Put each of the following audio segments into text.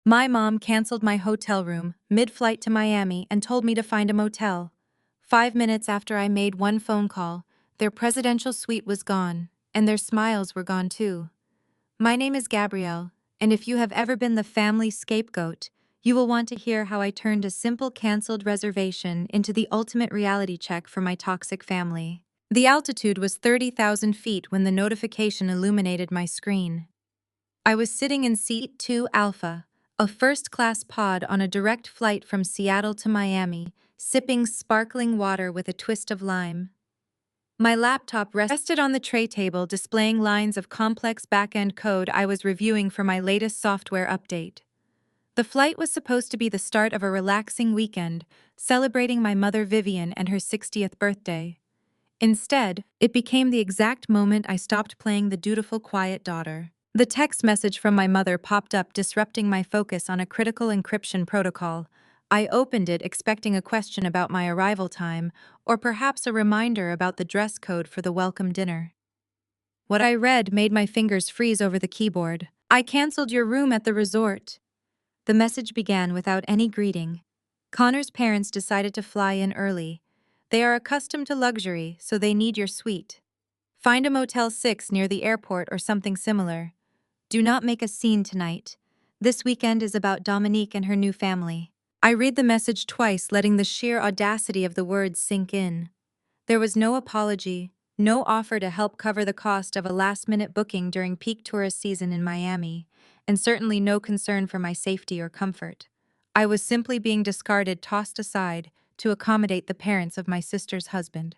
My mom canceled my hotel room mid-flight to Miami and told me to find a motel. 5 minutes after I made one phone call, their presidential suite was gone, and their smiles were gone too. My name is Gabrielle, and if you have ever been the family scapegoat, you will want to hear how I turned a simple canceled reservation into the ultimate reality check for my toxic family. The altitude was 30,000 feet when the notification illuminated my screen. I was sitting in seat 2 Alpha, a first-class pod on a direct flight from Seattle to Miami, sipping sparkling water with a twist of lime. My laptop rested on the tray table, displaying lines of complex back-end code I was reviewing for my latest software update. The flight was supposed to be the start of a relaxing weekend, celebrating my mother Vivian and her 60th birthday. Instead, it became the exact moment I stopped playing the dutiful quiet daughter. The text message from my mother popped up, disrupting my focus on a critical encryption protocol. I opened it expecting a question about my arrival time, or perhaps a reminder about the dress code for the welcome dinner. What I read made my fingers freeze over the keyboard. "I canceled your room at the resort." The message began without any greeting. Connor's parents decided to fly in early. They are accustomed to luxury, so they need your suite. Find a Motel 6 near the airport or something similar. Do not make a scene tonight. This weekend is about Dominique and her new family. I read the message twice, letting the sheer audacity of the words sink in. There was no apology, no offer to help cover the cost of a last-minute booking during peak tourist season in Miami, and certainly no concern for my safety or comfort. I was simply being discarded, tossed aside, to accommodate the parents of my sister's husband.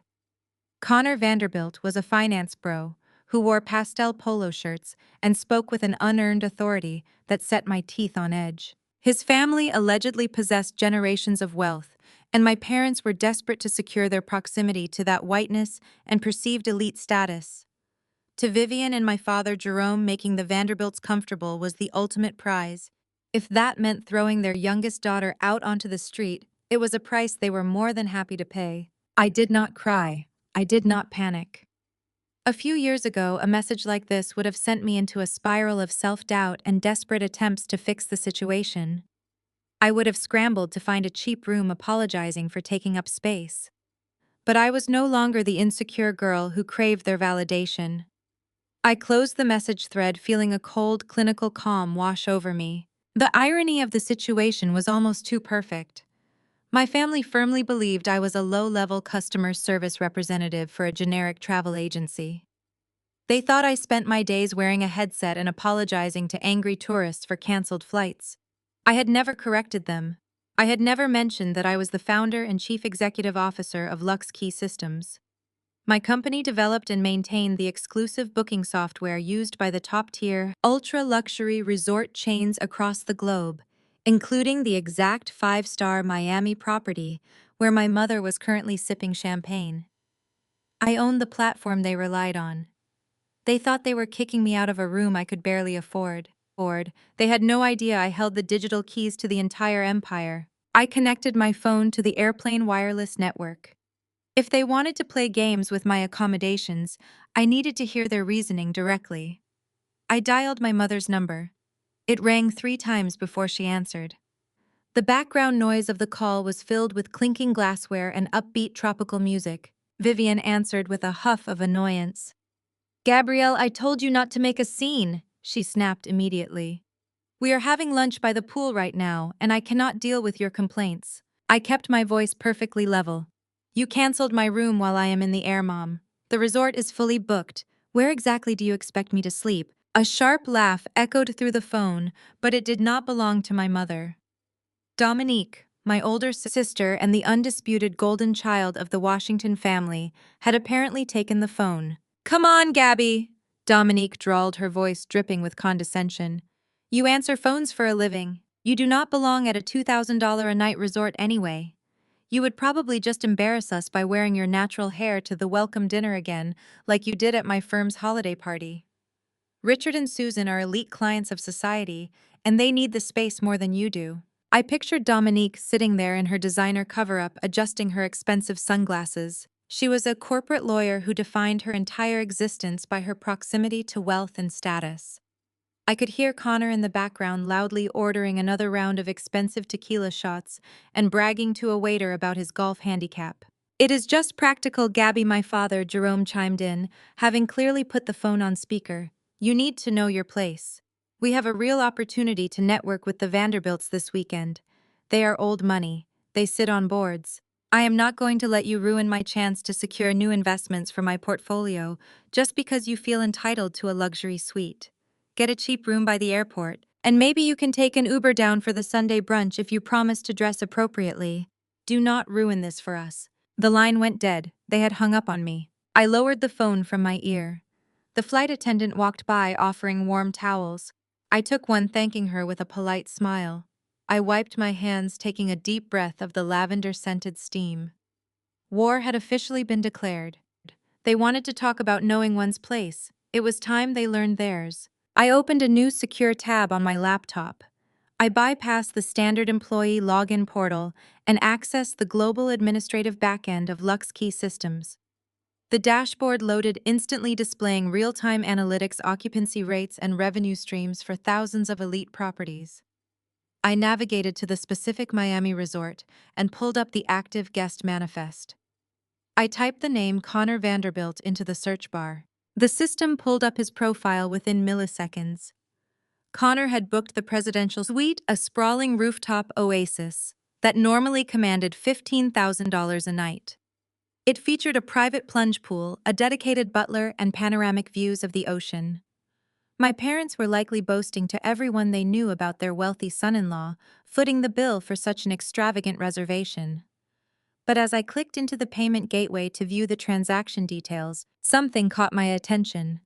Connor Vanderbilt was a finance bro who wore pastel polo shirts and spoke with an unearned authority that set my teeth on edge. His family allegedly possessed generations of wealth, and my parents were desperate to secure their proximity to that whiteness and perceived elite status. To Vivian and my father Jerome, making the Vanderbilts comfortable was the ultimate prize. If that meant throwing their youngest daughter out onto the street, it was a price they were more than happy to pay. I did not cry. I did not panic. A few years ago, a message like this would have sent me into a spiral of self-doubt and desperate attempts to fix the situation. I would have scrambled to find a cheap room, apologizing for taking up space. But I was no longer the insecure girl who craved their validation. I closed the message thread, feeling a cold, clinical calm wash over me. The irony of the situation was almost too perfect. My family firmly believed I was a low-level customer service representative for a generic travel agency. They thought I spent my days wearing a headset and apologizing to angry tourists for canceled flights. I had never corrected them. I had never mentioned that I was the founder and chief executive officer of Lux Key Systems. My company developed and maintained the exclusive booking software used by the top-tier, ultra-luxury resort chains across the globe, including the exact 5-star Miami property where my mother was currently sipping champagne. I owned the platform they relied on. They thought they were kicking me out of a room I could barely afford. They had no idea I held the digital keys to the entire empire. I connected my phone to the airplane wireless network. If they wanted to play games with my accommodations, I needed to hear their reasoning directly. I dialed my mother's number. It rang 3 times before she answered. The background noise of the call was filled with clinking glassware and upbeat tropical music. Vivian answered with a huff of annoyance. "Gabrielle, I told you not to make a scene," she snapped immediately. "We are having lunch by the pool right now, and I cannot deal with your complaints." I kept my voice perfectly level. "You canceled my room while I am in the air, Mom. The resort is fully booked. Where exactly do you expect me to sleep?" A sharp laugh echoed through the phone, but it did not belong to my mother. Dominique, my older sister and the undisputed golden child of the Washington family, had apparently taken the phone. "Come on, Gabby," Dominique drawled, her voice dripping with condescension. "You answer phones for a living. You do not belong at a $2,000 a night resort anyway. You would probably just embarrass us by wearing your natural hair to the welcome dinner again, like you did at my firm's holiday party. Richard and Susan are elite clients of society, and they need the space more than you do." I pictured Dominique sitting there in her designer cover-up, adjusting her expensive sunglasses. She was a corporate lawyer who defined her entire existence by her proximity to wealth and status. I could hear Connor in the background loudly ordering another round of expensive tequila shots and bragging to a waiter about his golf handicap. "It is just practical, Gabby," my father, Jerome, chimed in, having clearly put the phone on speaker. "You need to know your place. We have a real opportunity to network with the Vanderbilts this weekend. They are old money. They sit on boards. I am not going to let you ruin my chance to secure new investments for my portfolio just because you feel entitled to a luxury suite. Get a cheap room by the airport, and maybe you can take an Uber down for the Sunday brunch if you promise to dress appropriately. Do not ruin this for us." The line went dead. They had hung up on me. I lowered the phone from my ear. The flight attendant walked by offering warm towels. I took one, thanking her with a polite smile. I wiped my hands, taking a deep breath of the lavender-scented steam. War had officially been declared. They wanted to talk about knowing one's place. It was time they learned theirs. I opened a new secure tab on my laptop. I bypassed the standard employee login portal and accessed the global administrative backend of LuxKey Systems. The dashboard loaded, instantly displaying real-time analytics, occupancy rates, and revenue streams for thousands of elite properties. I navigated to the specific Miami resort and pulled up the active guest manifest. I typed the name Connor Vanderbilt into the search bar. The system pulled up his profile within milliseconds. Connor had booked the presidential suite, a sprawling rooftop oasis that normally commanded $15,000 a night. It featured a private plunge pool, a dedicated butler, and panoramic views of the ocean. My parents were likely boasting to everyone they knew about their wealthy son-in-law, footing the bill for such an extravagant reservation. But as I clicked into the payment gateway to view the transaction details, something caught my attention.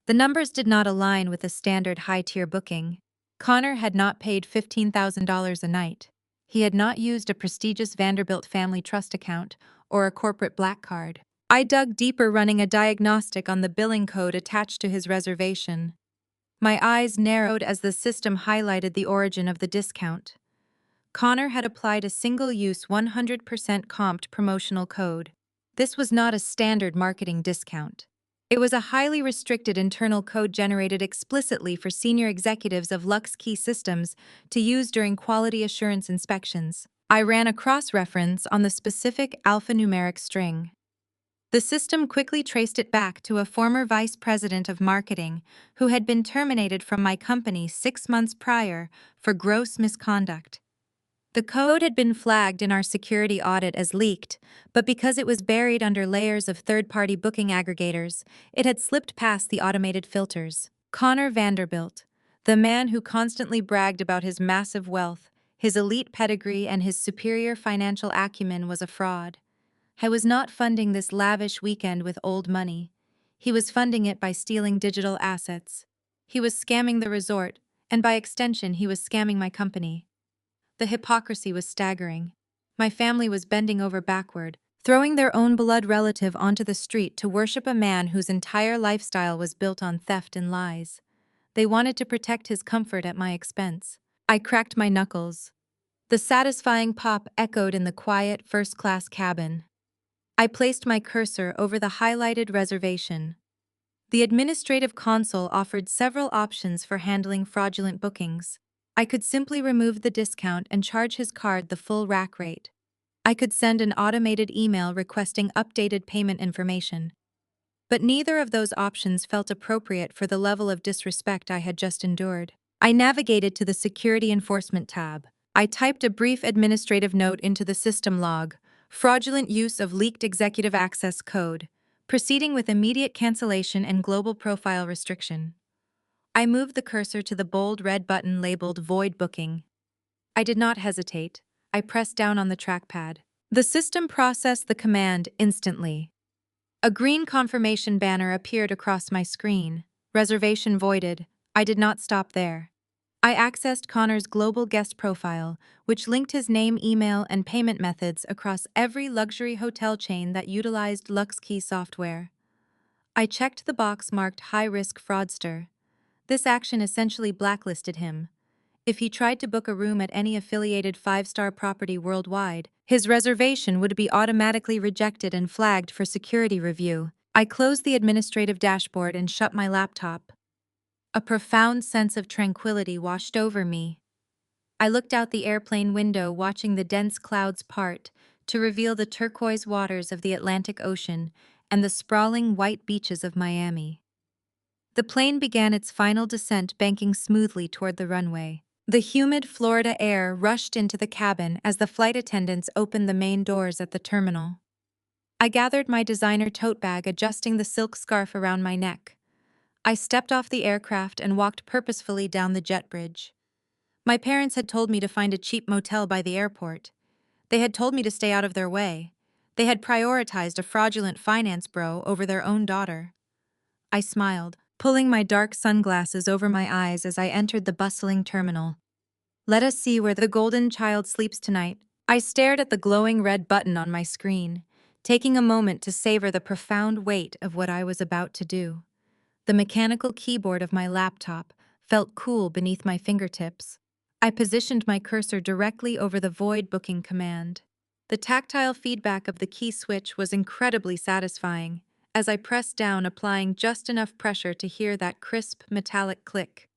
The numbers did not align with a standard high-tier booking. Connor had not paid $15,000 a night. He had not used a prestigious Vanderbilt family trust account or a corporate black card. I dug deeper, running a diagnostic on the billing code attached to his reservation. My eyes narrowed as the system highlighted the origin of the discount. Connor had applied a single-use 100% comped promotional code. This was not a standard marketing discount. It was a highly restricted internal code generated explicitly for senior executives of LuxKey Systems to use during quality assurance inspections. I ran a cross-reference on the specific alphanumeric string. The system quickly traced it back to a former vice president of marketing who had been terminated from my company 6 months prior for gross misconduct. The code had been flagged in our security audit as leaked, but because it was buried under layers of third-party booking aggregators, it had slipped past the automated filters. Connor Vanderbilt, the man who constantly bragged about his massive wealth, his elite pedigree, and his superior financial acumen, was a fraud. I was not funding this lavish weekend with old money. He was funding it by stealing digital assets. He was scamming the resort, and by extension, he was scamming my company. The hypocrisy was staggering. My family was bending over backward, throwing their own blood relative onto the street to worship a man whose entire lifestyle was built on theft and lies. They wanted to protect his comfort at my expense. I cracked my knuckles. The satisfying pop echoed in the quiet, first-class cabin. I placed my cursor over the highlighted reservation. The administrative console offered several options for handling fraudulent bookings. I could simply remove the discount and charge his card the full rack rate. I could send an automated email requesting updated payment information. But neither of those options felt appropriate for the level of disrespect I had just endured. I navigated to the Security Enforcement tab. I typed a brief administrative note into the system log: fraudulent use of leaked executive access code, proceeding with immediate cancellation and global profile restriction. I moved the cursor to the bold red button labeled Void Booking. I did not hesitate. I pressed down on the trackpad. The system processed the command instantly. A green confirmation banner appeared across my screen. Reservation voided. I did not stop there. I accessed Connor's global guest profile, which linked his name, email, and payment methods across every luxury hotel chain that utilized LuxKey software. I checked the box marked High-Risk Fraudster. This action essentially blacklisted him. If he tried to book a room at any affiliated five-star property worldwide, his reservation would be automatically rejected and flagged for security review. I closed the administrative dashboard and shut my laptop. A profound sense of tranquility washed over me. I looked out the airplane window, watching the dense clouds part to reveal the turquoise waters of the Atlantic Ocean and the sprawling white beaches of Miami. The plane began its final descent, banking smoothly toward the runway. The humid Florida air rushed into the cabin as the flight attendants opened the main doors at the terminal. I gathered my designer tote bag, adjusting the silk scarf around my neck. I stepped off the aircraft and walked purposefully down the jet bridge. My parents had told me to find a cheap motel by the airport. They had told me to stay out of their way. They had prioritized a fraudulent finance bro over their own daughter. I smiled, pulling my dark sunglasses over my eyes as I entered the bustling terminal. "Let us see where the golden child sleeps tonight." I stared at the glowing red button on my screen, taking a moment to savor the profound weight of what I was about to do. The mechanical keyboard of my laptop felt cool beneath my fingertips. I positioned my cursor directly over the void booking command. The tactile feedback of the key switch was incredibly satisfying, as I pressed down, applying just enough pressure to hear that crisp, metallic click.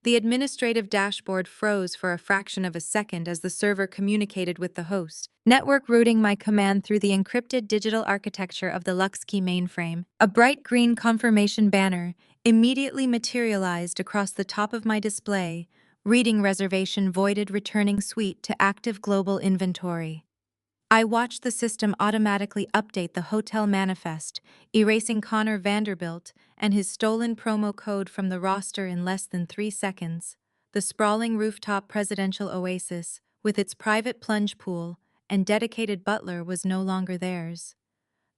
The administrative dashboard froze for a fraction of a second as the server communicated with the host, network routing my command through the encrypted digital architecture of the LuxKey mainframe. A bright green confirmation banner immediately materialized across the top of my display, reading "Reservation voided, returning suite to active global inventory." I watched the system automatically update the hotel manifest, erasing Connor Vanderbilt and his stolen promo code from the roster in less than 3 seconds. The sprawling rooftop presidential oasis, with its private plunge pool and dedicated butler, was no longer theirs.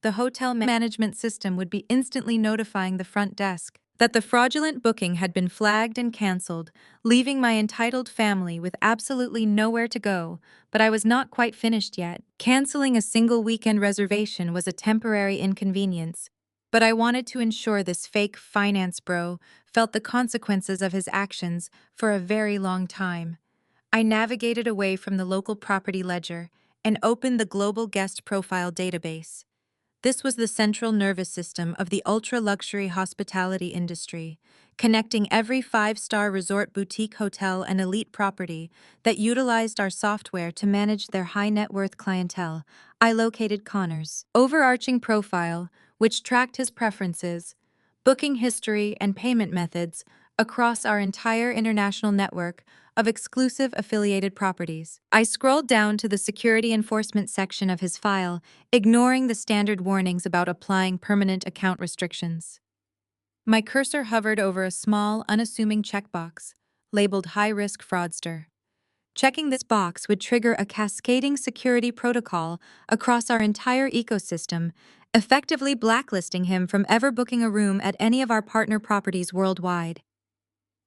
The hotel management system would be instantly notifying the front desk that the fraudulent booking had been flagged and canceled, leaving my entitled family with absolutely nowhere to go. But I was not quite finished yet. Canceling a single weekend reservation was a temporary inconvenience, but I wanted to ensure this fake finance bro felt the consequences of his actions for a very long time. I navigated away from the local property ledger and opened the global guest profile database. This was the central nervous system of the ultra-luxury hospitality industry, connecting every five-star resort, boutique hotel, and elite property that utilized our software to manage their high-net-worth clientele. I located Connor's overarching profile, which tracked his preferences, booking history, and payment methods across our entire international network of exclusive affiliated properties. I scrolled down to the security enforcement section of his file, ignoring the standard warnings about applying permanent account restrictions. My cursor hovered over a small, unassuming checkbox, labeled high-risk fraudster. Checking this box would trigger a cascading security protocol across our entire ecosystem, effectively blacklisting him from ever booking a room at any of our partner properties worldwide.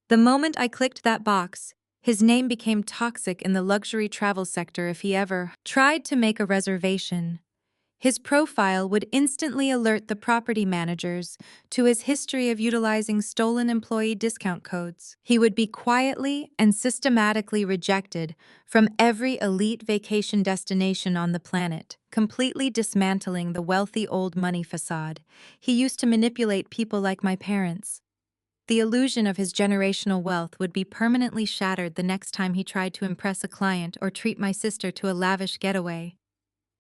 The moment I clicked that box, his name became toxic in the luxury travel sector. If he ever tried to make a reservation, his profile would instantly alert the property managers to his history of utilizing stolen employee discount codes. He would be quietly and systematically rejected from every elite vacation destination on the planet, completely dismantling the wealthy old money facade. He used to manipulate people like my parents. The illusion of his generational wealth would be permanently shattered the next time he tried to impress a client or treat my sister to a lavish getaway.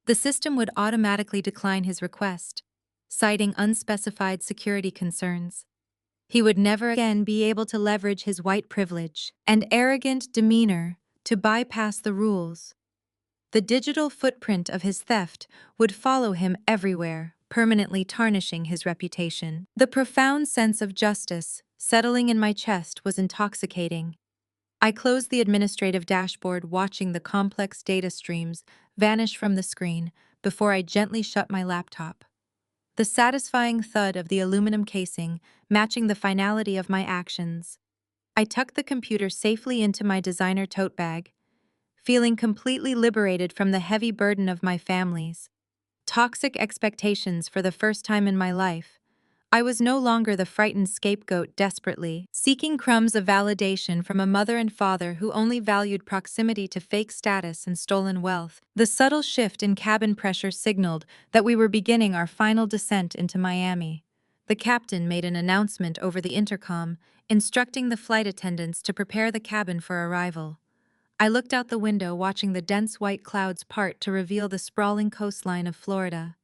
The system would automatically decline his request, citing unspecified security concerns. He would never again be able to leverage his white privilege and arrogant demeanor to bypass the rules. The digital footprint of his theft would follow him everywhere, permanently tarnishing his reputation. The profound sense of justice settling in my chest was intoxicating. I closed the administrative dashboard, watching the complex data streams vanish from the screen before I gently shut my laptop. The satisfying thud of the aluminum casing matching the finality of my actions. I tucked the computer safely into my designer tote bag, feeling completely liberated from the heavy burden of my family's toxic expectations. For the first time in my life, I was no longer the frightened scapegoat desperately seeking crumbs of validation from a mother and father who only valued proximity to fake status and stolen wealth. The subtle shift in cabin pressure signaled that we were beginning our final descent into Miami. The captain made an announcement over the intercom, instructing the flight attendants to prepare the cabin for arrival. I looked out the window, watching the dense white clouds part to reveal the sprawling coastline of Florida.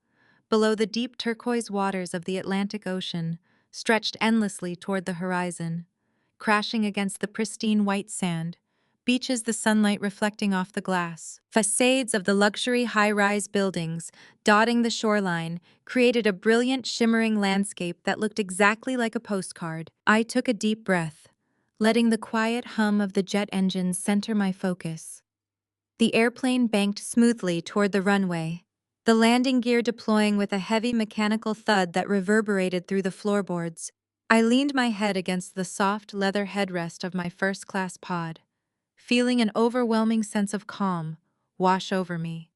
Below, the deep turquoise waters of the Atlantic Ocean stretched endlessly toward the horizon, crashing against the pristine white sand, beaches the sunlight reflecting off the glass. Facades of the luxury high-rise buildings dotting the shoreline created a brilliant, shimmering landscape that looked exactly like a postcard. I took a deep breath, letting the quiet hum of the jet engines center my focus. The airplane banked smoothly toward the runway, the landing gear deploying with a heavy mechanical thud that reverberated through the floorboards. I leaned my head against the soft leather headrest of my first-class pod, feeling an overwhelming sense of calm wash over me.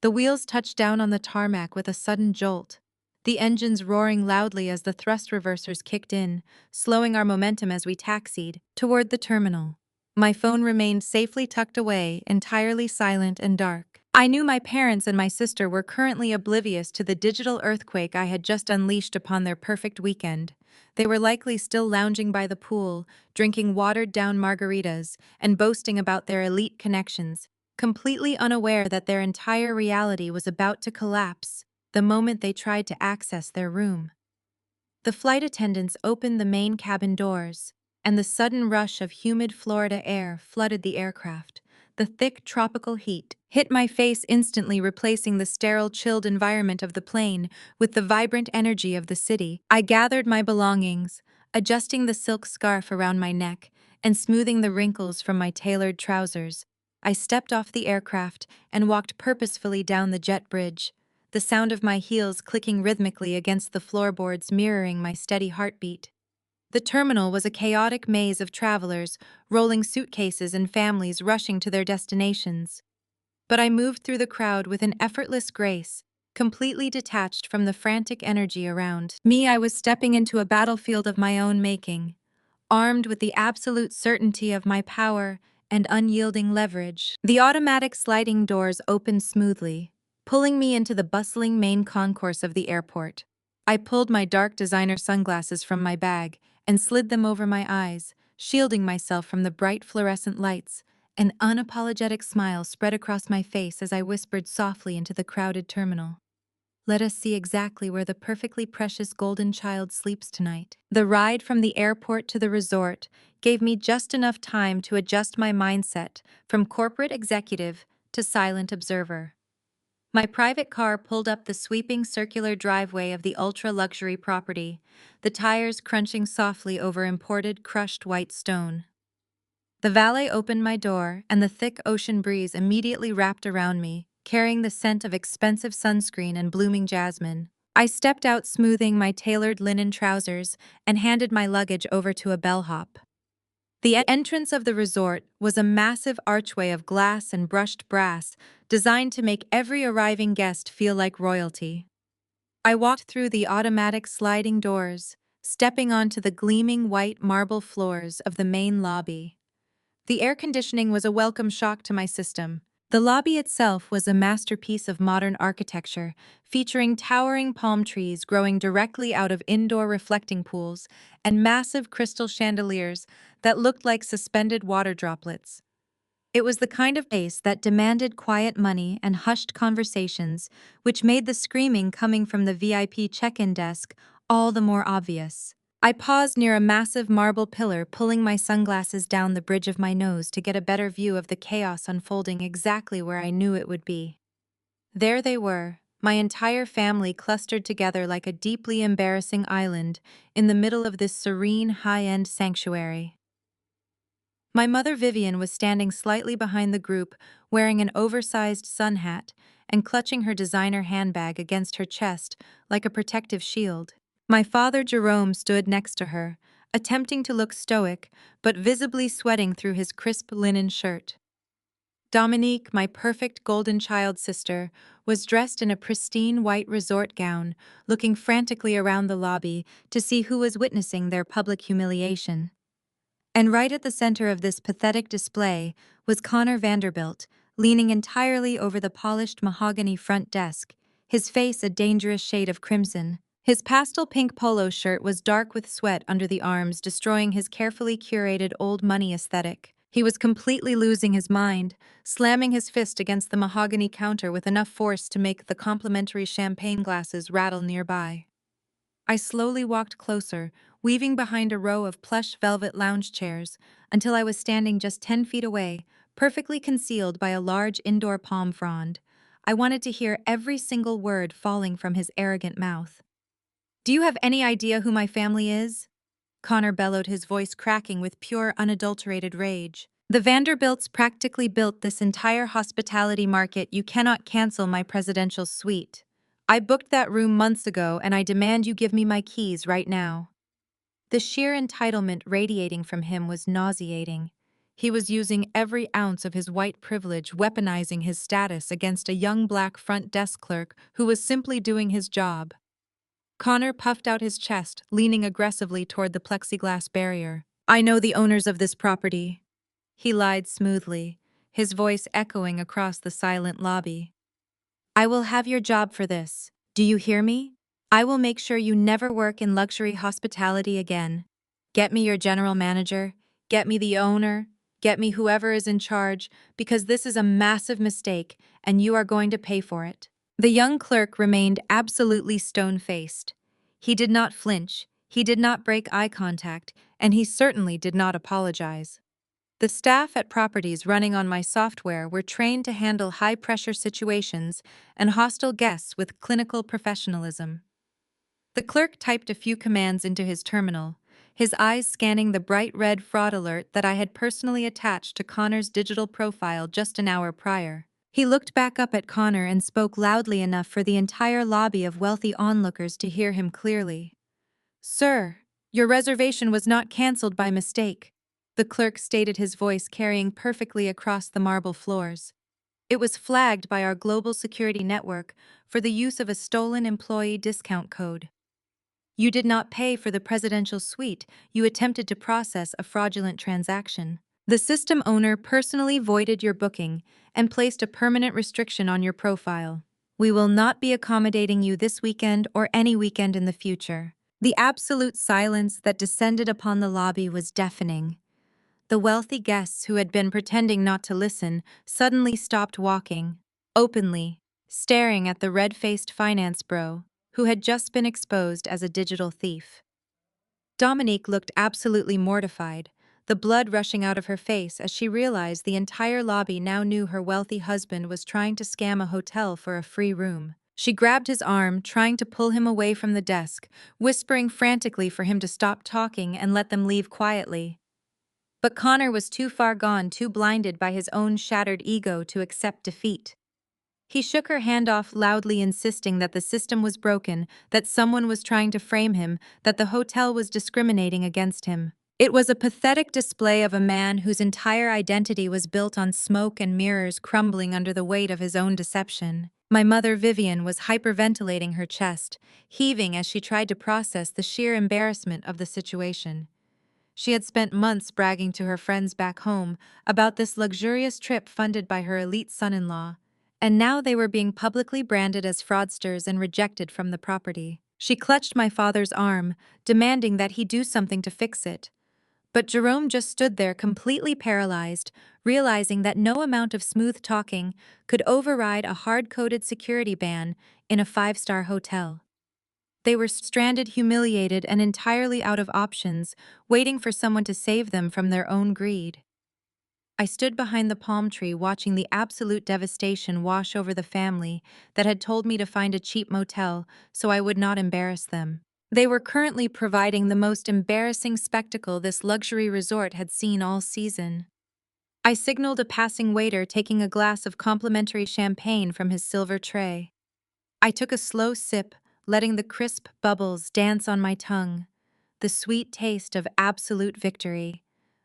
The wheels touched down on the tarmac with a sudden jolt, the engines roaring loudly as the thrust reversers kicked in, slowing our momentum as we taxied toward the terminal. My phone remained safely tucked away, entirely silent and dark. I knew my parents and my sister were currently oblivious to the digital earthquake I had just unleashed upon their perfect weekend. They were likely still lounging by the pool, drinking watered-down margaritas, and boasting about their elite connections, completely unaware that their entire reality was about to collapse the moment they tried to access their room. The flight attendants opened the main cabin doors, and the sudden rush of humid Florida air flooded the aircraft. The thick tropical heat hit my face instantly, replacing the sterile, chilled environment of the plane with the vibrant energy of the city. I gathered my belongings, adjusting the silk scarf around my neck and smoothing the wrinkles from my tailored trousers. I stepped off the aircraft and walked purposefully down the jet bridge, the sound of my heels clicking rhythmically against the floorboards mirroring my steady heartbeat. The terminal was a chaotic maze of travelers, rolling suitcases and families rushing to their destinations. But I moved through the crowd with an effortless grace, completely detached from the frantic energy around me. I was stepping into a battlefield of my own making, armed with the absolute certainty of my power and unyielding leverage. The automatic sliding doors opened smoothly, pulling me into the bustling main concourse of the airport. I pulled my dark designer sunglasses from my bag and slid them over my eyes, shielding myself from the bright fluorescent lights. An unapologetic smile spread across my face as I whispered softly into the crowded terminal. Let us see exactly where the perfectly precious golden child sleeps tonight. The ride from the airport to the resort gave me just enough time to adjust my mindset from corporate executive to silent observer. My private car pulled up the sweeping circular driveway of the ultra-luxury property, the tires crunching softly over imported crushed white stone. The valet opened my door, and the thick ocean breeze immediately wrapped around me, carrying the scent of expensive sunscreen and blooming jasmine. I stepped out, smoothing my tailored linen trousers, and handed my luggage over to a bellhop. The entrance of the resort was a massive archway of glass and brushed brass, designed to make every arriving guest feel like royalty. I walked through the automatic sliding doors, stepping onto the gleaming white marble floors of the main lobby. The air conditioning was a welcome shock to my system. The lobby itself was a masterpiece of modern architecture, featuring towering palm trees growing directly out of indoor reflecting pools and massive crystal chandeliers that looked like suspended water droplets. It was the kind of place that demanded quiet money and hushed conversations, which made the screaming coming from the VIP check-in desk all the more obvious. I paused near a massive marble pillar, pulling my sunglasses down the bridge of my nose to get a better view of the chaos unfolding exactly where I knew it would be. There they were, my entire family clustered together like a deeply embarrassing island in the middle of this serene, high-end sanctuary. My mother Vivian was standing slightly behind the group, wearing an oversized sun hat and clutching her designer handbag against her chest like a protective shield. My father Jerome stood next to her, attempting to look stoic, but visibly sweating through his crisp linen shirt. Dominique, my perfect golden child sister, was dressed in a pristine white resort gown, looking frantically around the lobby to see who was witnessing their public humiliation. And right at the center of this pathetic display was Connor Vanderbilt, leaning entirely over the polished mahogany front desk, his face a dangerous shade of crimson. His pastel pink polo shirt was dark with sweat under the arms, destroying his carefully curated old money aesthetic. He was completely losing his mind, slamming his fist against the mahogany counter with enough force to make the complimentary champagne glasses rattle nearby. I slowly walked closer, weaving behind a row of plush velvet lounge chairs, until I was standing just 10 feet away, perfectly concealed by a large indoor palm frond. I wanted to hear every single word falling from his arrogant mouth. "Do you have any idea who my family is?" Connor bellowed, his voice cracking with pure, unadulterated rage. "The Vanderbilts practically built this entire hospitality market. You cannot cancel my presidential suite. I booked that room months ago, and I demand you give me my keys right now." The sheer entitlement radiating from him was nauseating. He was using every ounce of his white privilege, weaponizing his status against a young black front desk clerk who was simply doing his job. Connor puffed out his chest, leaning aggressively toward the plexiglass barrier. "I know the owners of this property." He lied smoothly, his voice echoing across the silent lobby. "I will have your job for this. Do you hear me? I will make sure you never work in luxury hospitality again. Get me your general manager, get me the owner, get me whoever is in charge, because this is a massive mistake and you are going to pay for it." The young clerk remained absolutely stone-faced. He did not flinch, he did not break eye contact, and he certainly did not apologize. The staff at properties running on my software were trained to handle high-pressure situations and hostile guests with clinical professionalism. The clerk typed a few commands into his terminal, his eyes scanning the bright red fraud alert that I had personally attached to Connor's digital profile just an hour prior. He looked back up at Connor and spoke loudly enough for the entire lobby of wealthy onlookers to hear him clearly. "Sir, your reservation was not cancelled by mistake," the clerk stated, his voice carrying perfectly across the marble floors. "It was flagged by our global security network for the use of a stolen employee discount code. You did not pay for the presidential suite, you attempted to process a fraudulent transaction. The system owner personally voided your booking and placed a permanent restriction on your profile. We will not be accommodating you this weekend or any weekend in the future." The absolute silence that descended upon the lobby was deafening. The wealthy guests who had been pretending not to listen suddenly stopped walking, openly, staring at the red-faced finance bro, who had just been exposed as a digital thief. Dominique looked absolutely mortified, the blood rushing out of her face as she realized the entire lobby now knew her wealthy husband was trying to scam a hotel for a free room. She grabbed his arm, trying to pull him away from the desk, whispering frantically for him to stop talking and let them leave quietly. But Connor was too far gone, too blinded by his own shattered ego to accept defeat. He shook her hand off, loudly insisting that the system was broken, that someone was trying to frame him, that the hotel was discriminating against him. It was a pathetic display of a man whose entire identity was built on smoke and mirrors crumbling under the weight of his own deception. My mother, Vivian, was hyperventilating her chest, heaving as she tried to process the sheer embarrassment of the situation. She had spent months bragging to her friends back home about this luxurious trip funded by her elite son-in-law, and now they were being publicly branded as fraudsters and rejected from the property. She clutched my father's arm, demanding that he do something to fix it. But Jerome just stood there completely paralyzed, realizing that no amount of smooth talking could override a hard-coded security ban in a five-star hotel. They were stranded, humiliated, and entirely out of options, waiting for someone to save them from their own greed. I stood behind the palm tree watching the absolute devastation wash over the family that had told me to find a cheap motel so I would not embarrass them. They were currently providing the most embarrassing spectacle this luxury resort had seen all season. I signaled a passing waiter, taking a glass of complimentary champagne from his silver tray. I took a slow sip, letting the crisp bubbles dance on my tongue, the sweet taste of absolute victory,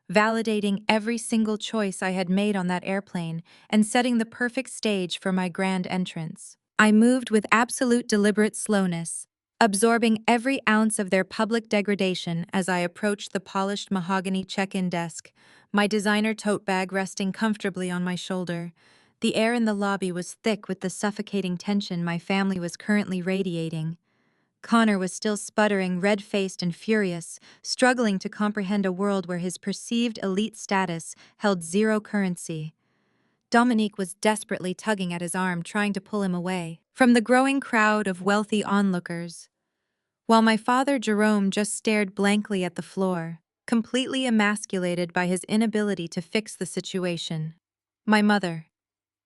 validating every single choice I had made on that airplane and setting the perfect stage for my grand entrance. I moved with absolute deliberate slowness, absorbing every ounce of their public degradation as I approached the polished mahogany check-in desk, my designer tote bag resting comfortably on my shoulder. The air in the lobby was thick with the suffocating tension my family was currently radiating. Connor was still sputtering, red-faced and furious, struggling to comprehend a world where his perceived elite status held zero currency. Dominique was desperately tugging at his arm, trying to pull him away from the growing crowd of wealthy onlookers, while my father Jerome just stared blankly at the floor, completely emasculated by his inability to fix the situation. My mother,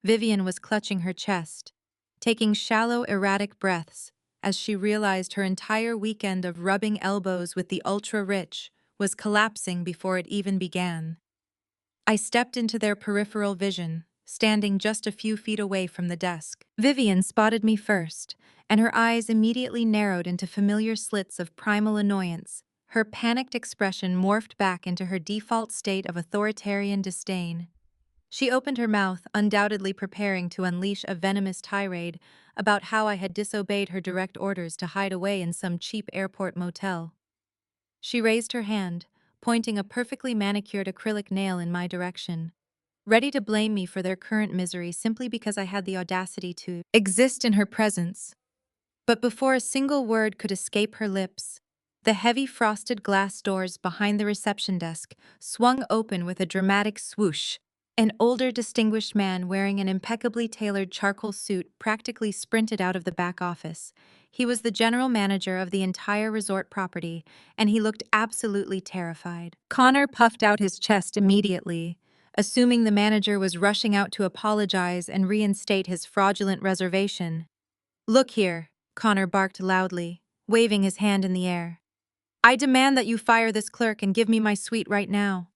Vivian, was clutching her chest, taking shallow, erratic breaths as she realized her entire weekend of rubbing elbows with the ultra-rich was collapsing before it even began. I stepped into their peripheral vision, standing just a few feet away from the desk. Vivian spotted me first, and her eyes immediately narrowed into familiar slits of primal annoyance. Her panicked expression morphed back into her default state of authoritarian disdain. She opened her mouth, undoubtedly preparing to unleash a venomous tirade about how I had disobeyed her direct orders to hide away in some cheap airport motel. She raised her hand, pointing a perfectly manicured acrylic nail in my direction, ready to blame me for their current misery simply because I had the audacity to exist in her presence. But before a single word could escape her lips, the heavy frosted glass doors behind the reception desk swung open with a dramatic swoosh. An older, distinguished man wearing an impeccably tailored charcoal suit practically sprinted out of the back office. He was the general manager of the entire resort property, and he looked absolutely terrified. Connor puffed out his chest immediately, assuming the manager was rushing out to apologize and reinstate his fraudulent reservation. "Look here," Connor barked loudly, waving his hand in the air. "I demand that you fire this clerk and give me my suite right now."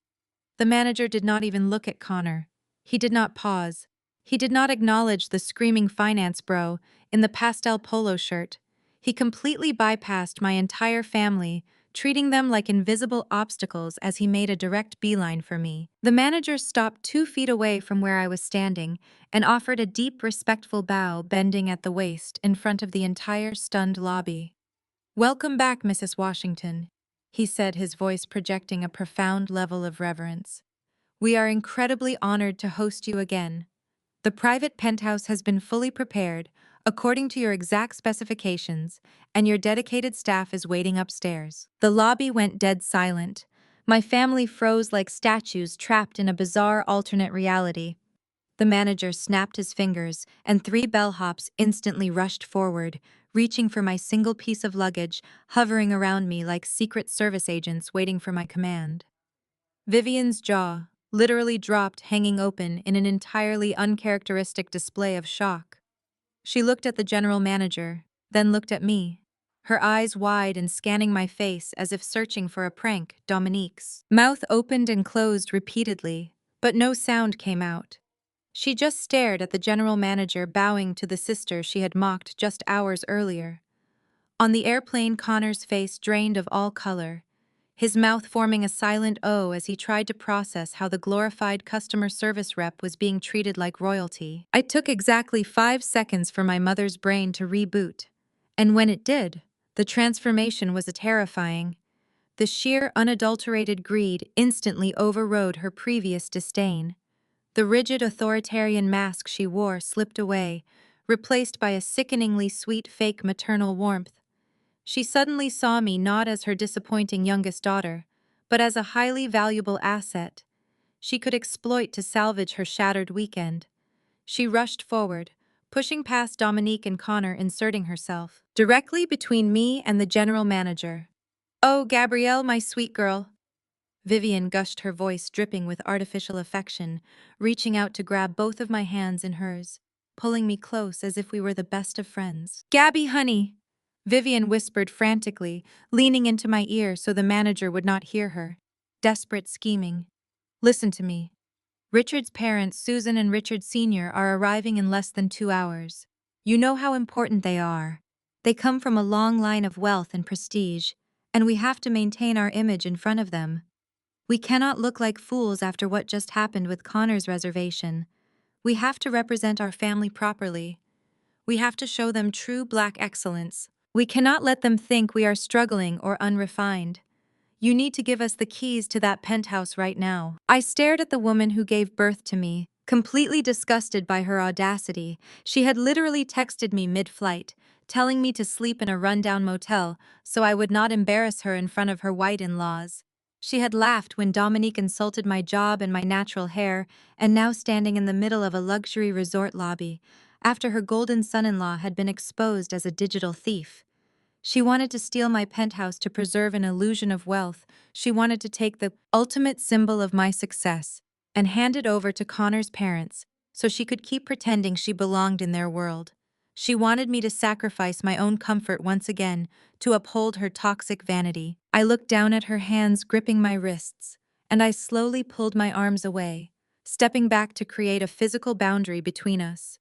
The manager did not even look at Connor. He did not pause. He did not acknowledge the screaming finance bro in the pastel polo shirt. He completely bypassed my entire family, treating them like invisible obstacles as he made a direct beeline for me. The manager stopped 2 feet away from where I was standing and offered a deep, respectful bow, bending at the waist in front of the entire stunned lobby. "Welcome back, Mrs. Washington," he said, his voice projecting a profound level of reverence. "We are incredibly honored to host you again. The private penthouse has been fully prepared, according to your exact specifications, and your dedicated staff is waiting upstairs." The lobby went dead silent. My family froze like statues trapped in a bizarre alternate reality. The manager snapped his fingers, and 3 bellhops instantly rushed forward, reaching for my single piece of luggage, hovering around me like Secret Service agents waiting for my command. Vivian's jaw literally dropped, hanging open in an entirely uncharacteristic display of shock. She looked at the general manager, then looked at me, her eyes wide and scanning my face as if searching for a prank. Dominique's mouth opened and closed repeatedly, but no sound came out. She just stared at the general manager, bowing to the sister she had mocked just hours earlier. On the airplane, Connor's face drained of all color, his mouth forming a silent O as he tried to process how the glorified customer service rep was being treated like royalty. It took exactly 5 seconds for my mother's brain to reboot, and when it did, the transformation was terrifying. The sheer, unadulterated greed instantly overrode her previous disdain. The rigid authoritarian mask she wore slipped away, replaced by a sickeningly sweet fake maternal warmth. She suddenly saw me not as her disappointing youngest daughter, but as a highly valuable asset she could exploit to salvage her shattered weekend. She rushed forward, pushing past Dominique and Connor, inserting herself directly between me and the general manager. "Oh, Gabrielle, my sweet girl." Vivian gushed, her voice dripping with artificial affection, reaching out to grab both of my hands in hers, pulling me close as if we were the best of friends. "Gabby, honey," Vivian whispered frantically, leaning into my ear so the manager would not hear her. Desperate scheming. "Listen to me. Richard's parents, Susan and Richard Sr., are arriving in less than 2 hours. You know how important they are. They come from a long line of wealth and prestige, and we have to maintain our image in front of them. We cannot look like fools after what just happened with Connor's reservation. We have to represent our family properly. We have to show them true Black excellence. We cannot let them think we are struggling or unrefined. You need to give us the keys to that penthouse right now." I stared at the woman who gave birth to me, completely disgusted by her audacity. She had literally texted me mid-flight, telling me to sleep in a rundown motel so I would not embarrass her in front of her white in-laws. She had laughed when Dominique insulted my job and my natural hair, and now standing in the middle of a luxury resort lobby, after her golden son-in-law had been exposed as a digital thief. She wanted to steal my penthouse to preserve an illusion of wealth. She wanted to take the ultimate symbol of my success and hand it over to Connor's parents so she could keep pretending she belonged in their world. She wanted me to sacrifice my own comfort once again to uphold her toxic vanity. I looked down at her hands gripping my wrists, and I slowly pulled my arms away, stepping back to create a physical boundary between us.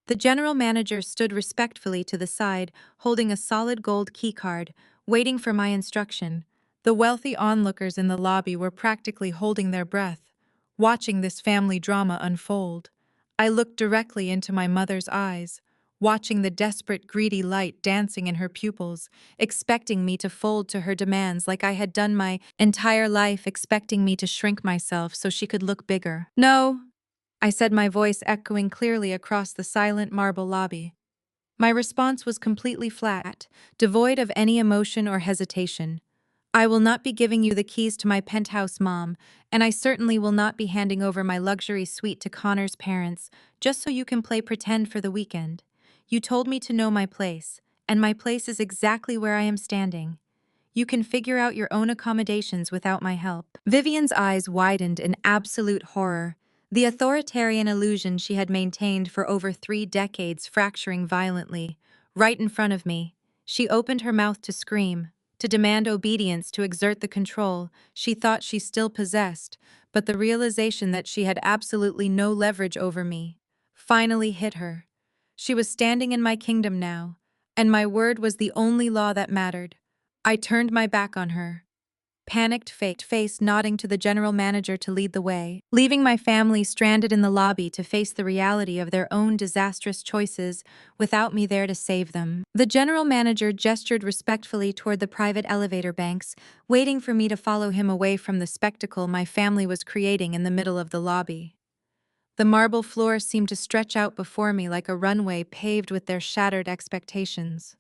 The general manager stood respectfully to the side, holding a solid gold keycard, waiting for my instruction. The wealthy onlookers in the lobby were practically holding their breath, watching this family drama unfold. I looked directly into my mother's eyes, watching the desperate, greedy light dancing in her pupils, expecting me to fold to her demands like I had done my entire life, expecting me to shrink myself so she could look bigger. No, I said, my voice echoing clearly across the silent marble lobby. My response was completely flat, devoid of any emotion or hesitation. I will not be giving you the keys to my penthouse, Mom, and I certainly will not be handing over my luxury suite to Connor's parents just so you can play pretend for the weekend. You told me to know my place, and my place is exactly where I am standing. You can figure out your own accommodations without my help. Vivian's eyes widened in absolute horror, the authoritarian illusion she had maintained for over 3 decades fracturing violently. Right in front of me, she opened her mouth to scream, to demand obedience, to exert the control she thought she still possessed, but the realization that she had absolutely no leverage over me finally hit her. She was standing in my kingdom now, and my word was the only law that mattered. I turned my back on her, panicked face nodding to the general manager to lead the way, leaving my family stranded in the lobby to face the reality of their own disastrous choices without me there to save them. The general manager gestured respectfully toward the private elevator banks, waiting for me to follow him away from the spectacle my family was creating in the middle of the lobby. The marble floor seemed to stretch out before me like a runway paved with their shattered expectations.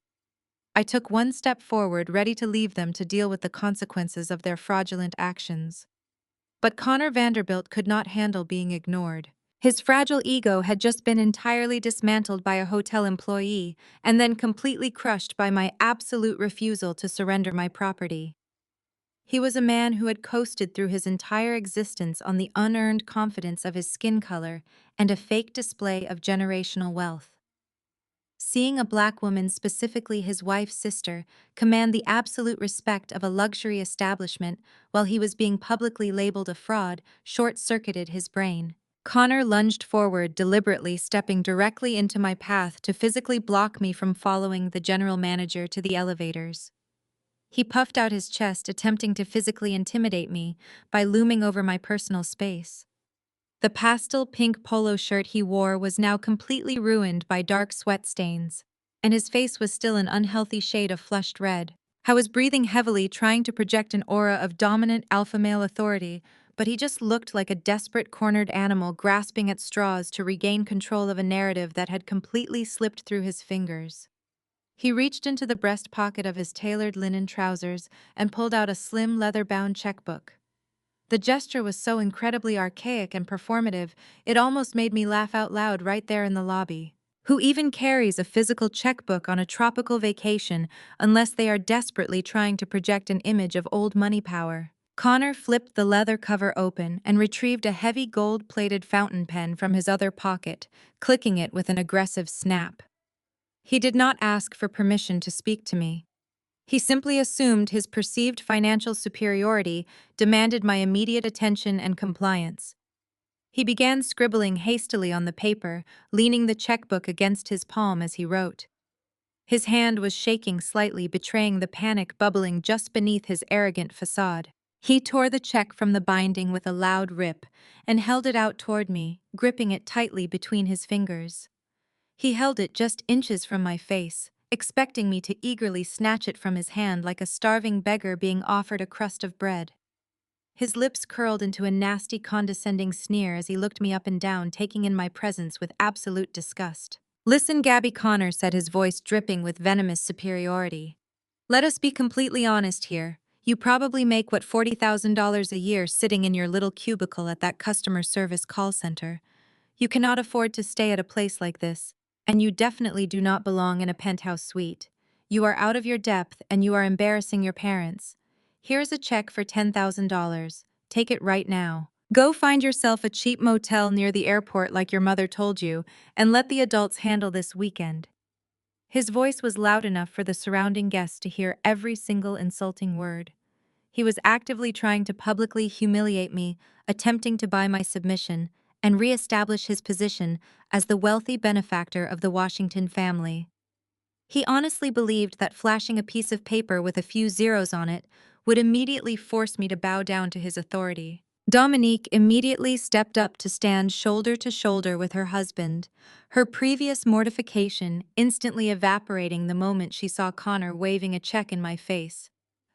I took one step forward, ready to leave them to deal with the consequences of their fraudulent actions. But Connor Vanderbilt could not handle being ignored. His fragile ego had just been entirely dismantled by a hotel employee and then completely crushed by my absolute refusal to surrender my property. He was a man who had coasted through his entire existence on the unearned confidence of his skin color and a fake display of generational wealth. Seeing a black woman, specifically his wife's sister, command the absolute respect of a luxury establishment while he was being publicly labeled a fraud short-circuited his brain. Connor lunged forward, deliberately stepping directly into my path to physically block me from following the general manager to the elevators. He puffed out his chest, attempting to physically intimidate me by looming over my personal space. The pastel pink polo shirt he wore was now completely ruined by dark sweat stains, and his face was still an unhealthy shade of flushed red. I was breathing heavily, trying to project an aura of dominant alpha male authority, but he just looked like a desperate cornered animal grasping at straws to regain control of a narrative that had completely slipped through his fingers. He reached into the breast pocket of his tailored linen trousers and pulled out a slim leather-bound checkbook. The gesture was so incredibly archaic and performative, it almost made me laugh out loud right there in the lobby. Who even carries a physical checkbook on a tropical vacation unless they are desperately trying to project an image of old money power? Connor flipped the leather cover open and retrieved a heavy gold-plated fountain pen from his other pocket, clicking it with an aggressive snap. He did not ask for permission to speak to me. He simply assumed his perceived financial superiority demanded my immediate attention and compliance. He began scribbling hastily on the paper, leaning the checkbook against his palm as he wrote. His hand was shaking slightly, betraying the panic bubbling just beneath his arrogant facade. He tore the check from the binding with a loud rip and held it out toward me, gripping it tightly between his fingers. He held it just inches from my face, expecting me to eagerly snatch it from his hand like a starving beggar being offered a crust of bread. His lips curled into a nasty, condescending sneer as he looked me up and down, taking in my presence with absolute disgust. Listen, Gabby, Connor said, his voice dripping with venomous superiority. Let us be completely honest here. You probably make what, $40,000 a year sitting in your little cubicle at that customer service call center. You cannot afford to stay at a place like this, and you definitely do not belong in a penthouse suite. You are out of your depth and you are embarrassing your parents. Here's a check for $10,000. Take it right now. Go find yourself a cheap motel near the airport like your mother told you, and let the adults handle this weekend. His voice was loud enough for the surrounding guests to hear every single insulting word. He was actively trying to publicly humiliate me, attempting to buy my submission, and re-establish his position as the wealthy benefactor of the Washington family. He honestly believed that flashing a piece of paper with a few zeros on it would immediately force me to bow down to his authority. Dominique immediately stepped up to stand shoulder to shoulder with her husband, her previous mortification instantly evaporating the moment she saw Connor waving a check in my face.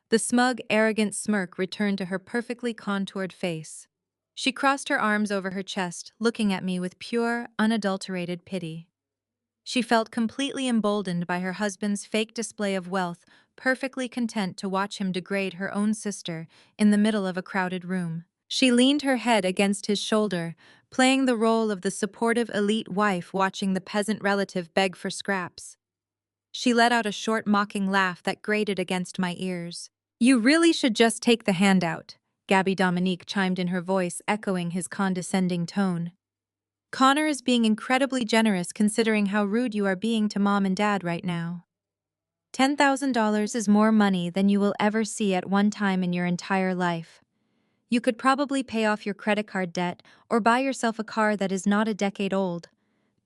The smug, arrogant smirk returned to her perfectly contoured face. She crossed her arms over her chest, looking at me with pure, unadulterated pity. She felt completely emboldened by her husband's fake display of wealth, perfectly content to watch him degrade her own sister in the middle of a crowded room. She leaned her head against his shoulder, playing the role of the supportive elite wife watching the peasant relative beg for scraps. She let out a short, mocking laugh that grated against my ears. You really should just take the handout, Gabby Dominique chimed in, her voice echoing his condescending tone. Connor is being incredibly generous considering how rude you are being to mom and dad right now. $10,000 is more money than you will ever see at one time in your entire life. You could probably pay off your credit card debt or buy yourself a car that is not a decade old.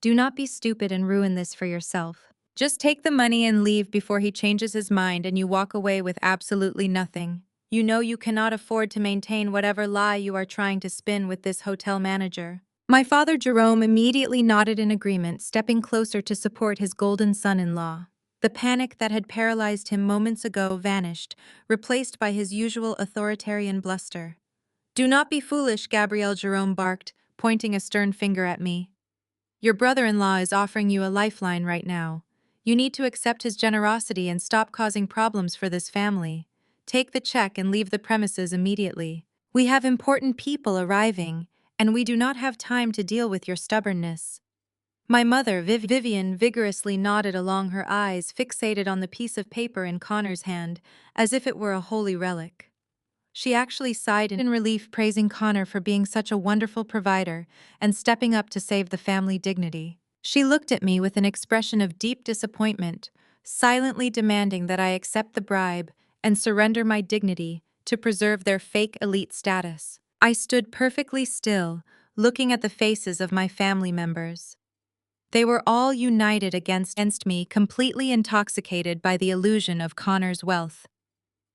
Do not be stupid and ruin this for yourself. Just take the money and leave before he changes his mind and you walk away with absolutely nothing. You know you cannot afford to maintain whatever lie you are trying to spin with this hotel manager. My father Jerome immediately nodded in agreement, stepping closer to support his golden son-in-law. The panic that had paralyzed him moments ago vanished, replaced by his usual authoritarian bluster. Do not be foolish, Gabrielle, Jerome barked, pointing a stern finger at me. Your brother-in-law is offering you a lifeline right now. You need to accept his generosity and stop causing problems for this family. Take the check and leave the premises immediately. We have important people arriving, and we do not have time to deal with your stubbornness. My mother, Vivian, vigorously nodded along, her eyes fixated on the piece of paper in Connor's hand, as if it were a holy relic. She actually sighed in relief, praising Connor for being such a wonderful provider and stepping up to save the family dignity. She looked at me with an expression of deep disappointment, silently demanding that I accept the bribe and surrender my dignity to preserve their fake elite status. I stood perfectly still, looking at the faces of my family members. They were all united against me, completely intoxicated by the illusion of Connor's wealth.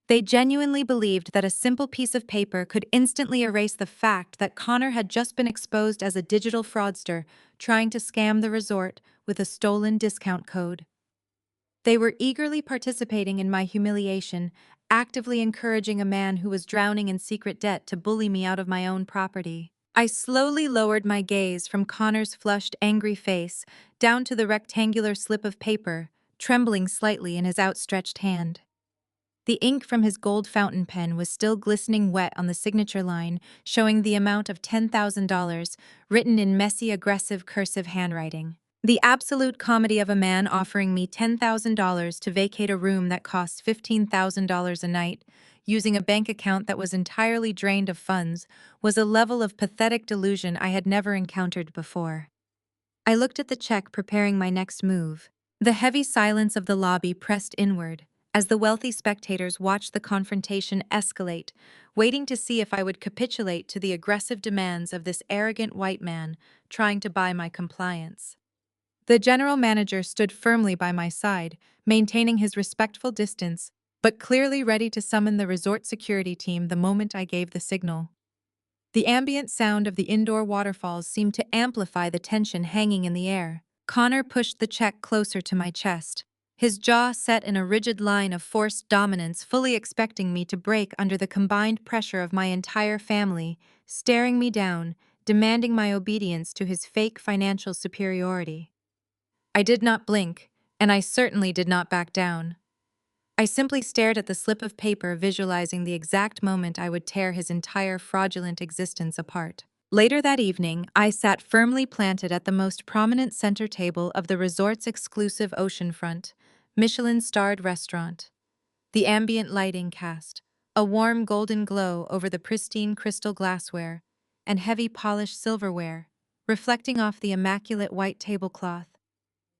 They genuinely believed that a simple piece of paper could instantly erase the fact that Connor had just been exposed as a digital fraudster trying to scam the resort with a stolen discount code. They were eagerly participating in my humiliation, actively encouraging a man who was drowning in secret debt to bully me out of my own property. I slowly lowered my gaze from Connor's flushed, angry face down to the rectangular slip of paper, trembling slightly in his outstretched hand. The ink from his gold fountain pen was still glistening wet on the signature line, showing the amount of $10,000 written in messy, aggressive, cursive handwriting. The absolute comedy of a man offering me $10,000 to vacate a room that costs $15,000 a night, using a bank account that was entirely drained of funds, was a level of pathetic delusion I had never encountered before. I looked at the check, preparing my next move. The heavy silence of the lobby pressed inward, as the wealthy spectators watched the confrontation escalate, waiting to see if I would capitulate to the aggressive demands of this arrogant white man trying to buy my compliance. The general manager stood firmly by my side, maintaining his respectful distance, but clearly ready to summon the resort security team the moment I gave the signal. The ambient sound of the indoor waterfalls seemed to amplify the tension hanging in the air. Connor pushed the check closer to my chest, his jaw set in a rigid line of forced dominance, fully expecting me to break under the combined pressure of my entire family, staring me down, demanding my obedience to his fake financial superiority. I did not blink, and I certainly did not back down. I simply stared at the slip of paper, visualizing the exact moment I would tear his entire fraudulent existence apart. Later that evening, I sat firmly planted at the most prominent center table of the resort's exclusive oceanfront, Michelin-starred restaurant. The ambient lighting cast a warm golden glow over the pristine crystal glassware and heavy polished silverware, reflecting off the immaculate white tablecloth.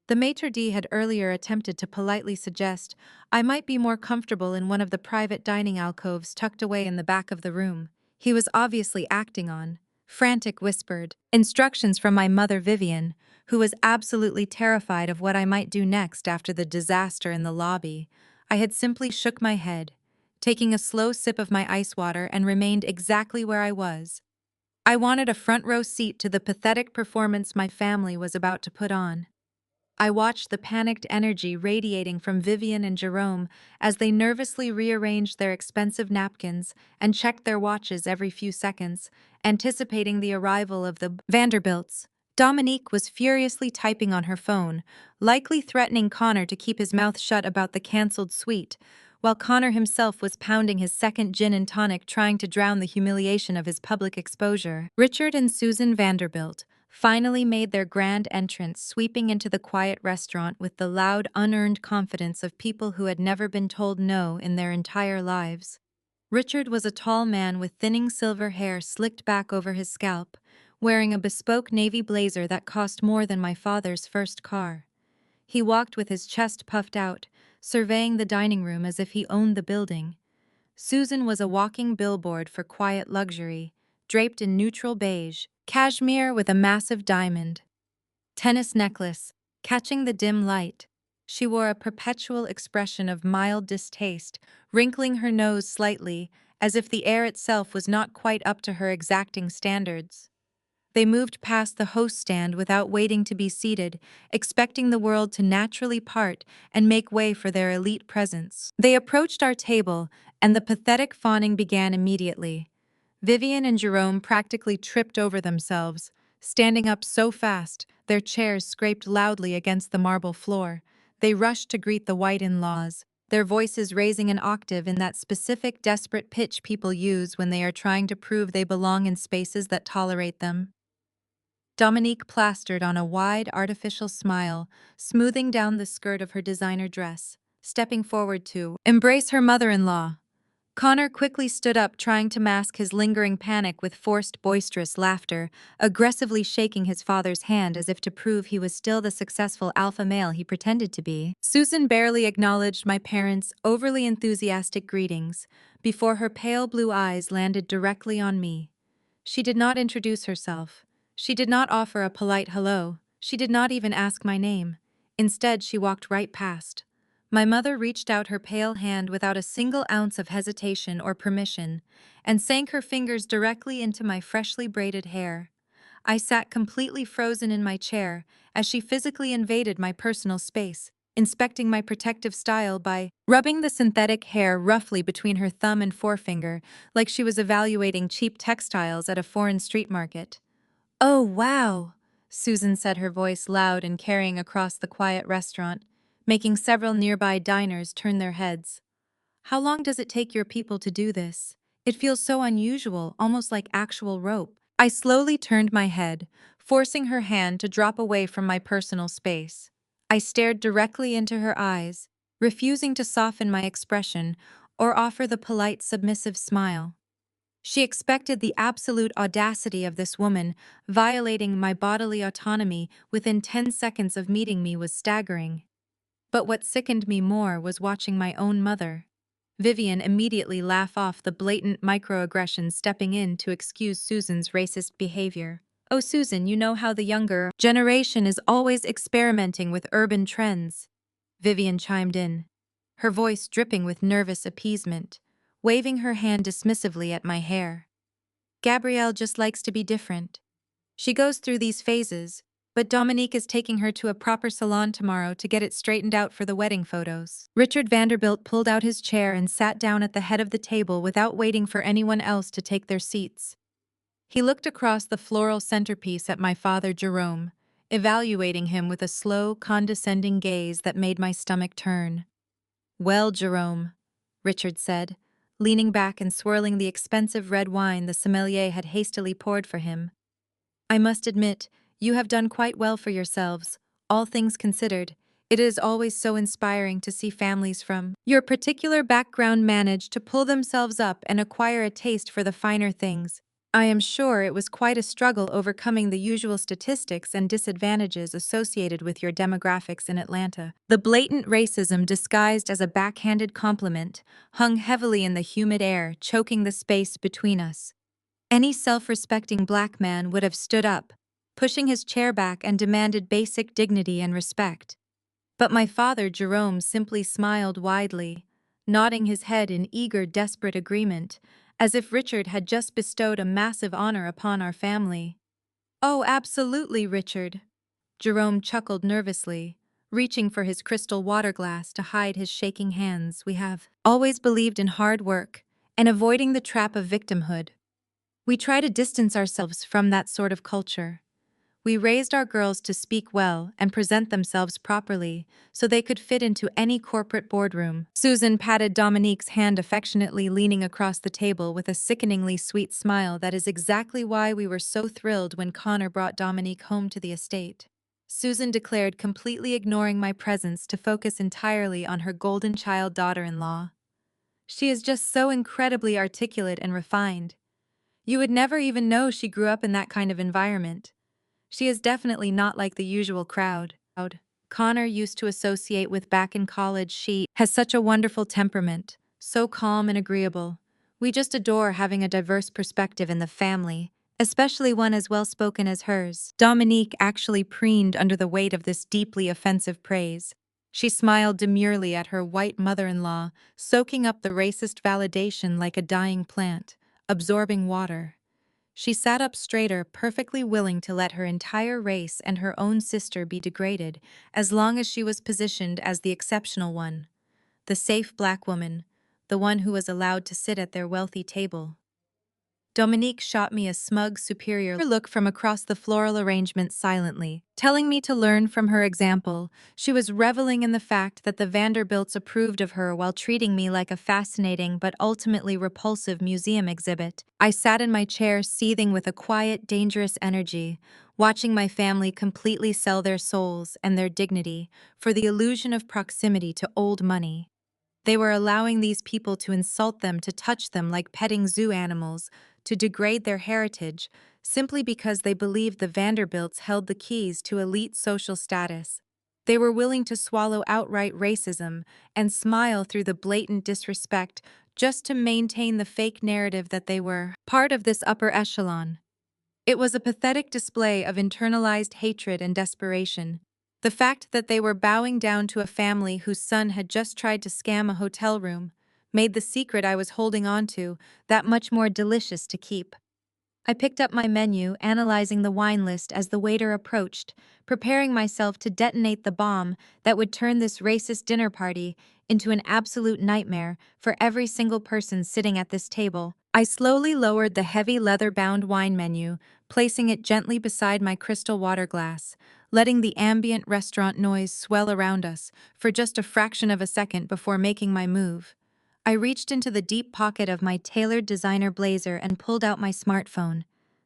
The maitre d' had earlier attempted to politely suggest I might be more comfortable in one of the private dining alcoves tucked away in the back of the room. He was obviously acting on frantic whispered instructions from my mother Vivian, who was absolutely terrified of what I might do next after the disaster in the lobby. I had simply shook my head, taking a slow sip of my ice water, and remained exactly where I was. I wanted a front row seat to the pathetic performance my family was about to put on. I watched the panicked energy radiating from Vivian and Jerome as they nervously rearranged their expensive napkins and checked their watches every few seconds, anticipating the arrival of the Vanderbilts. Dominique was furiously typing on her phone, likely threatening Connor to keep his mouth shut about the cancelled suite, while Connor himself was pounding his second gin and tonic, trying to drown the humiliation of his public exposure. Richard and Susan Vanderbilt finally made their grand entrance, sweeping into the quiet restaurant with the loud, unearned confidence of people who had never been told no in their entire lives. Richard was a tall man with thinning silver hair slicked back over his scalp, wearing a bespoke navy blazer that cost more than my father's first car. He walked with his chest puffed out, surveying the dining room as if he owned the building. Susan was a walking billboard for quiet luxury, draped in neutral beige, cashmere with a massive diamond tennis necklace, catching the dim light. She wore a perpetual expression of mild distaste, wrinkling her nose slightly, as if the air itself was not quite up to her exacting standards. They moved past the host stand without waiting to be seated, expecting the world to naturally part and make way for their elite presence. They approached our table, and the pathetic fawning began immediately. Vivian and Jerome practically tripped over themselves, standing up so fast their chairs scraped loudly against the marble floor. They rushed to greet the white in-laws, their voices raising an octave in that specific desperate pitch people use when they are trying to prove they belong in spaces that tolerate them. Dominique plastered on a wide, artificial smile, smoothing down the skirt of her designer dress, stepping forward to embrace her mother-in-law. Connor quickly stood up, trying to mask his lingering panic with forced, boisterous laughter, aggressively shaking his father's hand as if to prove he was still the successful alpha male he pretended to be. Susan barely acknowledged my parents' overly enthusiastic greetings before her pale blue eyes landed directly on me. She did not introduce herself. She did not offer a polite hello. She did not even ask my name. Instead, she walked right past. My mother reached out her pale hand without a single ounce of hesitation or permission, and sank her fingers directly into my freshly braided hair. I sat completely frozen in my chair as she physically invaded my personal space, inspecting my protective style by rubbing the synthetic hair roughly between her thumb and forefinger, like she was evaluating cheap textiles at a foreign street market. "Oh, wow," Susan said, her voice loud and carrying across the quiet restaurant, making several nearby diners turn their heads. "How long does it take your people to do this? It feels so unusual, almost like actual rope." I slowly turned my head, forcing her hand to drop away from my personal space. I stared directly into her eyes, refusing to soften my expression or offer the polite, submissive smile. She expected the absolute audacity of this woman, violating my bodily autonomy within 10 seconds of meeting me, was staggering. But what sickened me more was watching my own mother, Vivian, immediately laugh off the blatant microaggressions, stepping in to excuse Susan's racist behavior. "Oh, Susan, you know how the younger generation is always experimenting with urban trends," Vivian chimed in, her voice dripping with nervous appeasement, waving her hand dismissively at my hair. "Gabrielle just likes to be different. She goes through these phases, but Dominique is taking her to a proper salon tomorrow to get it straightened out for the wedding photos." Richard Vanderbilt pulled out his chair and sat down at the head of the table without waiting for anyone else to take their seats. He looked across the floral centerpiece at my father Jerome, evaluating him with a slow, condescending gaze that made my stomach turn. "Well, Jerome," Richard said, leaning back and swirling the expensive red wine the sommelier had hastily poured for him. "I must admit, you have done quite well for yourselves, all things considered. It is always so inspiring to see families from your particular background manage to pull themselves up and acquire a taste for the finer things. I am sure it was quite a struggle overcoming the usual statistics and disadvantages associated with your demographics in Atlanta." The blatant racism disguised as a backhanded compliment hung heavily in the humid air, choking the space between us. Any self-respecting black man would have stood up, pushing his chair back and demanded basic dignity and respect. But my father, Jerome, simply smiled widely, nodding his head in eager, desperate agreement, as if Richard had just bestowed a massive honor upon our family. "Oh, absolutely, Richard." Jerome chuckled nervously, reaching for his crystal water glass to hide his shaking hands. "We have always believed in hard work and avoiding the trap of victimhood. We try to distance ourselves from that sort of culture. We raised our girls to speak well and present themselves properly so they could fit into any corporate boardroom." Susan patted Dominique's hand affectionately, leaning across the table with a sickeningly sweet smile. "That is exactly why we were so thrilled when Connor brought Dominique home to the estate," Susan declared, completely ignoring my presence to focus entirely on her golden child daughter-in-law. "She is just so incredibly articulate and refined. You would never even know she grew up in that kind of environment. She is definitely not like the usual crowd Connor used to associate with back in college. She has such a wonderful temperament, so calm and agreeable. We just adore having a diverse perspective in the family, especially one as well-spoken as hers." Dominique actually preened under the weight of this deeply offensive praise. She smiled demurely at her white mother-in-law, soaking up the racist validation like a dying plant, absorbing water. She sat up straighter, perfectly willing to let her entire race and her own sister be degraded, as long as she was positioned as the exceptional one, the safe black woman, the one who was allowed to sit at their wealthy table. Dominique shot me a smug, superior look from across the floral arrangement silently, telling me to learn from her example. She was reveling in the fact that the Vanderbilts approved of her while treating me like a fascinating but ultimately repulsive museum exhibit. I sat in my chair, seething with a quiet, dangerous energy, watching my family completely sell their souls and their dignity for the illusion of proximity to old money. They were allowing these people to insult them, to touch them like petting zoo animals, to degrade their heritage, simply because they believed the Vanderbilts held the keys to elite social status. They were willing to swallow outright racism and smile through the blatant disrespect just to maintain the fake narrative that they were part of this upper echelon. It was a pathetic display of internalized hatred and desperation. The fact that they were bowing down to a family whose son had just tried to scam a hotel room made the secret I was holding on to that much more delicious to keep. I picked up my menu, analyzing the wine list as the waiter approached, preparing myself to detonate the bomb that would turn this racist dinner party into an absolute nightmare for every single person sitting at this table. I slowly lowered the heavy leather-bound wine menu, placing it gently beside my crystal water glass, letting the ambient restaurant noise swell around us for just a fraction of a second before making my move. I reached into the deep pocket of my tailored designer blazer and pulled out my smartphone.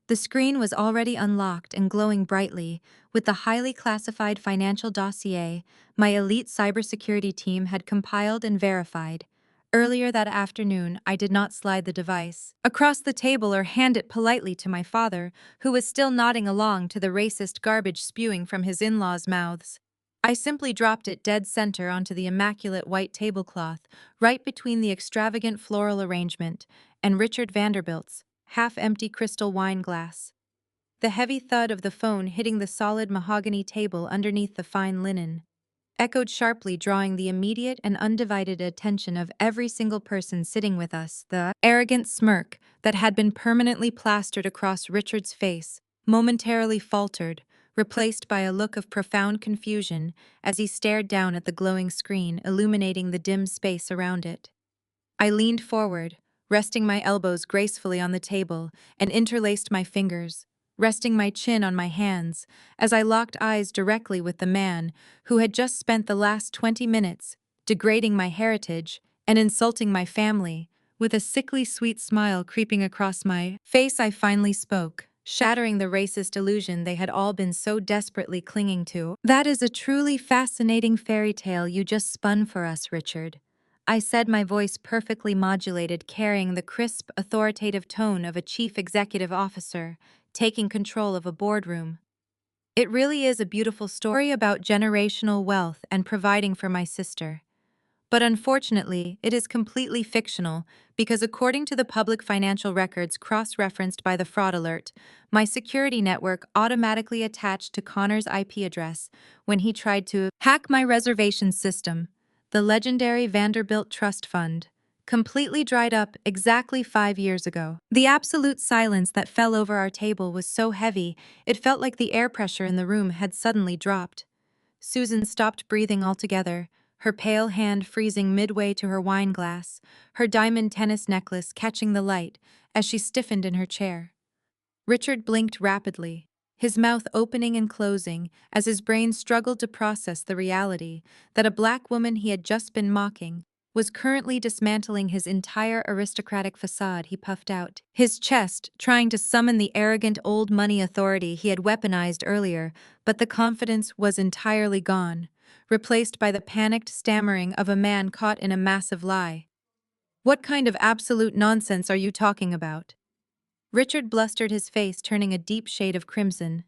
The screen was already unlocked and glowing brightly, with the highly classified financial dossier my elite cybersecurity team had compiled and verified. Earlier that afternoon, I did not slide the device across the table or hand it politely to my father, who was still nodding along to the racist garbage spewing from his in-laws' mouths. I simply dropped it dead center onto the immaculate white tablecloth, right between the extravagant floral arrangement and Richard Vanderbilt's half-empty crystal wine glass. The heavy thud of the phone hitting the solid mahogany table underneath the fine linen echoed sharply, drawing the immediate and undivided attention of every single person sitting with us. The arrogant smirk that had been permanently plastered across Richard's face momentarily faltered, replaced by a look of profound confusion as he stared down at the glowing screen, illuminating the dim space around it. I leaned forward, resting my elbows gracefully on the table, and interlaced my fingers, resting my chin on my hands as I locked eyes directly with the man who had just spent the last 20 minutes degrading my heritage and insulting my family. With a sickly sweet smile creeping across my face, I finally spoke, shattering the racist illusion they had all been so desperately clinging to. "That is a truly fascinating fairy tale you just spun for us, Richard," I said, my voice perfectly modulated, carrying the crisp, authoritative tone of a chief executive officer taking control of a boardroom. "It really is a beautiful story about generational wealth and providing for my sister. But unfortunately, it is completely fictional because according to the public financial records cross-referenced by the fraud alert, my security network automatically attached to Connor's IP address when he tried to hack my reservation system, the legendary Vanderbilt Trust Fund, completely dried up exactly 5 years ago. The absolute silence that fell over our table was so heavy, it felt like the air pressure in the room had suddenly dropped. Susan stopped breathing altogether, her pale hand freezing midway to her wine glass, her diamond tennis necklace catching the light as she stiffened in her chair. Richard blinked rapidly, his mouth opening and closing as his brain struggled to process the reality that a black woman he had just been mocking was currently dismantling his entire aristocratic facade. He puffed out his chest, trying to summon the arrogant old money authority he had weaponized earlier, but the confidence was entirely gone, replaced by the panicked stammering of a man caught in a massive lie. "What kind of absolute nonsense are you talking about?" Richard blustered, his face turning a deep shade of crimson.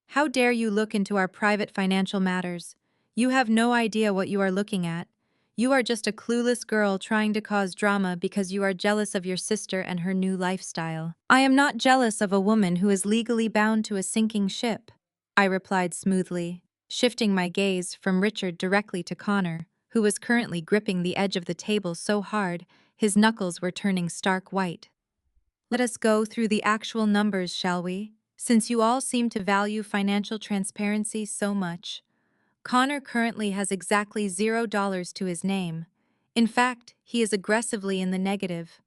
"How dare you look into our private financial matters? You have no idea what you are looking at. You are just a clueless girl trying to cause drama because you are jealous of your sister and her new lifestyle." "I am not jealous of a woman who is legally bound to a sinking ship," I replied smoothly, shifting my gaze from Richard directly to Connor, who was currently gripping the edge of the table so hard his knuckles were turning stark white. "Let us go through the actual numbers, shall we? Since you all seem to value financial transparency so much." Connor currently has exactly $0 to his name. In fact, he is aggressively in the negative.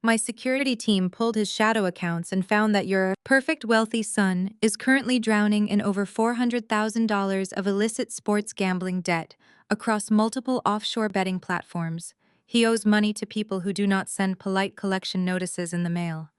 My security team pulled his shadow accounts and found that your perfect wealthy son is currently drowning in over $400,000 of illicit sports gambling debt across multiple offshore betting platforms. He owes money to people who do not send polite collection notices in the mail.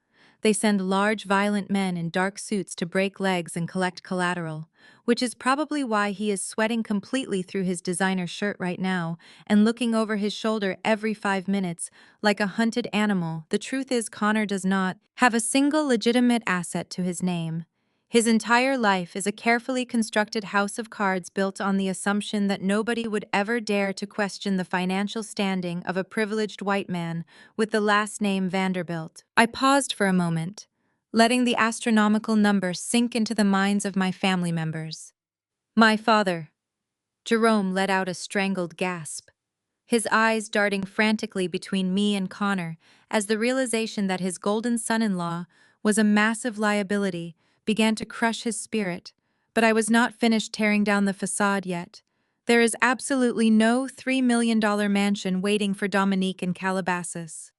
They send large, violent men in dark suits to break legs and collect collateral, which is probably why he is sweating completely through his designer shirt right now and looking over his shoulder every 5 minutes like a hunted animal. The truth is, Connor does not have a single legitimate asset to his name. His entire life is a carefully constructed house of cards built on the assumption that nobody would ever dare to question the financial standing of a privileged white man with the last name Vanderbilt. I paused for a moment, letting the astronomical number sink into the minds of my family members. "My father." Jerome let out a strangled gasp, his eyes darting frantically between me and Connor as the realization that his golden son-in-law was a massive liability began to crush his spirit. But I was not finished tearing down the facade yet. There is absolutely no $3 million mansion waiting for Dominique in Calabasas.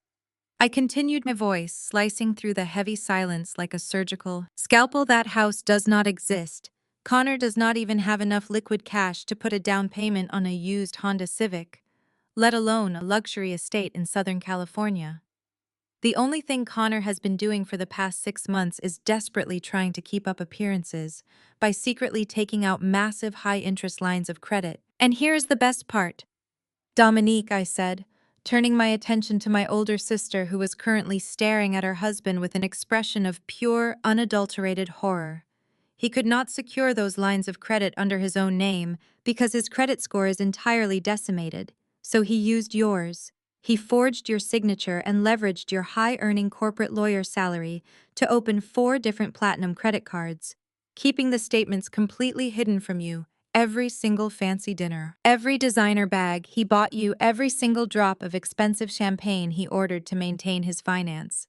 I continued, my voice slicing through the heavy silence like a surgical scalpel. "That house does not exist. Connor does not even have enough liquid cash to put a down payment on a used Honda Civic, let alone a luxury estate in Southern California. The only thing Connor has been doing for the past 6 months is desperately trying to keep up appearances by secretly taking out massive high-interest lines of credit. And here's the best part." "Dominique," I said, turning my attention to my older sister who was currently staring at her husband with an expression of pure, unadulterated horror. "He could not secure those lines of credit under his own name because his credit score is entirely decimated, so he used yours. He forged your signature and leveraged your high-earning corporate lawyer salary to open 4 different platinum credit cards, keeping the statements completely hidden from you. Every single fancy dinner, every designer bag he bought you, every single drop of expensive champagne he ordered to maintain his finance.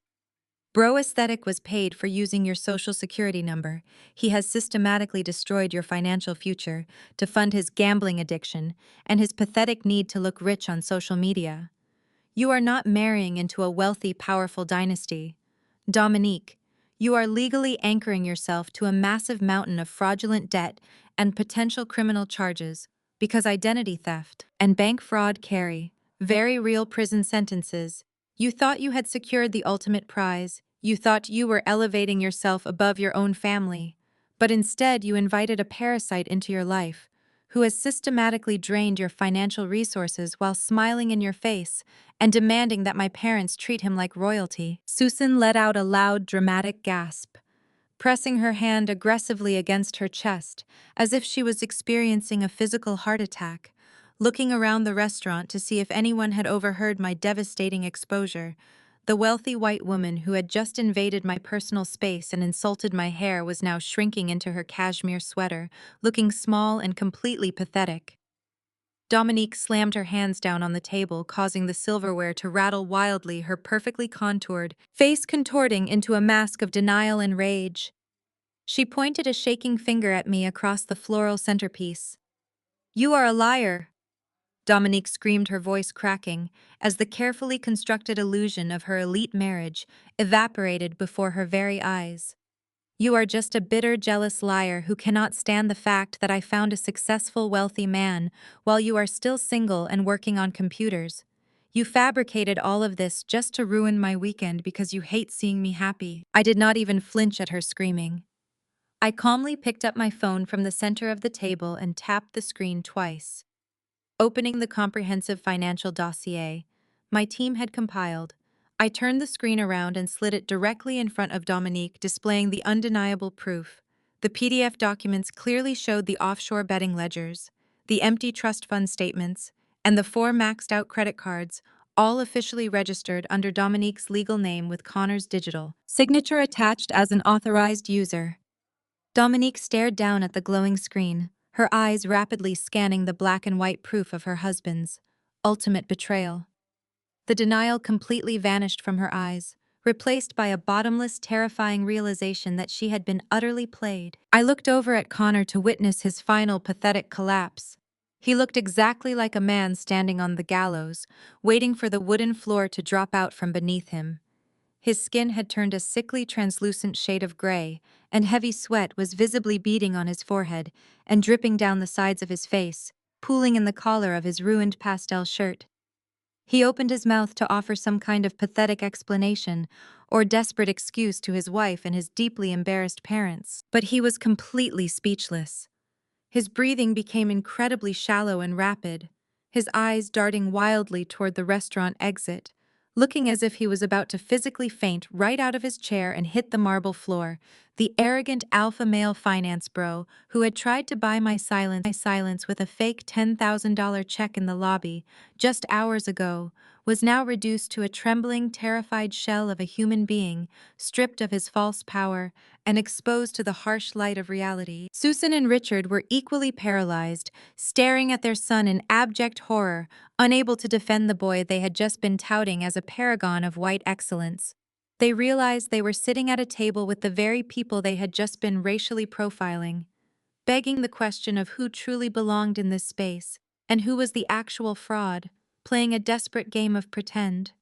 Bro aesthetic was paid for using your social security number. He has systematically destroyed your financial future to fund his gambling addiction and his pathetic need to look rich on social media. You are not marrying into a wealthy, powerful dynasty. Dominique, You are legally anchoring yourself to a massive mountain of fraudulent debt and potential criminal charges because identity theft and bank fraud carry very real prison sentences. You thought you had secured the ultimate prize. You thought you were elevating yourself above your own family. But instead, you invited a parasite into your life who has systematically drained your financial resources while smiling in your face and demanding that my parents treat him like royalty. Susan let out a loud, dramatic gasp, pressing her hand aggressively against her chest as if she was experiencing a physical heart attack. Looking around the restaurant to see if anyone had overheard my devastating exposure, the wealthy white woman who had just invaded my personal space and insulted my hair was now shrinking into her cashmere sweater, looking small and completely pathetic. Dominique slammed her hands down on the table, causing the silverware to rattle wildly, her perfectly contoured face contorting into a mask of denial and rage. She pointed a shaking finger at me across the floral centerpiece. "You are a liar!" Dominique screamed, her voice cracking, as the carefully constructed illusion of her elite marriage evaporated before her very eyes. "You are just a bitter, jealous liar who cannot stand the fact that I found a successful, wealthy man while you are still single and working on computers. You fabricated all of this just to ruin my weekend because you hate seeing me happy." I did not even flinch at her screaming. I calmly picked up my phone from the center of the table and tapped the screen twice. Opening the comprehensive financial dossier my team had compiled, I turned the screen around and slid it directly in front of Dominique, displaying the undeniable proof. The PDF documents clearly showed the offshore betting ledgers, the empty trust fund statements, and the 4 maxed-out credit cards, all officially registered under Dominique's legal name with Connor's digital signature attached as an authorized user. Dominique stared down at the glowing screen, her eyes rapidly scanning the black and white proof of her husband's ultimate betrayal. The denial completely vanished from her eyes, replaced by a bottomless, terrifying realization that she had been utterly played. I looked over at Connor to witness his final pathetic collapse. He looked exactly like a man standing on the gallows, waiting for the wooden floor to drop out from beneath him. His skin had turned a sickly, translucent shade of gray, and heavy sweat was visibly beading on his forehead and dripping down the sides of his face, pooling in the collar of his ruined pastel shirt. He opened his mouth to offer some kind of pathetic explanation or desperate excuse to his wife and his deeply embarrassed parents, but he was completely speechless. His breathing became incredibly shallow and rapid, his eyes darting wildly toward the restaurant exit, looking as if he was about to physically faint right out of his chair and hit the marble floor. The arrogant alpha male finance bro who had tried to buy my silence with a fake $10,000 check in the lobby just hours ago was now reduced to a trembling, terrified shell of a human being, stripped of his false power and exposed to the harsh light of reality. Susan and Richard were equally paralyzed, staring at their son in abject horror, unable to defend the boy they had just been touting as a paragon of white excellence. They realized they were sitting at a table with the very people they had just been racially profiling, begging the question of who truly belonged in this space and who was the actual fraud, playing a desperate game of pretend.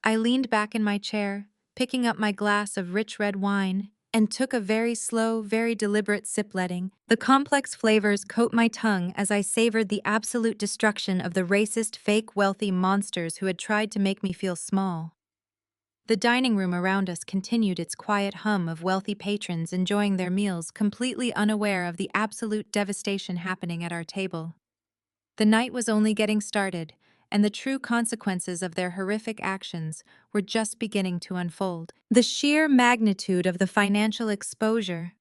I leaned back in my chair, picking up my glass of rich red wine, and took a very slow, very deliberate sip, letting the complex flavors coat my tongue as I savored the absolute destruction of the racist, fake wealthy monsters who had tried to make me feel small. The dining room around us continued its quiet hum of wealthy patrons enjoying their meals, completely unaware of the absolute devastation happening at our table. The night was only getting started, and the true consequences of their horrific actions were just beginning to unfold. The sheer magnitude of the financial exposure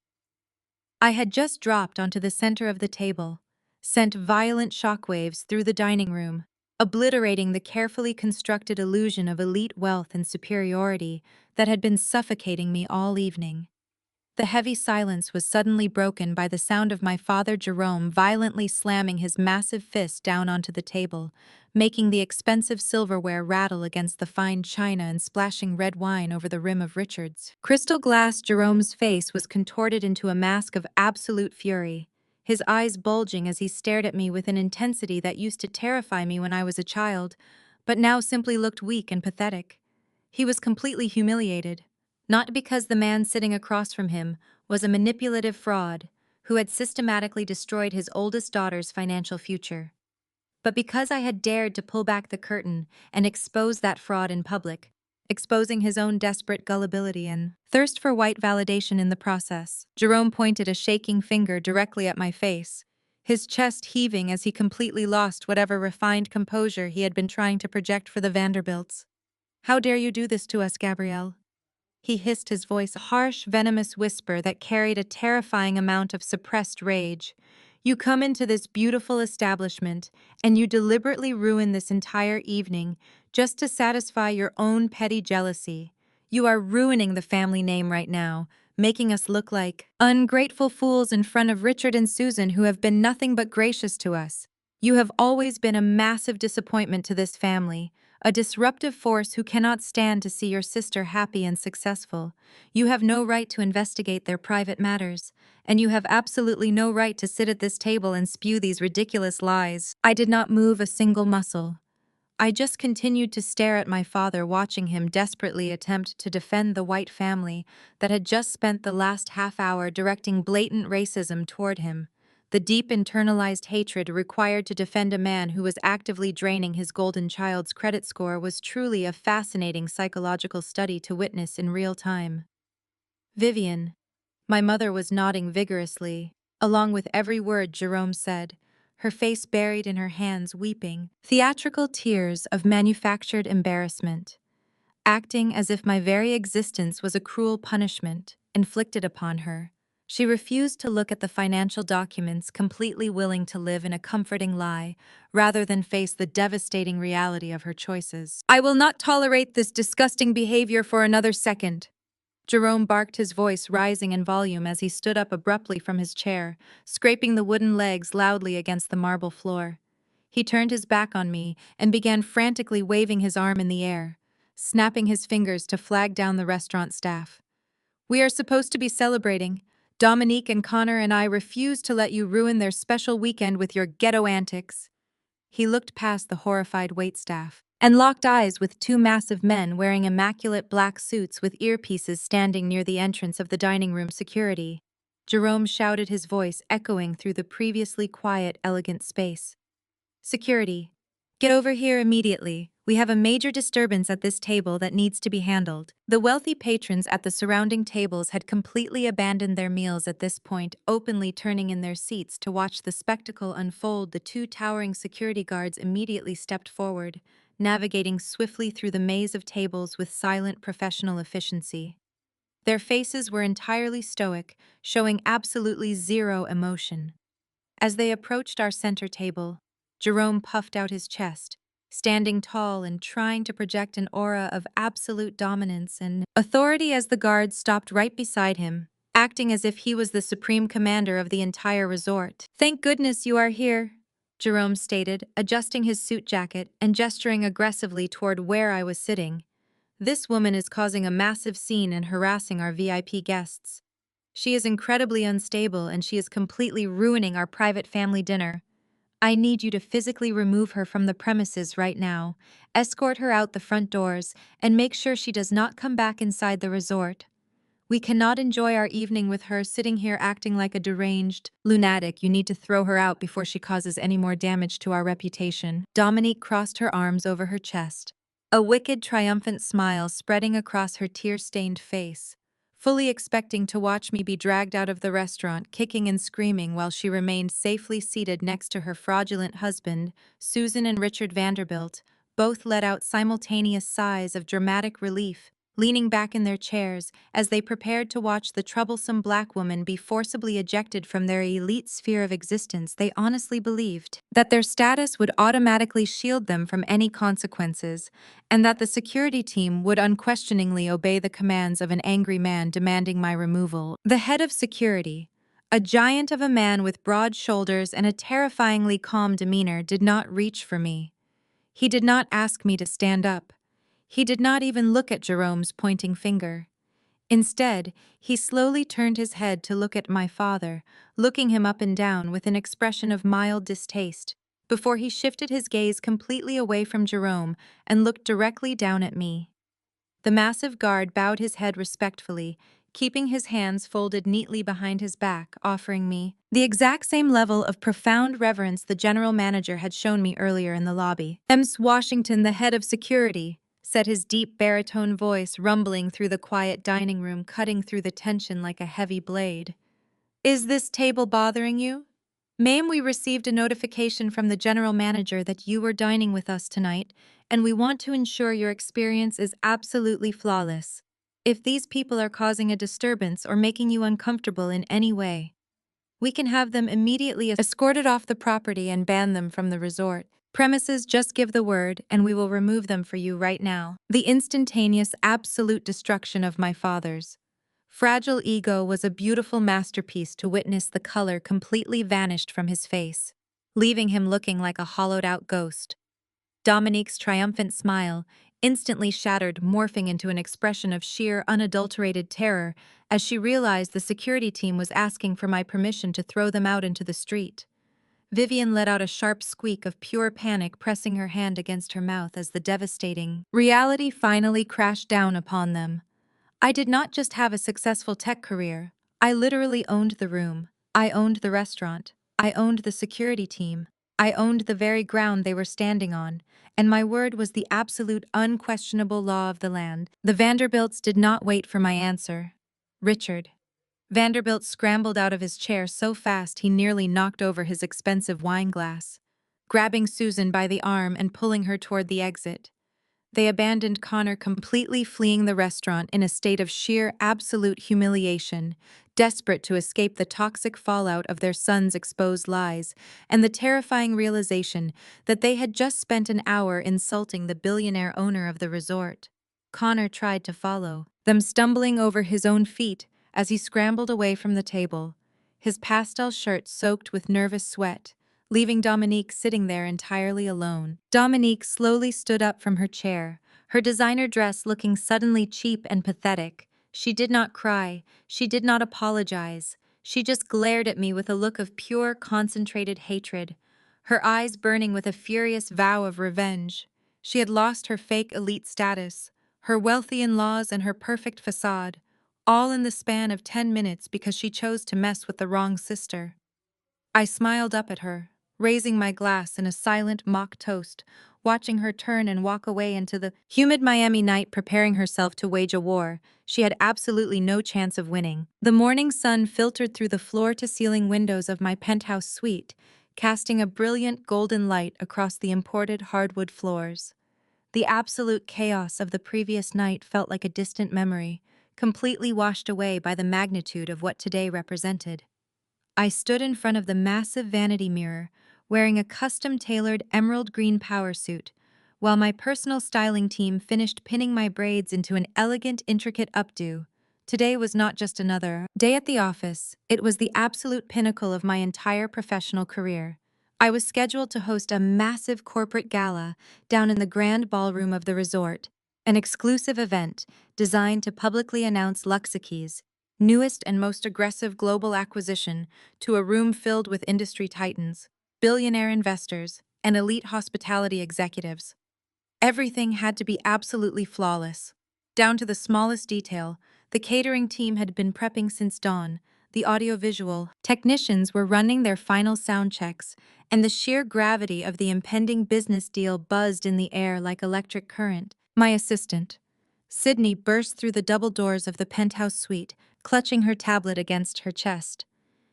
I had just dropped onto the center of the table sent violent shockwaves through the dining room, obliterating the carefully constructed illusion of elite wealth and superiority that had been suffocating me all evening. The heavy silence was suddenly broken by the sound of my father Jerome violently slamming his massive fist down onto the table, making the expensive silverware rattle against the fine china and splashing red wine over the rim of Richard's crystal glass. Jerome's face was contorted into a mask of absolute fury, his eyes bulging as he stared at me with an intensity that used to terrify me when I was a child, but now simply looked weak and pathetic. He was completely humiliated, Not because the man sitting across from him was a manipulative fraud who had systematically destroyed his oldest daughter's financial future, but because I had dared to pull back the curtain and expose that fraud in public, exposing his own desperate gullibility and thirst for white validation in the process. Jerome pointed a shaking finger directly at my face, his chest heaving as he completely lost whatever refined composure he had been trying to project for the Vanderbilts. "How dare you do this to us, Gabrielle?" He hissed, his voice a harsh, venomous whisper that carried a terrifying amount of suppressed rage. "You come into this beautiful establishment, and you deliberately ruin this entire evening just to satisfy your own petty jealousy. You are ruining the family name right now, making us look like ungrateful fools in front of Richard and Susan, who have been nothing but gracious to us. You have always been a massive disappointment to this family, a disruptive force who cannot stand to see your sister happy and successful. You have no right to investigate their private matters, and you have absolutely no right to sit at this table and spew these ridiculous lies." I did not move a single muscle. I just continued to stare at my father, watching him desperately attempt to defend the white family that had just spent the last half hour directing blatant racism toward him. The deep internalized hatred required to defend a man who was actively draining his golden child's credit score was truly a fascinating psychological study to witness in real time. "Vivian," my mother was nodding vigorously, along with every word Jerome said, her face buried in her hands, weeping theatrical tears of manufactured embarrassment, acting as if my very existence was a cruel punishment inflicted upon her. She refused to look at the financial documents, completely willing to live in a comforting lie rather than face the devastating reality of her choices. "I will not tolerate this disgusting behavior for another second." Jerome barked, his voice rising in volume as he stood up abruptly from his chair, scraping the wooden legs loudly against the marble floor. He turned his back on me and began frantically waving his arm in the air, snapping his fingers to flag down the restaurant staff. "We are supposed to be celebrating. Dominique and Connor and I refuse to let you ruin their special weekend with your ghetto antics." He looked past the horrified waitstaff and locked eyes with two massive men wearing immaculate black suits with earpieces standing near the entrance of the dining room security. Jerome shouted, his voice echoing through the previously quiet, elegant space. "Security, get over here immediately. We have a major disturbance at this table that needs to be handled." The wealthy patrons at the surrounding tables had completely abandoned their meals at this point, openly turning in their seats to watch the spectacle unfold. The two towering security guards immediately stepped forward, navigating swiftly through the maze of tables with silent professional efficiency. Their faces were entirely stoic, showing absolutely zero emotion. As they approached our center table, Jerome puffed out his chest, standing tall and trying to project an aura of absolute dominance and authority as the guards stopped right beside him, acting as if he was the supreme commander of the entire resort. "Thank goodness you are here," Jerome stated, adjusting his suit jacket and gesturing aggressively toward where I was sitting. "This woman is causing a massive scene and harassing our VIP guests. She is incredibly unstable and she is completely ruining our private family dinner. I need you to physically remove her from the premises right now, escort her out the front doors, and make sure she does not come back inside the resort. We cannot enjoy our evening with her sitting here acting like a deranged lunatic. You need to throw her out before she causes any more damage to our reputation." Dominique crossed her arms over her chest, a wicked, triumphant smile spreading across her tear-stained face, fully expecting to watch me be dragged out of the restaurant, kicking and screaming, while she remained safely seated next to her fraudulent husband. Susan and Richard Vanderbilt both let out simultaneous sighs of dramatic relief, leaning back in their chairs as they prepared to watch the troublesome black woman be forcibly ejected from their elite sphere of existence. They honestly believed that their status would automatically shield them from any consequences, and that the security team would unquestioningly obey the commands of an angry man demanding my removal. The head of security, a giant of a man with broad shoulders and a terrifyingly calm demeanor, did not reach for me. He did not ask me to stand up. He did not even look at Jerome's pointing finger. Instead, he slowly turned his head to look at my father, looking him up and down with an expression of mild distaste, before he shifted his gaze completely away from Jerome and looked directly down at me. The massive guard bowed his head respectfully, keeping his hands folded neatly behind his back, offering me the exact same level of profound reverence the general manager had shown me earlier in the lobby. "Ms. Washington, the head of security," said his deep baritone voice rumbling through the quiet dining room, cutting through the tension like a heavy blade. "Is this table bothering you? Ma'am, we received a notification from the general manager that you were dining with us tonight, and we want to ensure your experience is absolutely flawless. If these people are causing a disturbance or making you uncomfortable in any way, we can have them immediately escorted off the property and ban them from the resort premises. Just give the word, and we will remove them for you right now." The instantaneous, absolute destruction of my father's fragile ego was a beautiful masterpiece to witness. The color completely vanished from his face, leaving him looking like a hollowed-out ghost. Dominique's triumphant smile instantly shattered, morphing into an expression of sheer, unadulterated terror as she realized the security team was asking for my permission to throw them out into the street. Vivian let out a sharp squeak of pure panic, pressing her hand against her mouth as the devastating reality finally crashed down upon them. I did not just have a successful tech career. I literally owned the room. I owned the restaurant. I owned the security team. I owned the very ground they were standing on, and my word was the absolute, unquestionable law of the land. The Vanderbilts did not wait for my answer. Richard Vanderbilt scrambled out of his chair so fast he nearly knocked over his expensive wine glass, grabbing Susan by the arm and pulling her toward the exit. They abandoned Connor, completely fleeing the restaurant in a state of sheer, absolute humiliation, desperate to escape the toxic fallout of their son's exposed lies and the terrifying realization that they had just spent an hour insulting the billionaire owner of the resort. Connor tried to follow them, stumbling over his own feet as he scrambled away from the table, his pastel shirt soaked with nervous sweat, leaving Dominique sitting there entirely alone. Dominique slowly stood up from her chair, her designer dress looking suddenly cheap and pathetic. She did not cry, she did not apologize. She just glared at me with a look of pure, concentrated hatred, her eyes burning with a furious vow of revenge. She had lost her fake elite status, her wealthy in-laws, and her perfect facade, all in the span of 10 minutes because she chose to mess with the wrong sister. I smiled up at her, raising my glass in a silent mock toast, watching her turn and walk away into the humid Miami night, preparing herself to wage a war she had absolutely no chance of winning. The morning sun filtered through the floor-to-ceiling windows of my penthouse suite, casting a brilliant golden light across the imported hardwood floors. The absolute chaos of the previous night felt like a distant memory, completely washed away by the magnitude of what today represented. I stood in front of the massive vanity mirror, wearing a custom-tailored emerald green power suit, while my personal styling team finished pinning my braids into an elegant, intricate updo. Today was not just another day at the office, it was the absolute pinnacle of my entire professional career. I was scheduled to host a massive corporate gala down in the grand ballroom of the resort, an exclusive event designed to publicly announce Luxake's newest and most aggressive global acquisition to a room filled with industry titans, billionaire investors, and elite hospitality executives. Everything had to be absolutely flawless. Down to the smallest detail, the catering team had been prepping since dawn, the audiovisual technicians were running their final sound checks, and the sheer gravity of the impending business deal buzzed in the air like electric current. My assistant, Sydney, burst through the double doors of the penthouse suite, clutching her tablet against her chest.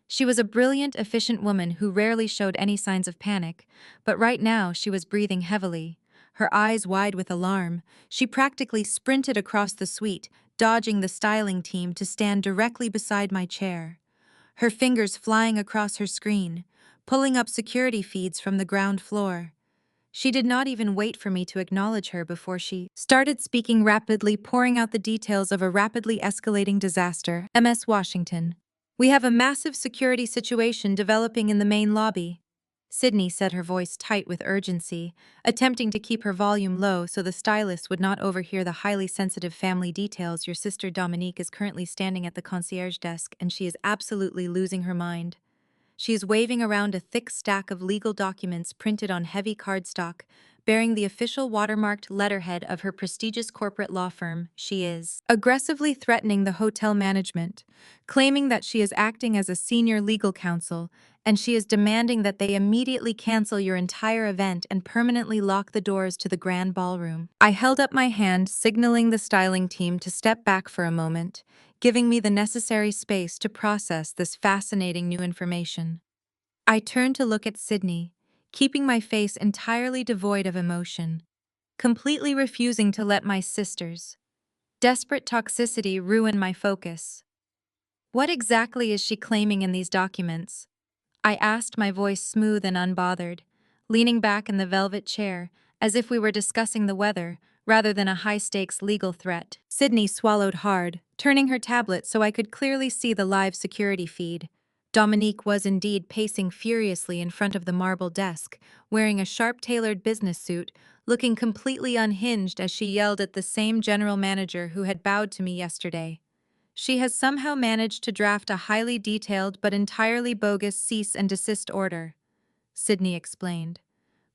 She was a brilliant, efficient woman who rarely showed any signs of panic, but right now she was breathing heavily. Her eyes wide with alarm, she practically sprinted across the suite, dodging the styling team to stand directly beside my chair. Her fingers flying across her screen, pulling up security feeds from the ground floor. She did not even wait for me to acknowledge her before she started speaking rapidly, pouring out the details of a rapidly escalating disaster. "Ms. Washington, we have a massive security situation developing in the main lobby," Sydney said, her voice tight with urgency, attempting to keep her volume low so the stylist would not overhear the highly sensitive family details. "Your sister Dominique is currently standing at the concierge desk, and she is absolutely losing her mind. She is waving around a thick stack of legal documents printed on heavy cardstock, bearing the official watermarked letterhead of her prestigious corporate law firm. She is aggressively threatening the hotel management, claiming that she is acting as a senior legal counsel, and she is demanding that they immediately cancel your entire event and permanently lock the doors to the grand ballroom. I held up my hand, signaling the styling team to step back for a moment, giving me the necessary space to process this fascinating new information. I turned to look at Sydney, keeping my face entirely devoid of emotion, completely refusing to let my sister's desperate toxicity ruin my focus. What exactly is she claiming in these documents? I asked, my voice smooth and unbothered, leaning back in the velvet chair as if we were discussing the weather rather than a high-stakes legal threat. Sydney swallowed hard, turning her tablet so I could clearly see the live security feed. Dominique was indeed pacing furiously in front of the marble desk, wearing a sharp-tailored business suit, looking completely unhinged as she yelled at the same general manager who had bowed to me yesterday. She has somehow managed to draft a highly detailed but entirely bogus cease and desist order, Sydney explained.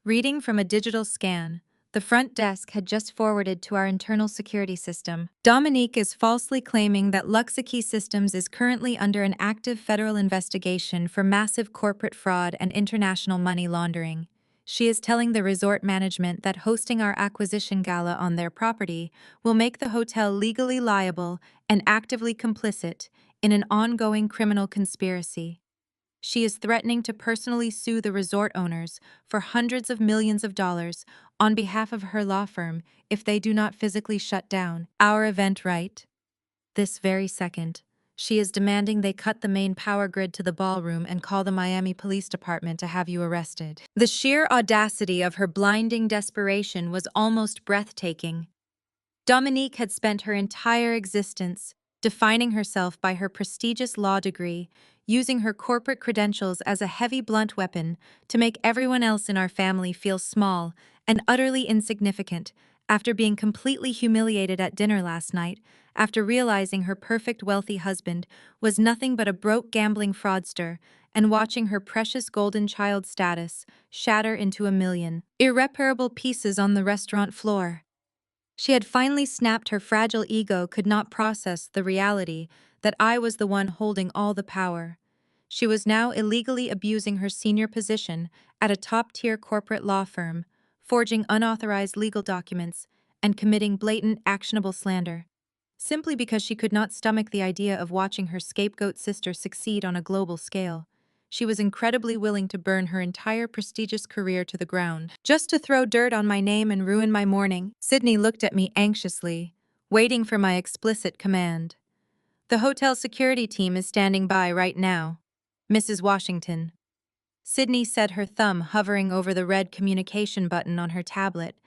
Reading from a digital scan, the front desk had just forwarded to our internal security system. Dominique is falsely claiming that Luxakey Systems is currently under an active federal investigation for massive corporate fraud and international money laundering. She is telling the resort management that hosting our acquisition gala on their property will make the hotel legally liable and actively complicit in an ongoing criminal conspiracy. She is threatening to personally sue the resort owners for hundreds of millions of dollars on behalf of her law firm if they do not physically shut down our event right this very second. She is demanding they cut the main power grid to the ballroom and call the Miami Police Department to have you arrested. The sheer audacity of her blinding desperation was almost breathtaking. Dominique had spent her entire existence defining herself by her prestigious law degree, using her corporate credentials as a heavy blunt weapon to make everyone else in our family feel small and utterly insignificant after being completely humiliated at dinner last night, after realizing her perfect wealthy husband was nothing but a broke gambling fraudster, and watching her precious golden child status shatter into a million irreparable pieces on the restaurant floor. She had finally snapped. Her fragile ego could not process the reality that I was the one holding all the power. She was now illegally abusing her senior position at a top-tier corporate law firm, forging unauthorized legal documents, and committing blatant, actionable slander, simply because she could not stomach the idea of watching her scapegoat sister succeed on a global scale. She was incredibly willing to burn her entire prestigious career to the ground, just to throw dirt on my name and ruin my morning. Sydney looked at me anxiously, waiting for my explicit command. The hotel security team is standing by right now, Mrs. Washington. Sydney said, her thumb hovering over the red communication button on her tablet.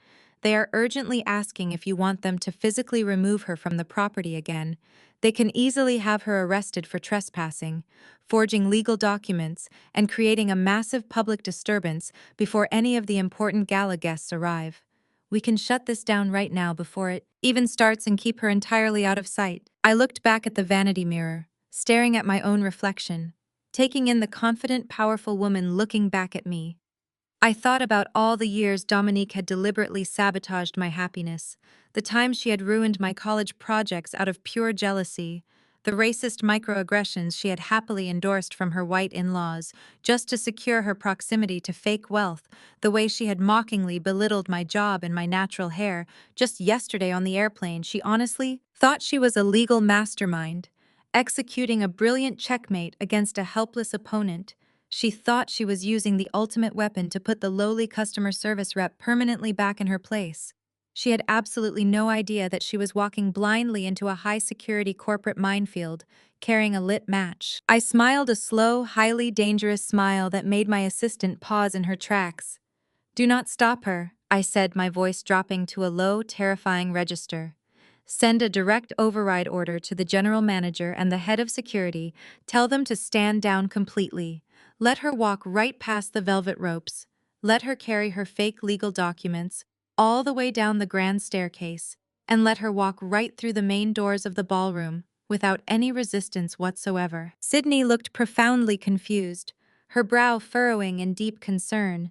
They are urgently asking if you want them to physically remove her from the property again. They can easily have her arrested for trespassing, forging legal documents, and creating a massive public disturbance before any of the important gala guests arrive. We can shut this down right now before it even starts and keep her entirely out of sight. I looked back at the vanity mirror, staring at my own reflection, taking in the confident, powerful woman looking back at me. I thought about all the years Dominique had deliberately sabotaged my happiness, the times she had ruined my college projects out of pure jealousy, the racist microaggressions she had happily endorsed from her white in-laws just to secure her proximity to fake wealth, the way she had mockingly belittled my job and my natural hair. Just yesterday on the airplane, she honestly thought she was a legal mastermind, executing a brilliant checkmate against a helpless opponent. She thought she was using the ultimate weapon to put the lowly customer service rep permanently back in her place. She had absolutely no idea that she was walking blindly into a high-security corporate minefield, carrying a lit match. I smiled a slow, highly dangerous smile that made my assistant pause in her tracks. "Do not stop her," I said, my voice dropping to a low, terrifying register. "Send a direct override order to the general manager and the head of security. Tell them to stand down completely. Let her walk right past the velvet ropes. Let her carry her fake legal documents all the way down the grand staircase, and let her walk right through the main doors of the ballroom without any resistance whatsoever." Sydney looked profoundly confused, her brow furrowing in deep concern.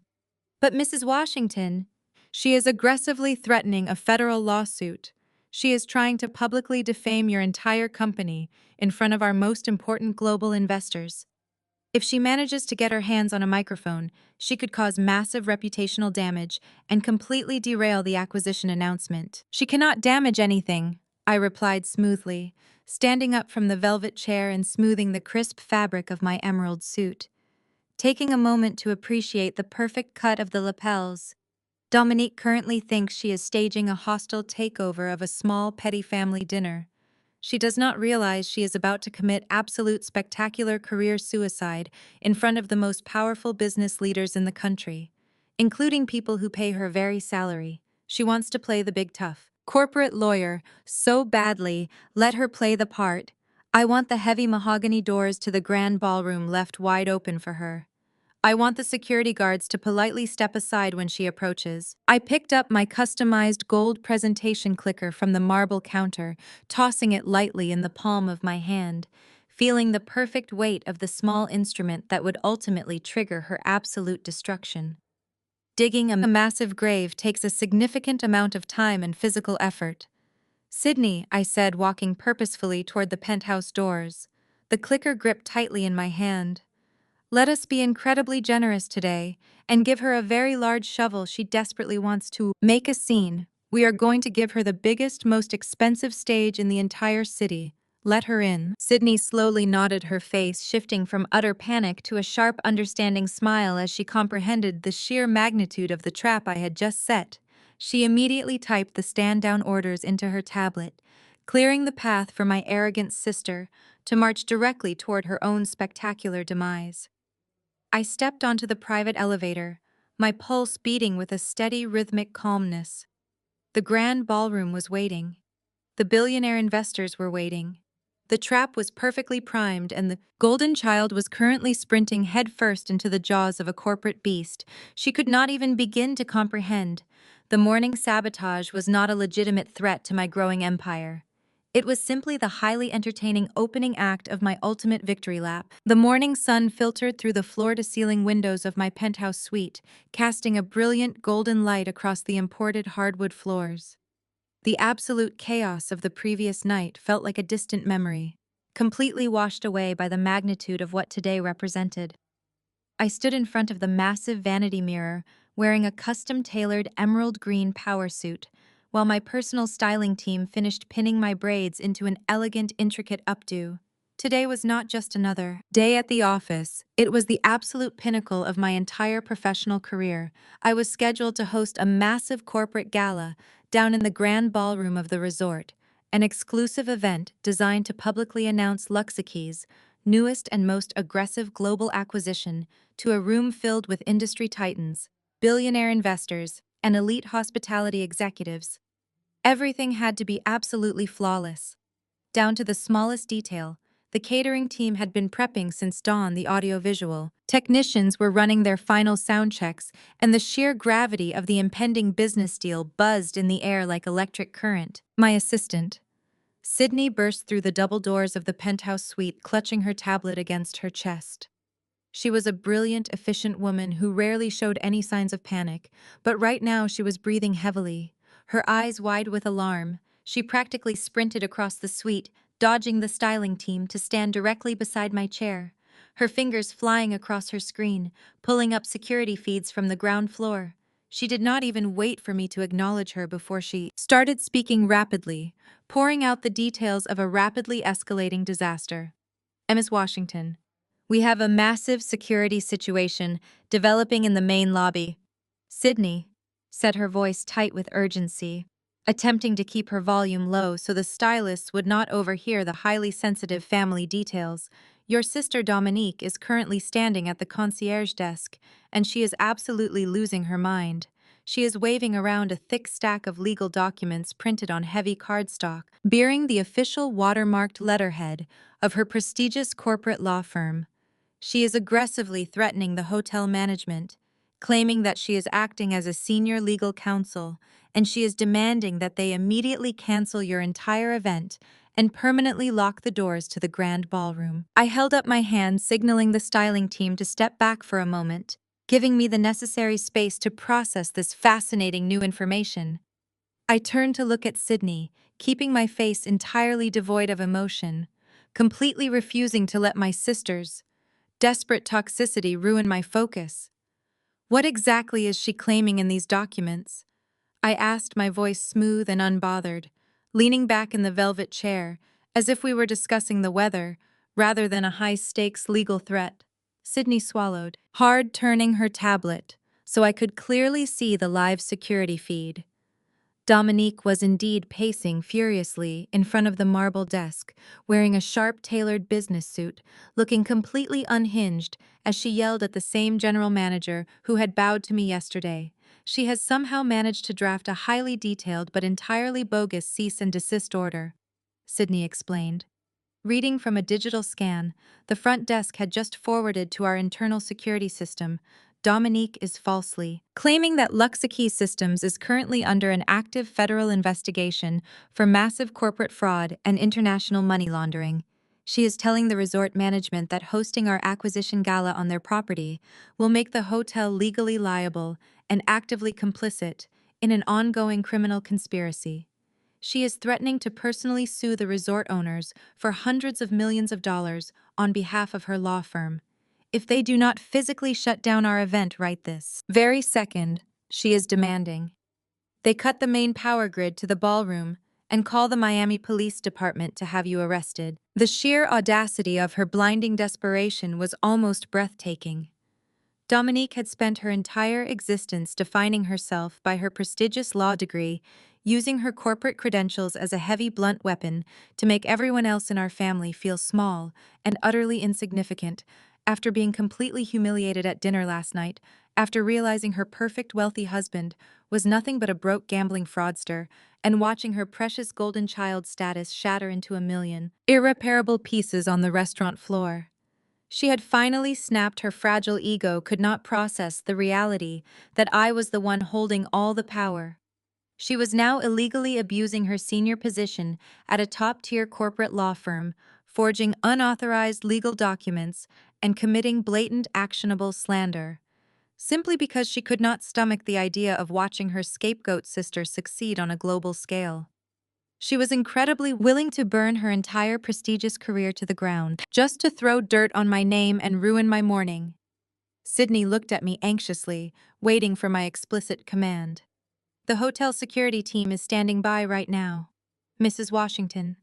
"But Mrs. Washington, She is aggressively threatening a federal lawsuit. She is trying to publicly defame your entire company in front of our most important global investors. If she manages to get her hands on a microphone, she could cause massive reputational damage and completely derail the acquisition announcement. She cannot damage anything, I replied smoothly, standing up from the velvet chair and smoothing the crisp fabric of my emerald suit. Taking a moment to appreciate the perfect cut of the lapels, Dominique currently thinks she is staging a hostile takeover of a small petty family dinner. She does not realize she is about to commit absolute spectacular career suicide in front of the most powerful business leaders in the country, including people who pay her very salary. She wants to play the big tough corporate lawyer so badly, let her play the part. I want the heavy mahogany doors to the grand ballroom left wide open for her. I want the security guards to politely step aside when she approaches. I picked up my customized gold presentation clicker from the marble counter, tossing it lightly in the palm of my hand, feeling the perfect weight of the small instrument that would ultimately trigger her absolute destruction. Digging a massive grave takes a significant amount of time and physical effort. Sydney, I said, walking purposefully toward the penthouse doors, the clicker gripped tightly in my hand. Let us be incredibly generous today and give her a very large shovel she desperately wants to make a scene. We are going to give her the biggest, most expensive stage in the entire city. Let her in. Sydney slowly nodded, her face shifting from utter panic to a sharp, understanding smile as she comprehended the sheer magnitude of the trap I had just set. She immediately typed the stand-down orders into her tablet, clearing the path for my arrogant sister to march directly toward her own spectacular demise. I stepped onto the private elevator, my pulse beating with a steady, rhythmic calmness. The grand ballroom was waiting. The billionaire investors were waiting. The trap was perfectly primed, and the golden child was currently sprinting headfirst into the jaws of a corporate beast she could not even begin to comprehend. The morning sabotage was not a legitimate threat to my growing empire. It was simply the highly entertaining opening act of my ultimate victory lap. The morning sun filtered through the floor-to-ceiling windows of my penthouse suite, casting a brilliant golden light across the imported hardwood floors. The absolute chaos of the previous night felt like a distant memory, completely washed away by the magnitude of what today represented. I stood in front of the massive vanity mirror, wearing a custom-tailored emerald green power suit, while my personal styling team finished pinning my braids into an elegant, intricate updo. Today was not just another day at the office, it was the absolute pinnacle of my entire professional career. I was scheduled to host a massive corporate gala down in the grand ballroom of the resort, an exclusive event designed to publicly announce Luxake's newest and most aggressive global acquisition to a room filled with industry titans, billionaire investors, and elite hospitality executives. Everything had to be absolutely flawless. Down to the smallest detail, the catering team had been prepping since dawn. The audiovisual technicians were running their final sound checks, and the sheer gravity of the impending business deal buzzed in the air like electric current. My assistant, Sydney, burst through the double doors of the penthouse suite, clutching her tablet against her chest. She was a brilliant, efficient woman who rarely showed any signs of panic, but right now she was breathing heavily, her eyes wide with alarm. She practically sprinted across the suite, dodging the styling team to stand directly beside my chair, her fingers flying across her screen, pulling up security feeds from the ground floor. She did not even wait for me to acknowledge her before she started speaking rapidly, pouring out the details of a rapidly escalating disaster. Ms. Washington, we have a massive security situation developing in the main lobby. Sydney, said, her voice tight with urgency, attempting to keep her volume low so the stylists would not overhear the highly sensitive family details. Your sister Dominique is currently standing at the concierge desk, and she is absolutely losing her mind. She is waving around a thick stack of legal documents printed on heavy cardstock, bearing the official watermarked letterhead of her prestigious corporate law firm. She is aggressively threatening the hotel management, claiming that she is acting as a senior legal counsel, and she is demanding that they immediately cancel your entire event and permanently lock the doors to the grand ballroom. I held up my hand, signaling the styling team to step back for a moment, giving me the necessary space to process this fascinating new information. I turned to look at Sydney, keeping my face entirely devoid of emotion, completely refusing to let my sister's desperate toxicity ruin my focus. What exactly is she claiming in these documents? I asked, my voice smooth and unbothered, leaning back in the velvet chair, as if we were discussing the weather, rather than a high-stakes legal threat. Sydney swallowed, hard turning her tablet, so I could clearly see the live security feed. Dominique was indeed pacing furiously in front of the marble desk, wearing a sharp-tailored business suit, looking completely unhinged as she yelled at the same general manager who had bowed to me yesterday. She has somehow managed to draft a highly detailed but entirely bogus cease and desist order, Sydney explained. Reading from a digital scan, the front desk had just forwarded to our internal security system. Dominique is falsely claiming that Luxakey Systems is currently under an active federal investigation for massive corporate fraud and international money laundering. She is telling the resort management that hosting our acquisition gala on their property will make the hotel legally liable and actively complicit in an ongoing criminal conspiracy. She is threatening to personally sue the resort owners for hundreds of millions of dollars on behalf of her law firm. If they do not physically shut down our event right this very second, she is demanding they cut the main power grid to the ballroom and call the Miami Police Department to have you arrested. The sheer audacity of her blinding desperation was almost breathtaking. Dominique had spent her entire existence defining herself by her prestigious law degree, using her corporate credentials as a heavy blunt weapon to make everyone else in our family feel small and utterly insignificant. After being completely humiliated at dinner last night, after realizing her perfect wealthy husband was nothing but a broke gambling fraudster, and watching her precious golden child status shatter into a million irreparable pieces on the restaurant floor. She had finally snapped. Her fragile ego could not process the reality that I was the one holding all the power. She was now illegally abusing her senior position at a top-tier corporate law firm, forging unauthorized legal documents and committing blatant actionable slander, simply because she could not stomach the idea of watching her scapegoat sister succeed on a global scale. She was incredibly willing to burn her entire prestigious career to the ground, just to throw dirt on my name and ruin my morning. Sydney looked at me anxiously, waiting for my explicit command. The hotel security team is standing by right now. Mrs. Washington.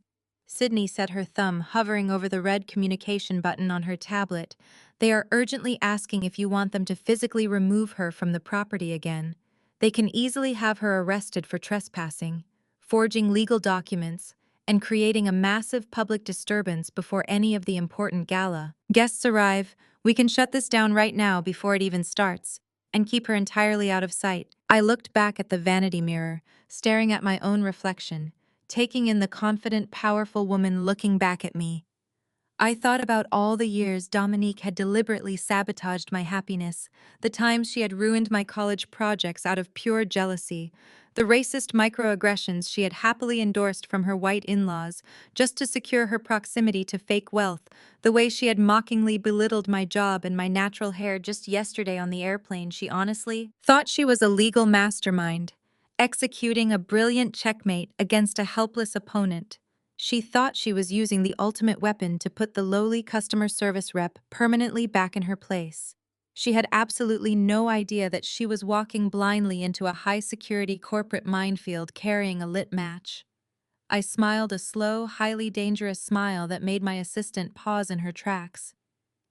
Sydney said, her thumb hovering over the red communication button on her tablet. They are urgently asking if you want them to physically remove her from the property again. They can easily have her arrested for trespassing, forging legal documents, and creating a massive public disturbance before any of the important gala guests arrive. We can shut this down right now before it even starts, and keep her entirely out of sight. I looked back at the vanity mirror, staring at my own reflection, taking in the confident, powerful woman looking back at me. I thought about all the years Dominique had deliberately sabotaged my happiness, the times she had ruined my college projects out of pure jealousy, the racist microaggressions she had happily endorsed from her white in-laws just to secure her proximity to fake wealth, the way she had mockingly belittled my job and my natural hair just yesterday on the airplane. She honestly thought she was a legal mastermind, executing a brilliant checkmate against a helpless opponent. She thought she was using the ultimate weapon to put the lowly customer service rep permanently back in her place. She had absolutely no idea that she was walking blindly into a high-security corporate minefield carrying a lit match. I smiled, a slow, highly dangerous smile that made my assistant pause in her tracks.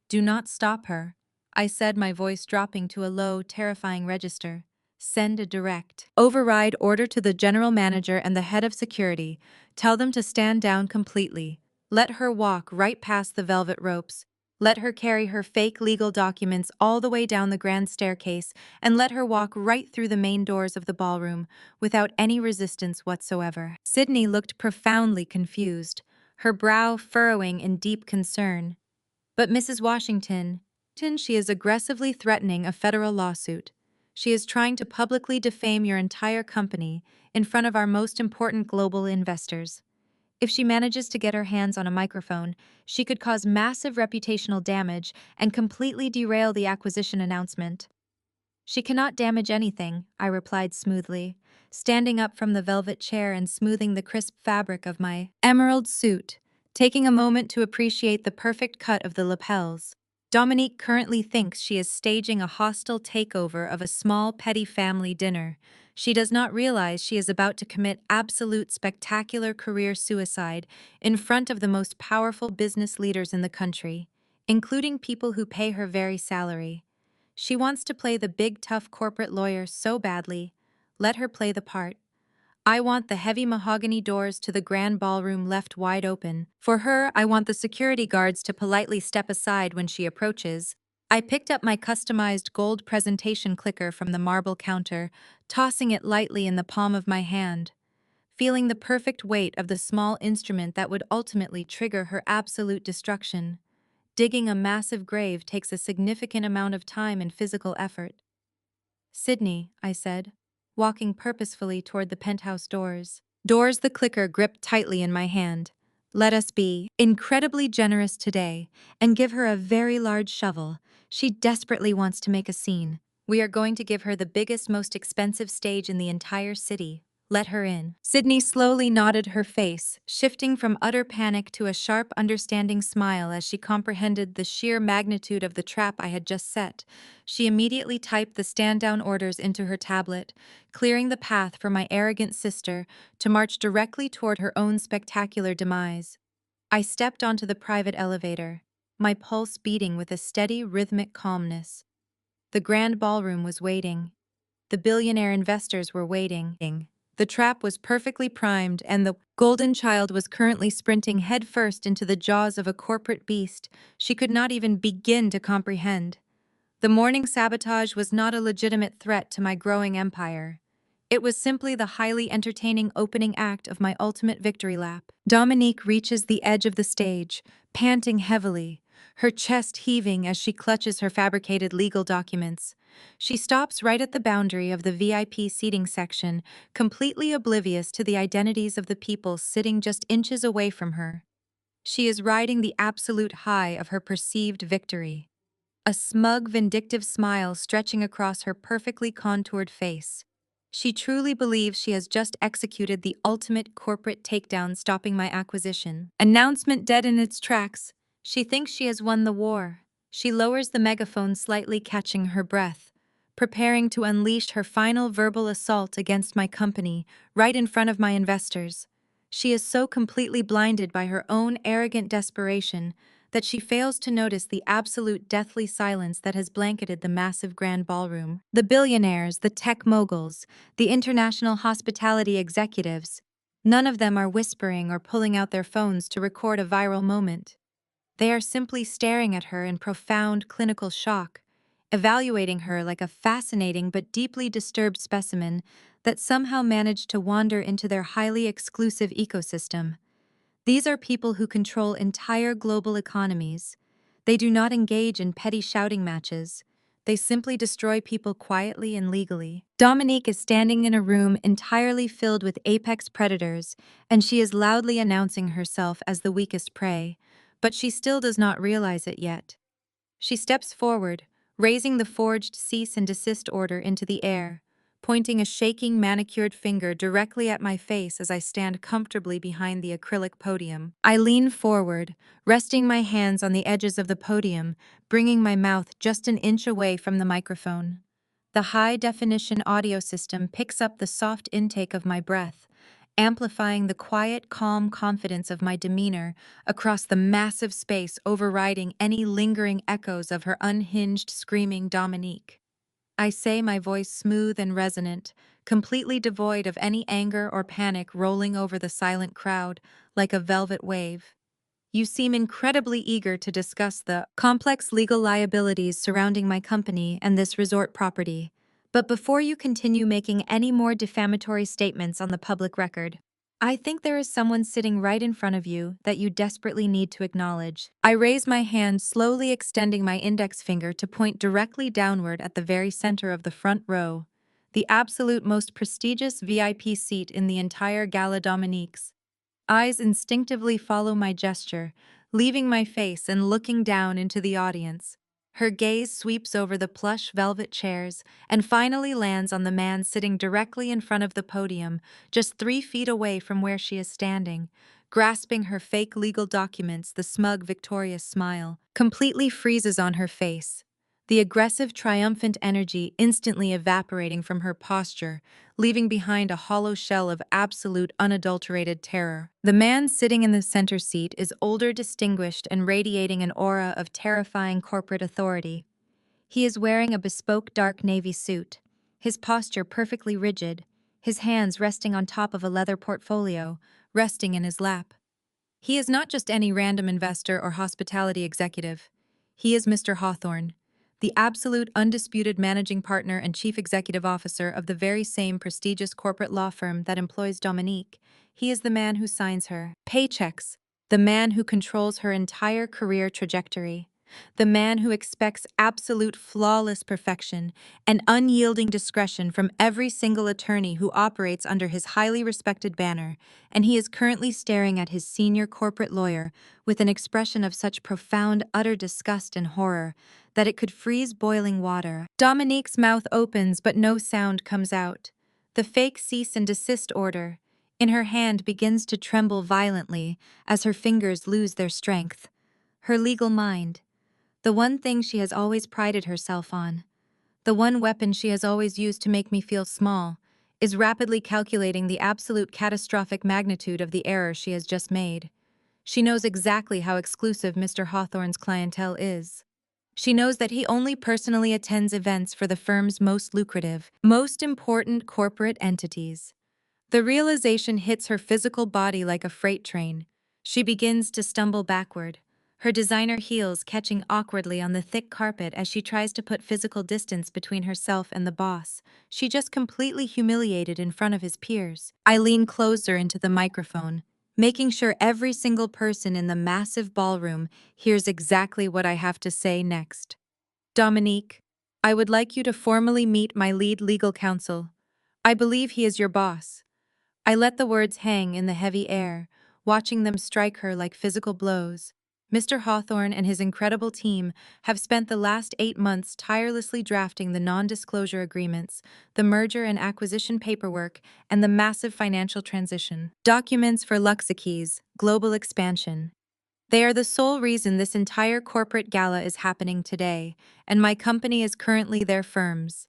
"Do not stop her," I said, my voice dropping to a low, terrifying register. "Send a direct override order to the general manager and the head of security. Tell them to stand down completely. Let her walk right past the velvet ropes. Let her carry her fake legal documents all the way down the grand staircase, and let her walk right through the main doors of the ballroom without any resistance whatsoever." Sydney looked profoundly confused, her brow furrowing in deep concern. "But Mrs. Washington, she is aggressively threatening a federal lawsuit. She is trying to publicly defame your entire company in front of our most important global investors. If she manages to get her hands on a microphone, she could cause massive reputational damage and completely derail the acquisition announcement." She cannot damage anything, I replied smoothly, standing up from the velvet chair and smoothing the crisp fabric of my emerald suit, taking a moment to appreciate the perfect cut of the lapels. Dominique currently thinks she is staging a hostile takeover of a small petty family dinner. She does not realize she is about to commit absolute spectacular career suicide in front of the most powerful business leaders in the country, including people who pay her very salary. She wants to play the big tough corporate lawyer so badly. Let her play the part. I want the heavy mahogany doors to the grand ballroom left wide open. For her, I want the security guards to politely step aside when she approaches. I picked up my customized gold presentation clicker from the marble counter, tossing it lightly in the palm of my hand, feeling the perfect weight of the small instrument that would ultimately trigger her absolute destruction. Digging a massive grave takes a significant amount of time and physical effort. Sydney, I said, walking purposefully toward the penthouse doors. Doors the clicker gripped tightly in my hand. Let us be incredibly generous today and give her a very large shovel. She desperately wants to make a scene. We are going to give her the biggest, most expensive stage in the entire city. Let her in. Sydney slowly nodded her face, shifting from utter panic to a sharp, understanding smile as she comprehended the sheer magnitude of the trap I had just set. She immediately typed the stand-down orders into her tablet, clearing the path for my arrogant sister to march directly toward her own spectacular demise. I stepped onto the private elevator, my pulse beating with a steady, rhythmic calmness. The grand ballroom was waiting. The billionaire investors were waiting. The trap was perfectly primed, and the golden child was currently sprinting headfirst into the jaws of a corporate beast she could not even begin to comprehend. The morning sabotage was not a legitimate threat to my growing empire. It was simply the highly entertaining opening act of my ultimate victory lap. Dominique reaches the edge of the stage, panting heavily, her chest heaving as she clutches her fabricated legal documents. She stops right at the boundary of the VIP seating section, completely oblivious to the identities of the people sitting just inches away from her. She is riding the absolute high of her perceived victory, a smug, vindictive smile stretching across her perfectly contoured face. She truly believes she has just executed the ultimate corporate takedown, stopping my acquisition. Announcement dead in its tracks. She thinks she has won the war. She lowers the megaphone, slightly catching her breath, preparing to unleash her final verbal assault against my company right in front of my investors. She is so completely blinded by her own arrogant desperation that she fails to notice the absolute deathly silence that has blanketed the massive grand ballroom. The billionaires, the tech moguls, the international hospitality executives, none of them are whispering or pulling out their phones to record a viral moment. They are simply staring at her in profound clinical shock, evaluating her like a fascinating but deeply disturbed specimen that somehow managed to wander into their highly exclusive ecosystem. These are people who control entire global economies. They do not engage in petty shouting matches. They simply destroy people quietly and legally. Dominique is standing in a room entirely filled with apex predators, and she is loudly announcing herself as the weakest prey, but she still does not realize it yet. She steps forward, raising the forged cease and desist order into the air, pointing a shaking manicured finger directly at my face as I stand comfortably behind the acrylic podium. I lean forward, resting my hands on the edges of the podium, bringing my mouth just an inch away from the microphone. The high-definition audio system picks up the soft intake of my breath, amplifying the quiet, calm confidence of my demeanor across the massive space, overriding any lingering echoes of her unhinged, screaming Dominique. I say, my voice smooth and resonant, completely devoid of any anger or panic, rolling over the silent crowd like a velvet wave. You seem incredibly eager to discuss the complex legal liabilities surrounding my company and this resort property. But before you continue making any more defamatory statements on the public record, I think there is someone sitting right in front of you that you desperately need to acknowledge. I raise my hand, slowly extending my index finger to point directly downward at the very center of the front row, the absolute most prestigious VIP seat in the entire Gala. Dominique's eyes instinctively follow my gesture, leaving my face and looking down into the audience. Her gaze sweeps over the plush velvet chairs and finally lands on the man sitting directly in front of the podium, just 3 feet away from where she is standing. Grasping her fake legal documents, the smug, victorious smile completely freezes on her face, the aggressive, triumphant energy instantly evaporating from her posture, leaving behind a hollow shell of absolute, unadulterated terror. The man sitting in the center seat is older, distinguished, and radiating an aura of terrifying corporate authority. He is wearing a bespoke dark navy suit, his posture perfectly rigid, his hands resting on top of a leather portfolio, resting in his lap. He is not just any random investor or hospitality executive. He is Mr. Hawthorne, the absolute undisputed managing partner and chief executive officer of the very same prestigious corporate law firm that employs Dominique. He is the man who signs her paychecks, the man who controls her entire career trajectory, the man who expects absolute flawless perfection and unyielding discretion from every single attorney who operates under his highly respected banner, and he is currently staring at his senior corporate lawyer with an expression of such profound, utter disgust and horror that it could freeze boiling water. Dominique's mouth opens, but no sound comes out. The fake cease and desist order in her hand begins to tremble violently as her fingers lose their strength. Her legal mind, the one thing she has always prided herself on, the one weapon she has always used to make me feel small, is rapidly calculating the absolute catastrophic magnitude of the error she has just made. She knows exactly how exclusive Mr. Hawthorne's clientele is. She knows that he only personally attends events for the firm's most lucrative, most important corporate entities. The realization hits her physical body like a freight train. She begins to stumble backward, her designer heels catching awkwardly on the thick carpet as she tries to put physical distance between herself and the boss she just completely humiliated in front of his peers. I lean closer into the microphone, making sure every single person in the massive ballroom hears exactly what I have to say next. Dominique, I would like you to formally meet my lead legal counsel. I believe he is your boss. I let the words hang in the heavy air, watching them strike her like physical blows. Mr. Hawthorne and his incredible team have spent the last 8 months tirelessly drafting the non-disclosure agreements, the merger and acquisition paperwork, and the massive financial transition. Documents for Luxakeys, global expansion. They are the sole reason this entire corporate gala is happening today, and my company is currently their firm's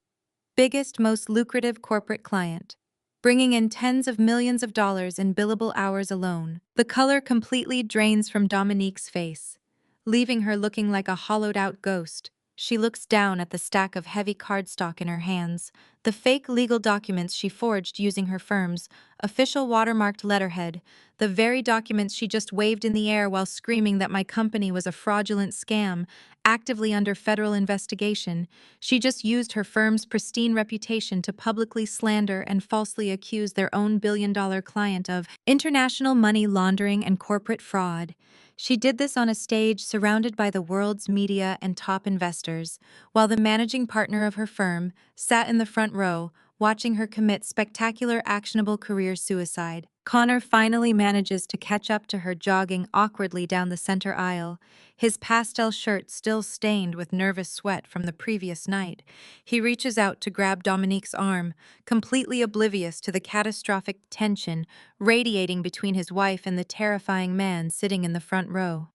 biggest, most lucrative corporate client, bringing in tens of millions of dollars in billable hours alone. The color completely drains from Dominique's face, leaving her looking like a hollowed-out ghost. She looks down at the stack of heavy cardstock in her hands, the fake legal documents she forged using her firm's official watermarked letterhead, the very documents she just waved in the air while screaming that my company was a fraudulent scam, actively under federal investigation. She just used her firm's pristine reputation to publicly slander and falsely accuse their own billion-dollar client of international money laundering and corporate fraud. She did this on a stage surrounded by the world's media and top investors, while the managing partner of her firm sat in the front row, watching her commit spectacular actionable career suicide. Connor finally manages to catch up to her, jogging awkwardly down the center aisle, his pastel shirt still stained with nervous sweat from the previous night. He reaches out to grab Dominique's arm, completely oblivious to the catastrophic tension radiating between his wife and the terrifying man sitting in the front row.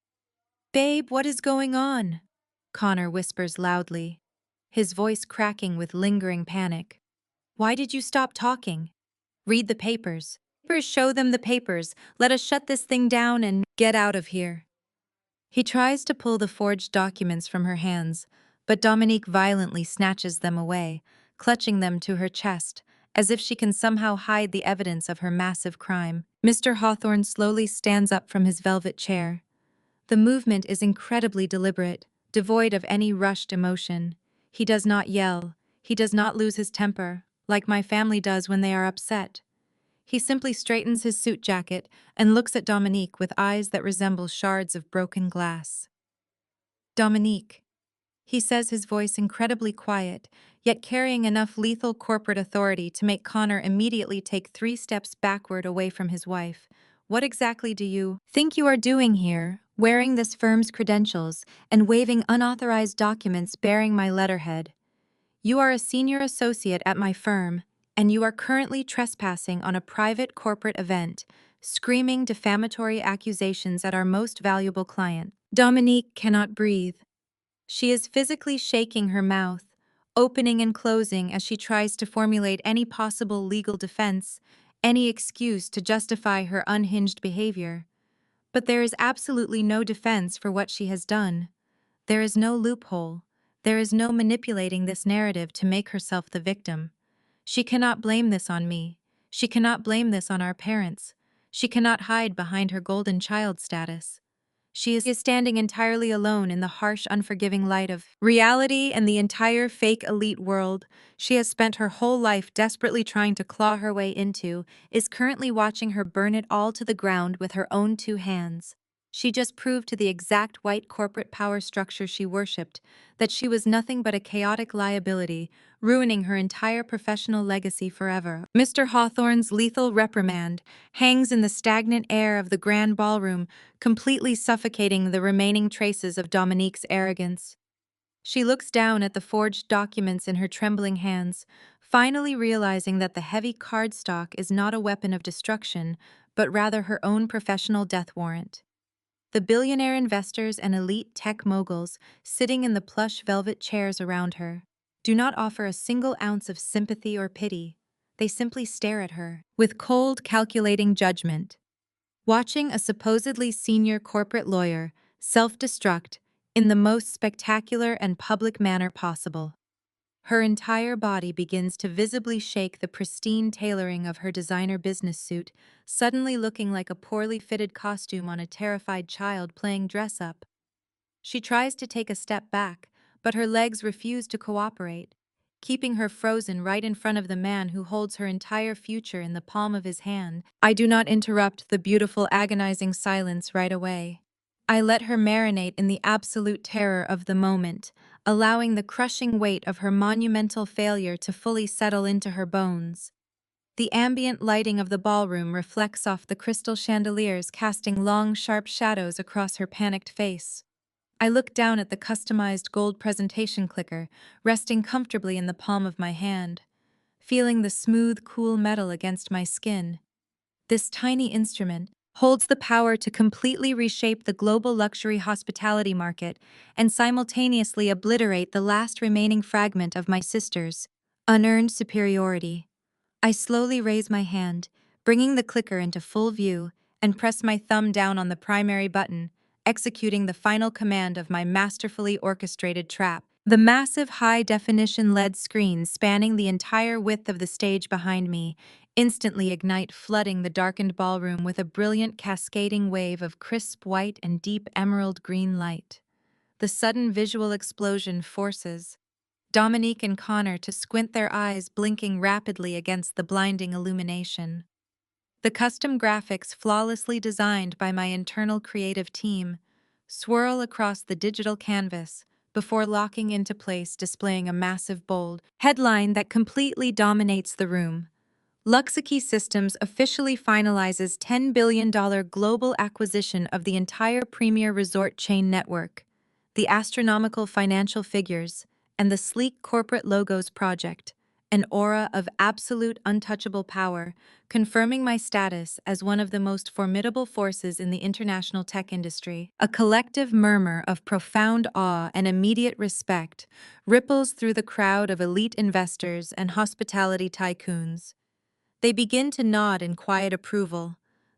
"Babe, what is going on?" Connor whispers loudly, his voice cracking with lingering panic. "Why did you stop talking? Read the papers. Show them the papers. Let us shut this thing down and get out of here." He tries to pull the forged documents from her hands, but Dominique violently snatches them away, clutching them to her chest, as if she can somehow hide the evidence of her massive crime. Mr. Hawthorne slowly stands up from his velvet chair. The movement is incredibly deliberate, devoid of any rushed emotion. He does not yell. He does not lose his temper, like my family does when they are upset. He simply straightens his suit jacket and looks at Dominique with eyes that resemble shards of broken glass. "Dominique," he says, his voice incredibly quiet, yet carrying enough lethal corporate authority to make Connor immediately take 3 steps backward away from his wife. "What exactly do you think you are doing here? wearing this firm's credentials and waving unauthorized documents bearing my letterhead. You are a senior associate at my firm, and you are currently trespassing on a private corporate event, screaming defamatory accusations at our most valuable client. Dominique cannot breathe. She is physically shaking her mouth, opening and closing as she tries to formulate any possible legal defense, any excuse to justify her unhinged behavior. But there is absolutely no defense for what she has done. There is no loophole. There is no manipulating this narrative to make herself the victim. She cannot blame this on me. She cannot blame this on our parents. She cannot hide behind her golden child status. She is standing entirely alone in the harsh, unforgiving light of reality and the entire fake elite world she has spent her whole life desperately trying to claw her way into, is currently watching her burn it all to the ground with her own two hands. She just proved to the exact white corporate power structure she worshipped that she was nothing but a chaotic liability, ruining her entire professional legacy forever. Mr. Hawthorne's lethal reprimand hangs in the stagnant air of the grand ballroom, completely suffocating the remaining traces of Dominique's arrogance. She looks down at the forged documents in her trembling hands, finally realizing that the heavy cardstock is not a weapon of destruction, but rather her own professional death warrant. The billionaire investors and elite tech moguls sitting in the plush velvet chairs around her do not offer a single ounce of sympathy or pity. They simply stare at her with cold, calculating judgment. Watching a supposedly senior corporate lawyer self-destruct in the most spectacular and public manner possible. Her entire body begins to visibly shake, the pristine tailoring of her designer business suit suddenly looking like a poorly fitted costume on a terrified child playing dress-up. She tries to take a step back, but her legs refuse to cooperate, keeping her frozen right in front of the man who holds her entire future in the palm of his hand. I do not interrupt the beautiful, agonizing silence right away. I let her marinate in the absolute terror of the moment, allowing the crushing weight of her monumental failure to fully settle into her bones. The ambient lighting of the ballroom reflects off the crystal chandeliers, casting long, sharp shadows across her panicked face. I look down at the customized gold presentation clicker, resting comfortably in the palm of my hand, feeling the smooth, cool metal against my skin. This tiny instrument holds the power to completely reshape the global luxury hospitality market and simultaneously obliterate the last remaining fragment of my sister's unearned superiority. I slowly raise my hand, bringing the clicker into full view, and press my thumb down on the primary button, executing the final command of my masterfully orchestrated trap. The massive high-definition LED screens spanning the entire width of the stage behind me instantly ignite, flooding the darkened ballroom with a brilliant cascading wave of crisp white and deep emerald green light. The sudden visual explosion forces Dominique and Connor to squint their eyes, blinking rapidly against the blinding illumination. The custom graphics, flawlessly designed by my internal creative team, swirl across the digital canvas before locking into place, displaying a massive, bold headline that completely dominates the room. Luxury Systems officially finalizes $10 billion global acquisition of the entire premier resort chain network. The astronomical financial figures and the sleek corporate logos project, an aura of absolute untouchable power, confirming my status as one of the most formidable forces in the international tech industry. A collective murmur of profound awe and immediate respect ripples through the crowd of elite investors and hospitality tycoons. They begin to nod in quiet approval,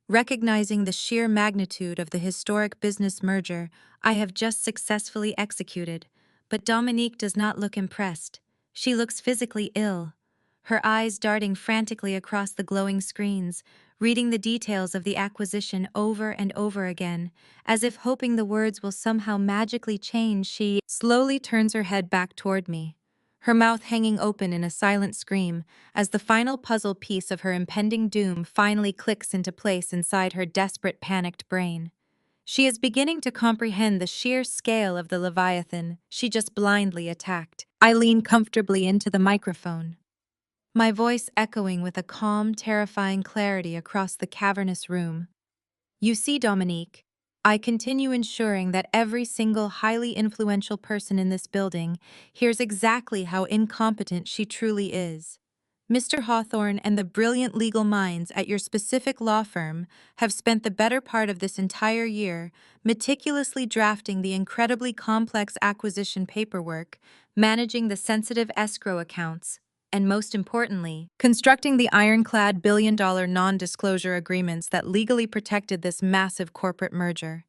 recognizing the sheer magnitude of the historic business merger I have just successfully executed. But Dominique does not look impressed. She looks physically ill, her eyes darting frantically across the glowing screens, reading the details of the acquisition over and over again, as if hoping the words will somehow magically change. She slowly turns her head back toward me, her mouth hanging open in a silent scream, as the final puzzle piece of her impending doom finally clicks into place inside her desperate, panicked brain. She is beginning to comprehend the sheer scale of the Leviathan she just blindly attacked. I lean comfortably into the microphone, my voice echoing with a calm, terrifying clarity across the cavernous room. You see, Dominique, I continue ensuring that every single highly influential person in this building hears exactly how incompetent she truly is. Mr. Hawthorne and the brilliant legal minds at your specific law firm have spent the better part of this entire year meticulously drafting the incredibly complex acquisition paperwork, managing the sensitive escrow accounts, and most importantly, constructing the ironclad billion-dollar non-disclosure agreements that legally protected this massive corporate merger.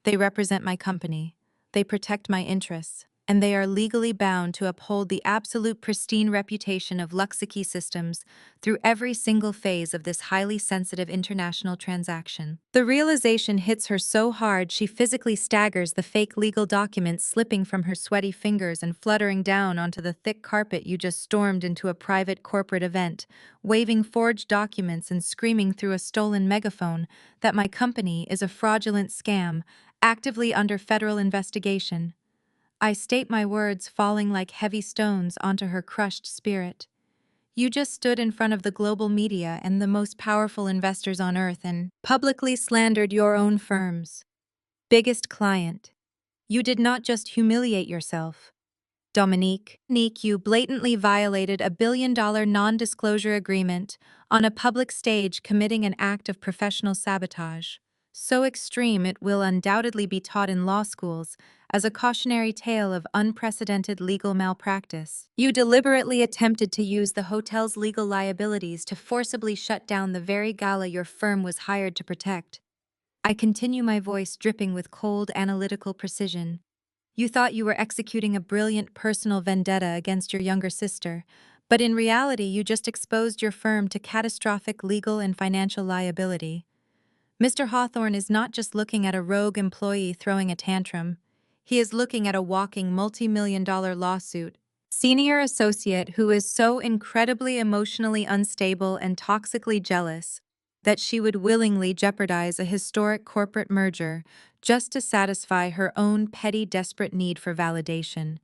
They represent my company, they protect my interests, and they are legally bound to uphold the absolute pristine reputation of Luxikey Systems through every single phase of this highly sensitive international transaction. The realization hits her so hard she physically staggers, the fake legal documents slipping from her sweaty fingers and fluttering down onto the thick carpet. You just stormed into a private corporate event, waving forged documents and screaming through a stolen megaphone that my company is a fraudulent scam, actively under federal investigation. I state my words falling like heavy stones onto her crushed spirit. You just stood in front of the global media and the most powerful investors on earth and publicly slandered your own firm's biggest client. You did not just humiliate yourself. Dominique, you blatantly violated a billion-dollar non-disclosure agreement on a public stage, committing an act of professional sabotage. So extreme it will undoubtedly be taught in law schools as a cautionary tale of unprecedented legal malpractice. You deliberately attempted to use the hotel's legal liabilities to forcibly shut down the very gala your firm was hired to protect. I continue, my voice dripping with cold, analytical precision. You thought you were executing a brilliant personal vendetta against your younger sister, but in reality you just exposed your firm to catastrophic legal and financial liability. Mr. Hawthorne is not just looking at a rogue employee throwing a tantrum. He is looking at a walking multi-million-dollar lawsuit. Senior associate who is so incredibly emotionally unstable and toxically jealous that she would willingly jeopardize a historic corporate merger just to satisfy her own petty, desperate need for validation.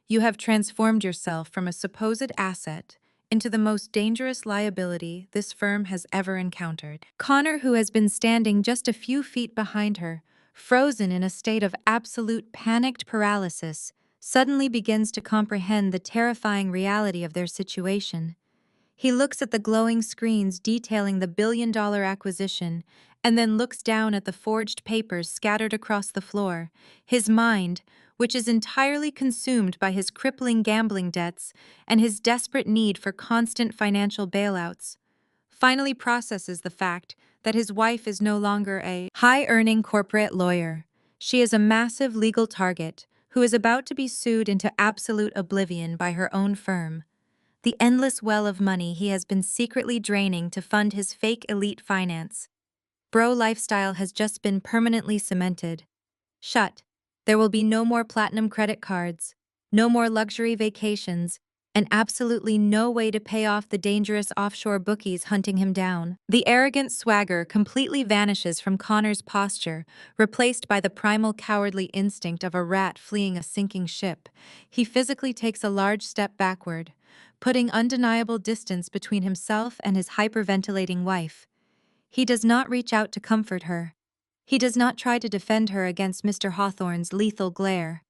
You have transformed yourself from a supposed asset into the most dangerous liability this firm has ever encountered. Connor, who has been standing just a few feet behind her, frozen in a state of absolute panicked paralysis, suddenly begins to comprehend the terrifying reality of their situation. He looks at the glowing screens detailing the billion-dollar acquisition and then looks down at the forged papers scattered across the floor. His mind, which is entirely consumed by his crippling gambling debts and his desperate need for constant financial bailouts, finally processes the fact that his wife is no longer a high-earning corporate lawyer. She is a massive legal target who is about to be sued into absolute oblivion by her own firm. The endless well of money he has been secretly draining to fund his fake elite finance. Bro lifestyle has just been permanently cemented. Shut. There will be no more platinum credit cards, no more luxury vacations, and absolutely no way to pay off the dangerous offshore bookies hunting him down. The arrogant swagger completely vanishes from Connor's posture, replaced by the primal cowardly instinct of a rat fleeing a sinking ship. He physically takes a large step backward, putting undeniable distance between himself and his hyperventilating wife. He does not reach out to comfort her. He does not try to defend her against Mr. Hawthorne's lethal glare.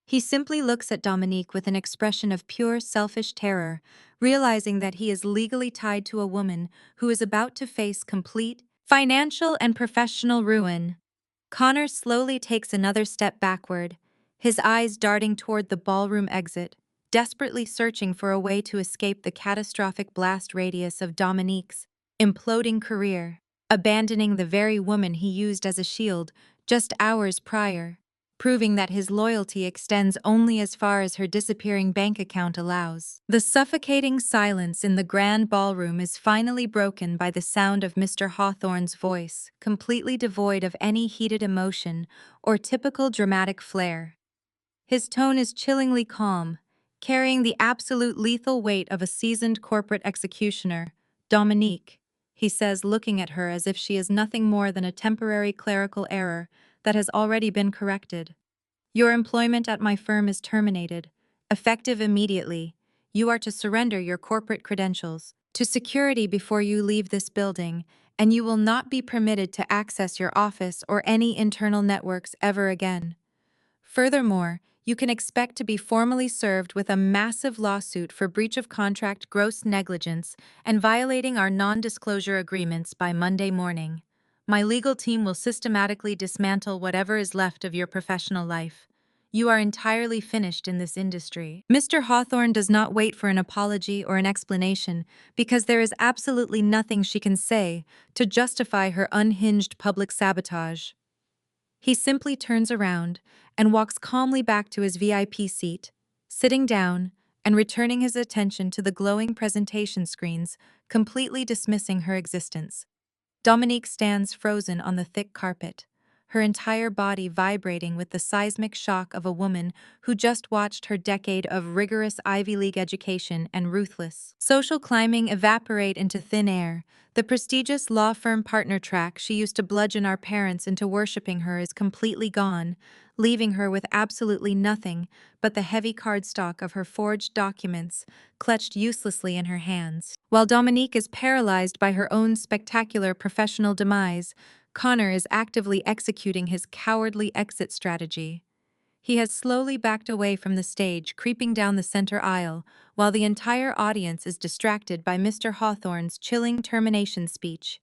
He simply looks at Dominique with an expression of pure selfish terror, realizing that he is legally tied to a woman who is about to face complete financial and professional ruin. Connor slowly takes another step backward, his eyes darting toward the ballroom exit, desperately searching for a way to escape the catastrophic blast radius of Dominique's imploding career, abandoning the very woman he used as a shield just hours prior, proving that his loyalty extends only as far as her disappearing bank account allows. The suffocating silence in the grand ballroom is finally broken by the sound of Mr. Hawthorne's voice, completely devoid of any heated emotion or typical dramatic flair. His tone is chillingly calm, carrying the absolute lethal weight of a seasoned corporate executioner. Dominique, he says, looking at her as if she is nothing more than a temporary clerical error that has already been corrected. Your employment at my firm is terminated. Effective immediately. You are to surrender your corporate credentials. to security before you leave this building, and you will not be permitted to access your office or any internal networks ever again. Furthermore, you can expect to be formally served with a massive lawsuit for breach of contract, gross negligence, and violating our non-disclosure agreements by Monday morning. My legal team will systematically dismantle whatever is left of your professional life. You are entirely finished in this industry. Mr. Hawthorne does not wait for an apology or an explanation because there is absolutely nothing she can say to justify her unhinged public sabotage. He simply turns around and walks calmly back to his VIP seat, sitting down and returning his attention to the glowing presentation screens, completely dismissing her existence. Dominique stands frozen on the thick carpet, her entire body vibrating with the seismic shock of a woman who just watched her decade of rigorous Ivy League education and ruthless social climbing evaporate into thin air. The prestigious law firm partner track she used to bludgeon our parents into worshiping her is completely gone, leaving her with absolutely nothing but the heavy cardstock of her forged documents clutched uselessly in her hands. While Dominique is paralyzed by her own spectacular professional demise, Connor is actively executing his cowardly exit strategy. He has slowly backed away from the stage, creeping down the center aisle, while the entire audience is distracted by Mr. Hawthorne's chilling termination speech.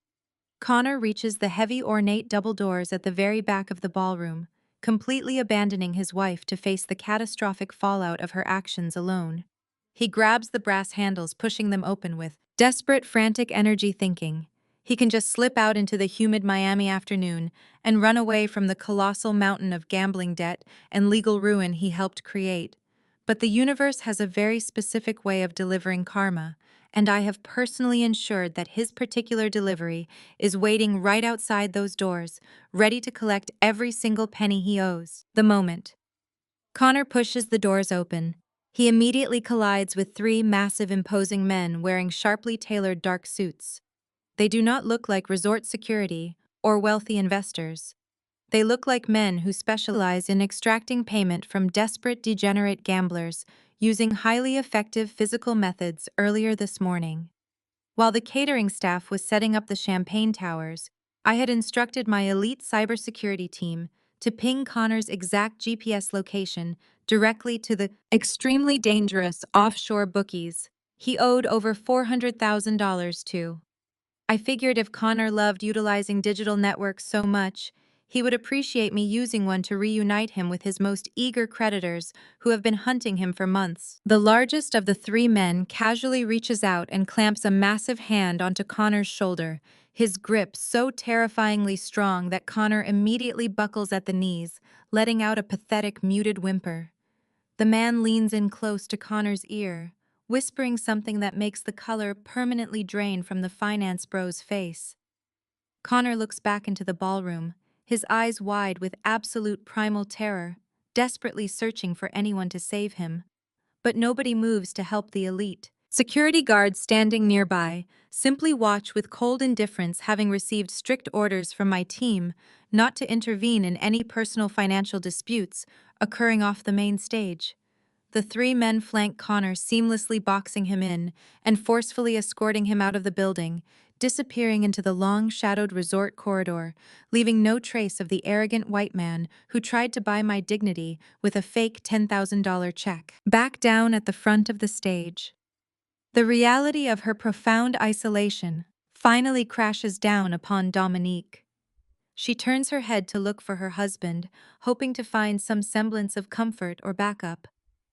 Connor reaches the heavy ornate double doors at the very back of the ballroom, completely abandoning his wife to face the catastrophic fallout of her actions alone. He grabs the brass handles, pushing them open with desperate, frantic energy, thinking he can just slip out into the humid Miami afternoon and run away from the colossal mountain of gambling debt and legal ruin he helped create. But the universe has a very specific way of delivering karma, and I have personally ensured that his particular delivery is waiting right outside those doors, ready to collect every single penny he owes. The moment Connor pushes the doors open, he immediately collides with three massive, imposing men wearing sharply tailored dark suits. They do not look like resort security or wealthy investors. They look like men who specialize in extracting payment from desperate, degenerate gamblers using highly effective physical methods earlier this morning. While the catering staff was setting up the champagne towers, I had instructed my elite cybersecurity team to ping Connor's exact GPS location directly to the extremely dangerous offshore bookies he owed over $400,000 to. I figured if Connor loved utilizing digital networks so much, he would appreciate me using one to reunite him with his most eager creditors who have been hunting him for months. The largest of the three men casually reaches out and clamps a massive hand onto Connor's shoulder, his grip so terrifyingly strong that Connor immediately buckles at the knees, letting out a pathetic, muted whimper. The man leans in close to Connor's ear, whispering something that makes the color permanently drain from the finance bro's face. Connor looks back into the ballroom, his eyes wide with absolute primal terror, desperately searching for anyone to save him. But nobody moves to help the elite. Security guards standing nearby simply watch with cold indifference, having received strict orders from my team not to intervene in any personal financial disputes occurring off the main stage. The three men flank Connor, seamlessly boxing him in and forcefully escorting him out of the building, disappearing into the long, shadowed resort corridor, leaving no trace of the arrogant white man who tried to buy my dignity with a fake $10,000 check. Back down at the front of the stage, the reality of her profound isolation finally crashes down upon Dominique. She turns her head to look for her husband, hoping to find some semblance of comfort or backup.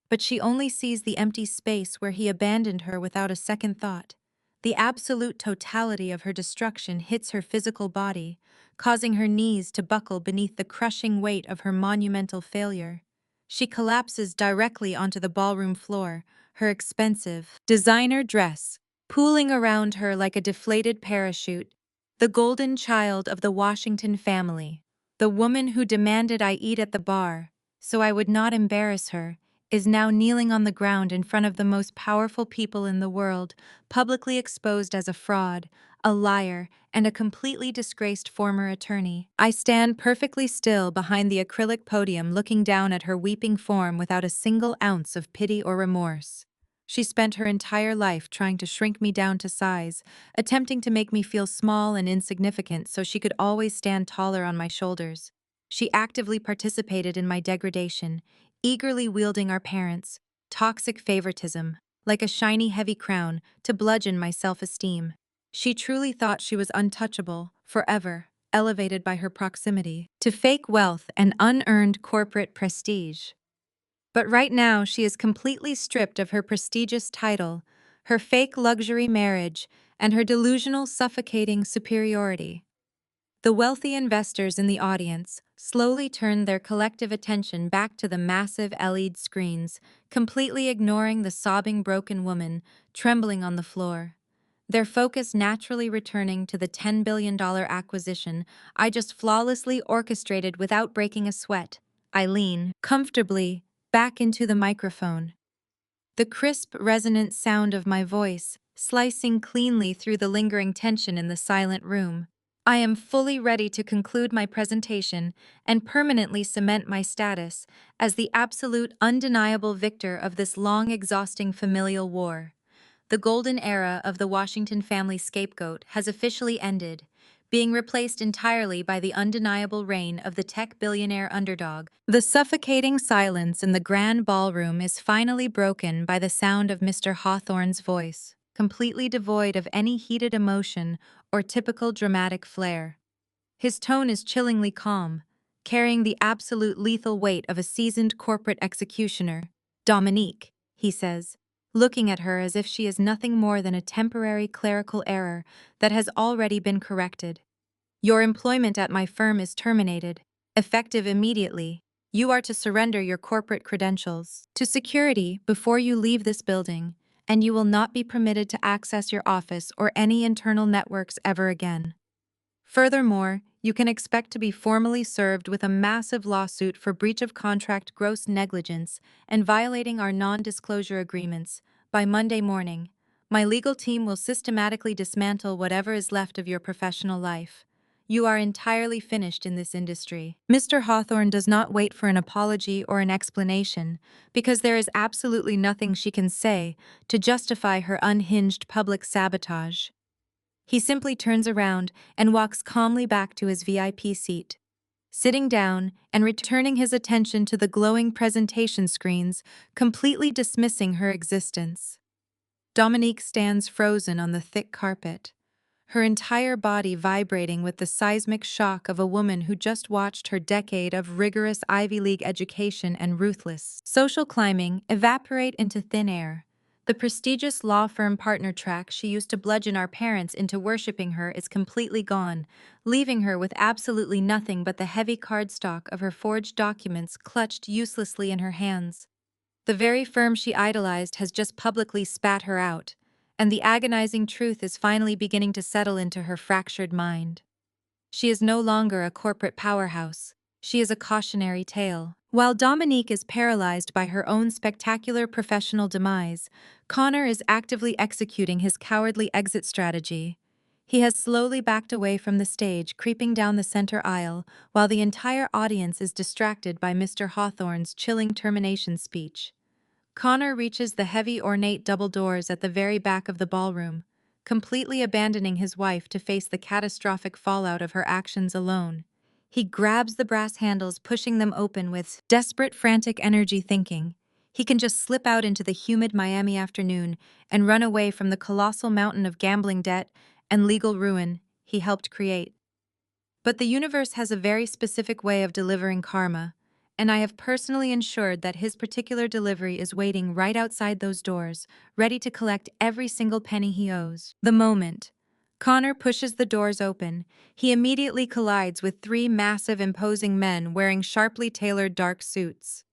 But she only sees the empty space where he abandoned her without a second thought. The absolute totality of her destruction hits her physical body, causing her knees to buckle beneath the crushing weight of her monumental failure. She collapses directly onto the ballroom floor, her expensive, designer dress pooling around her like a deflated parachute. The golden child of the Washington family, the woman who demanded I eat at the bar so I would not embarrass her, is now kneeling on the ground in front of the most powerful people in the world, publicly exposed as a fraud, a liar, and a completely disgraced former attorney. I stand perfectly still behind the acrylic podium, looking down at her weeping form without a single ounce of pity or remorse. She spent her entire life trying to shrink me down to size, attempting to make me feel small and insignificant so she could always stand taller on my shoulders. She actively participated in my degradation, eagerly wielding our parents' toxic favoritism, like a shiny heavy crown, to bludgeon my self-esteem. She truly thought she was untouchable, forever, elevated by her proximity to fake wealth and unearned corporate prestige. But right now, she is completely stripped of her prestigious title, her fake luxury marriage, and her delusional, suffocating superiority. The wealthy investors in the audience slowly turned their collective attention back to the massive LED screens, completely ignoring the sobbing broken woman trembling on the floor. Their focus naturally returning to the $10 billion acquisition I just flawlessly orchestrated without breaking a sweat. I lean comfortably back into the microphone. The crisp, resonant sound of my voice slicing cleanly through the lingering tension in the silent room. I am fully ready to conclude my presentation and permanently cement my status as the absolute, undeniable victor of this long, exhausting familial war. The golden era of the Washington family scapegoat has officially ended, being replaced entirely by the undeniable reign of the tech billionaire underdog. The suffocating silence in the grand ballroom is finally broken by the sound of Mr. Hawthorne's voice, completely devoid of any heated emotion or typical dramatic flair. His tone is chillingly calm, carrying the absolute lethal weight of a seasoned corporate executioner. "Dominique," he says, looking at her as if she is nothing more than a temporary clerical error that has already been corrected. "Your employment at my firm is terminated, effective immediately. You are to surrender your corporate credentials to security before you leave this building, and you will not be permitted to access your office or any internal networks ever again. Furthermore, you can expect to be formally served with a massive lawsuit for breach of contract, gross negligence, and violating our non-disclosure agreements by Monday morning. My legal team will systematically dismantle whatever is left of your professional life. You are entirely finished in this industry." Mr. Hawthorne does not wait for an apology or an explanation, because there is absolutely nothing she can say to justify her unhinged public sabotage. He simply turns around and walks calmly back to his VIP seat, sitting down and returning his attention to the glowing presentation screens, completely dismissing her existence. Dominique stands frozen on the thick carpet, her entire body vibrating with the seismic shock of a woman who just watched her decade of rigorous Ivy League education and ruthless social climbing evaporate into thin air. The prestigious law firm partner track she used to bludgeon our parents into worshipping her is completely gone, leaving her with absolutely nothing but the heavy cardstock of her forged documents clutched uselessly in her hands. The very firm she idolized has just publicly spat her out, and the agonizing truth is finally beginning to settle into her fractured mind. She is no longer a corporate powerhouse. She is a cautionary tale. While Dominique is paralyzed by her own spectacular professional demise, Connor is actively executing his cowardly exit strategy. He has slowly backed away from the stage, creeping down the center aisle, while the entire audience is distracted by Mr. Hawthorne's chilling termination speech. Connor reaches the heavy ornate double doors at the very back of the ballroom, completely abandoning his wife to face the catastrophic fallout of her actions alone. He grabs the brass handles, pushing them open with desperate, frantic energy, thinking he can just slip out into the humid Miami afternoon and run away from the colossal mountain of gambling debt and legal ruin he helped create. But the universe has a very specific way of delivering karma, and I have personally ensured that his particular delivery is waiting right outside those doors, ready to collect every single penny he owes. The moment Connor pushes the doors open, he immediately collides with three massive, imposing men wearing sharply tailored dark suits.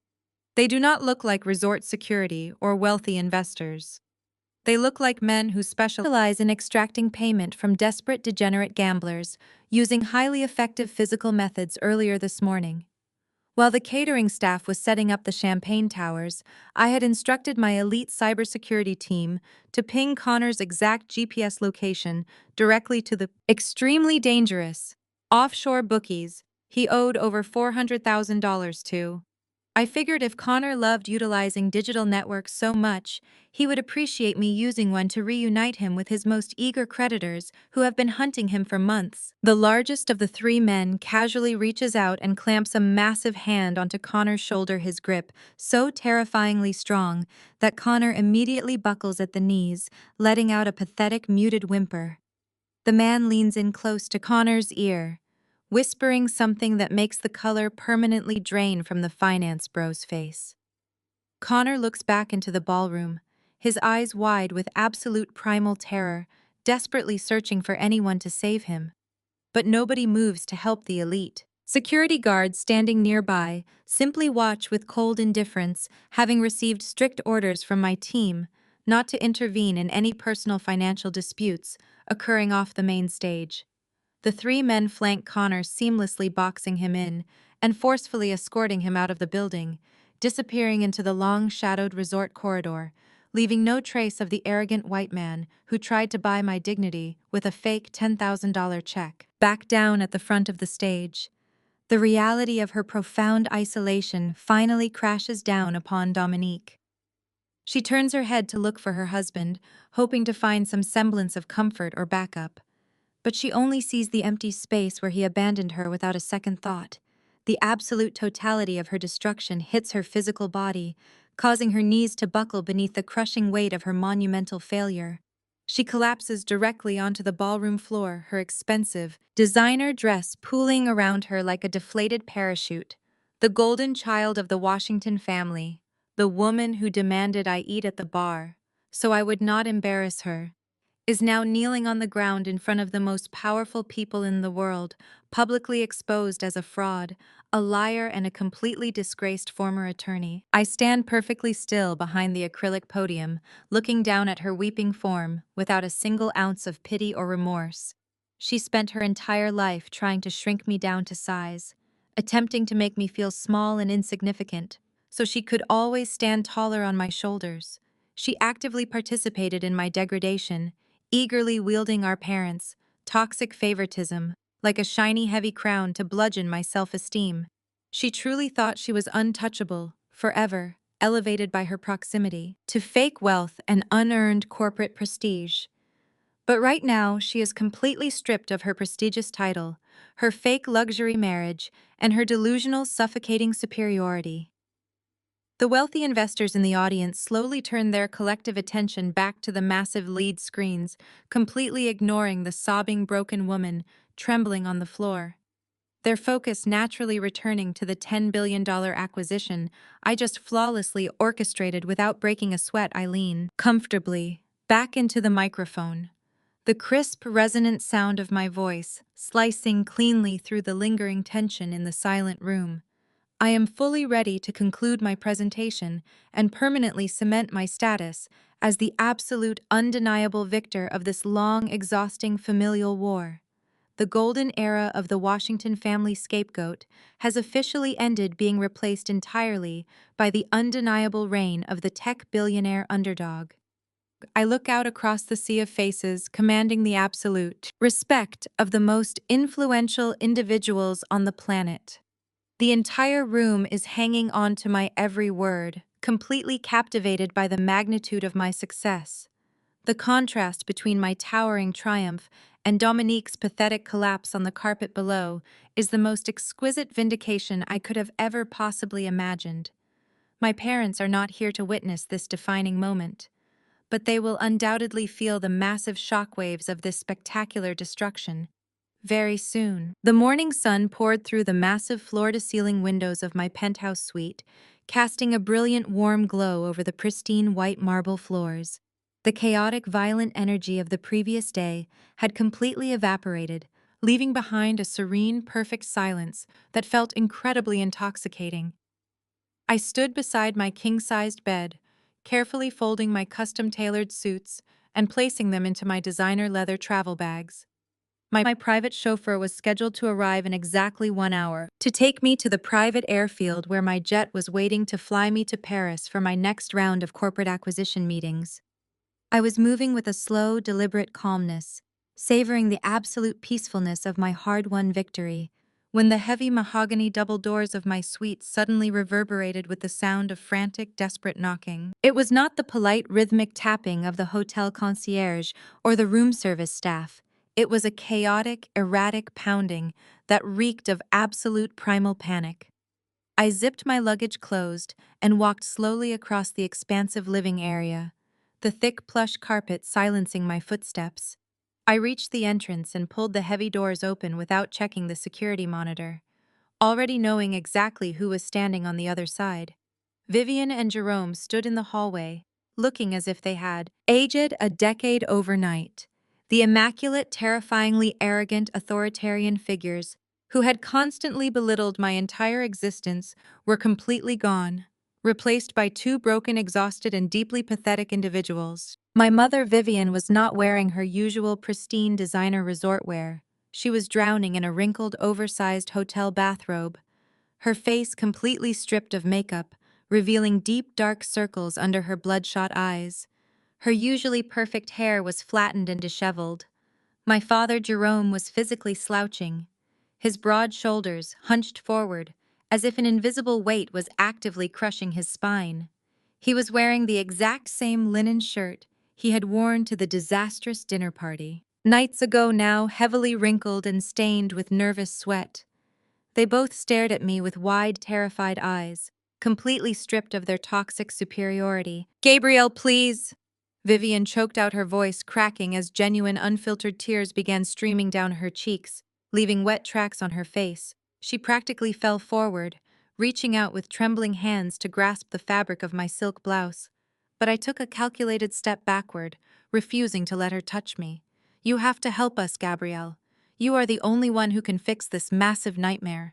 They do not look like resort security or wealthy investors. They look like men who specialize in extracting payment from desperate, degenerate gamblers using highly effective physical methods earlier this morning. While the catering staff was setting up the champagne towers, I had instructed my elite cybersecurity team to ping Connor's exact GPS location directly to the extremely dangerous offshore bookies he owed over $400,000 to. I figured if Connor loved utilizing digital networks so much, he would appreciate me using one to reunite him with his most eager creditors who have been hunting him for months. The largest of the three men casually reaches out and clamps a massive hand onto Connor's shoulder, his grip so terrifyingly strong that Connor immediately buckles at the knees, letting out a pathetic muted whimper. The man leans in close to Connor's ear, whispering something that makes the color permanently drain from the finance bro's face. Connor looks back into the ballroom, his eyes wide with absolute primal terror, desperately searching for anyone to save him. But nobody moves to help the elite. Security guards standing nearby simply watch with cold indifference, having received strict orders from my team not to intervene in any personal financial disputes occurring off the main stage. The three men flank Connor, seamlessly boxing him in and forcefully escorting him out of the building, disappearing into the long, shadowed resort corridor, leaving no trace of the arrogant white man who tried to buy my dignity with a fake $10,000 check. Back down at the front of the stage, the reality of her profound isolation finally crashes down upon Dominique. She turns her head to look for her husband, hoping to find some semblance of comfort or backup. But she only sees the empty space where he abandoned her without a second thought. The absolute totality of her destruction hits her physical body, causing her knees to buckle beneath the crushing weight of her monumental failure. She collapses directly onto the ballroom floor, her expensive, designer dress pooling around her like a deflated parachute. The golden child of the Washington family, the woman who demanded I eat at the bar, so I would not embarrass her, is now kneeling on the ground in front of the most powerful people in the world, publicly exposed as a fraud, a liar, and a completely disgraced former attorney. I stand perfectly still behind the acrylic podium, looking down at her weeping form without a single ounce of pity or remorse. She spent her entire life trying to shrink me down to size, attempting to make me feel small and insignificant, so she could always stand taller on my shoulders. She actively participated in my degradation, eagerly wielding our parents' toxic favoritism like a shiny, heavy crown to bludgeon my self-esteem. She truly thought she was untouchable, forever, elevated by her proximity to fake wealth and unearned corporate prestige. But right now, she is completely stripped of her prestigious title, her fake luxury marriage, and her delusional, suffocating superiority. The wealthy investors in the audience slowly turn their collective attention back to the massive lead screens, completely ignoring the sobbing, broken woman trembling on the floor. Their focus naturally returning to the $10 billion acquisition I just flawlessly orchestrated without breaking a sweat. I lean comfortably back into the microphone, the crisp, resonant sound of my voice slicing cleanly through the lingering tension in the silent room. I am fully ready to conclude my presentation and permanently cement my status as the absolute, undeniable victor of this long, exhausting familial war. The golden era of the Washington family scapegoat has officially ended, being replaced entirely by the undeniable reign of the tech billionaire underdog. I look out across the sea of faces, commanding the absolute respect of the most influential individuals on the planet. The entire room is hanging on to my every word, completely captivated by the magnitude of my success. The contrast between my towering triumph and Dominique's pathetic collapse on the carpet below is the most exquisite vindication I could have ever possibly imagined. My parents are not here to witness this defining moment, but they will undoubtedly feel the massive shockwaves of this spectacular destruction very soon. The morning sun poured through the massive floor-to-ceiling windows of my penthouse suite, casting a brilliant warm glow over the pristine white marble floors. The chaotic, violent energy of the previous day had completely evaporated, leaving behind a serene, perfect silence that felt incredibly intoxicating. I stood beside my king-sized bed, carefully folding my custom-tailored suits and placing them into my designer leather travel bags. My private chauffeur was scheduled to arrive in exactly 1 hour to take me to the private airfield where my jet was waiting to fly me to Paris for my next round of corporate acquisition meetings. I was moving with a slow, deliberate calmness, savoring the absolute peacefulness of my hard-won victory, when the heavy mahogany double doors of my suite suddenly reverberated with the sound of frantic, desperate knocking. It was not the polite, rhythmic tapping of the hotel concierge or the room service staff. It was a chaotic, erratic pounding that reeked of absolute primal panic. I zipped my luggage closed and walked slowly across the expansive living area, the thick plush carpet silencing my footsteps. I reached the entrance and pulled the heavy doors open without checking the security monitor, already knowing exactly who was standing on the other side. Vivian and Jerome stood in the hallway, looking as if they had aged a decade overnight. The immaculate, terrifyingly arrogant authoritarian figures who had constantly belittled my entire existence were completely gone, replaced by two broken, exhausted, and deeply pathetic individuals. My mother, Vivian, was not wearing her usual pristine designer resort wear. She was drowning in a wrinkled, oversized hotel bathrobe, her face completely stripped of makeup, revealing deep, dark circles under her bloodshot eyes. Her usually perfect hair was flattened and disheveled. My father, Jerome, was physically slouching, his broad shoulders hunched forward, as if an invisible weight was actively crushing his spine. He was wearing the exact same linen shirt he had worn to the disastrous dinner party. Nights ago now, heavily wrinkled and stained with nervous sweat. They both stared at me with wide, terrified eyes, completely stripped of their toxic superiority. "Gabrielle, please!" Vivian choked out her voice, cracking as genuine, unfiltered tears began streaming down her cheeks, leaving wet tracks on her face. She practically fell forward, reaching out with trembling hands to grasp the fabric of my silk blouse. But I took a calculated step backward, refusing to let her touch me. "You have to help us, Gabrielle. You are the only one who can fix this massive nightmare.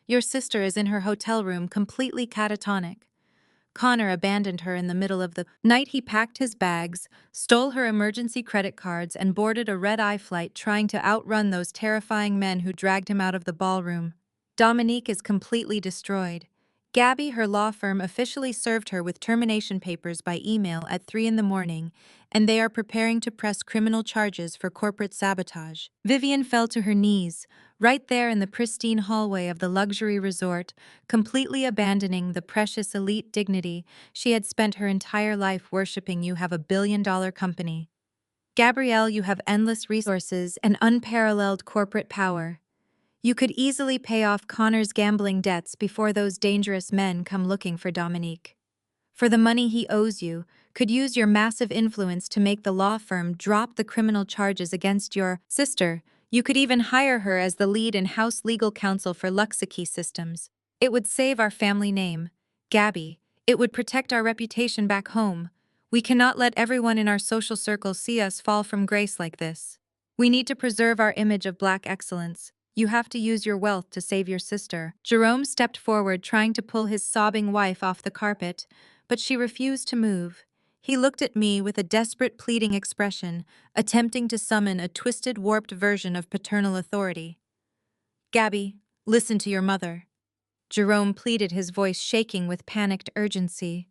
Your sister is in her hotel room, completely catatonic. Connor abandoned her in the middle of the night. He packed his bags, stole her emergency credit cards, and boarded a red-eye flight trying to outrun those terrifying men who dragged him out of the ballroom. Dominique is completely destroyed. Gabby, her law firm, officially served her with termination papers by email at 3 in the morning, and they are preparing to press criminal charges for corporate sabotage." Vivian fell to her knees, right there in the pristine hallway of the luxury resort, completely abandoning the precious elite dignity she had spent her entire life worshipping. "You have a billion-dollar company. Gabrielle, you have endless resources and unparalleled corporate power. You could easily pay off Connor's gambling debts before those dangerous men come looking for Dominique. For the money he owes you, could use your massive influence to make the law firm drop the criminal charges against your sister. You could even hire her as the lead in-house legal counsel for Luxakey Systems. It would save our family name. Gabby, it would protect our reputation back home. We cannot let everyone in our social circle see us fall from grace like this. We need to preserve our image of black excellence. You have to use your wealth to save your sister." Jerome stepped forward, trying to pull his sobbing wife off the carpet, but she refused to move. He looked at me with a desperate, pleading expression, attempting to summon a twisted, warped version of paternal authority. "Gabby, listen to your mother." Jerome pleaded, his voice shaking with panicked urgency.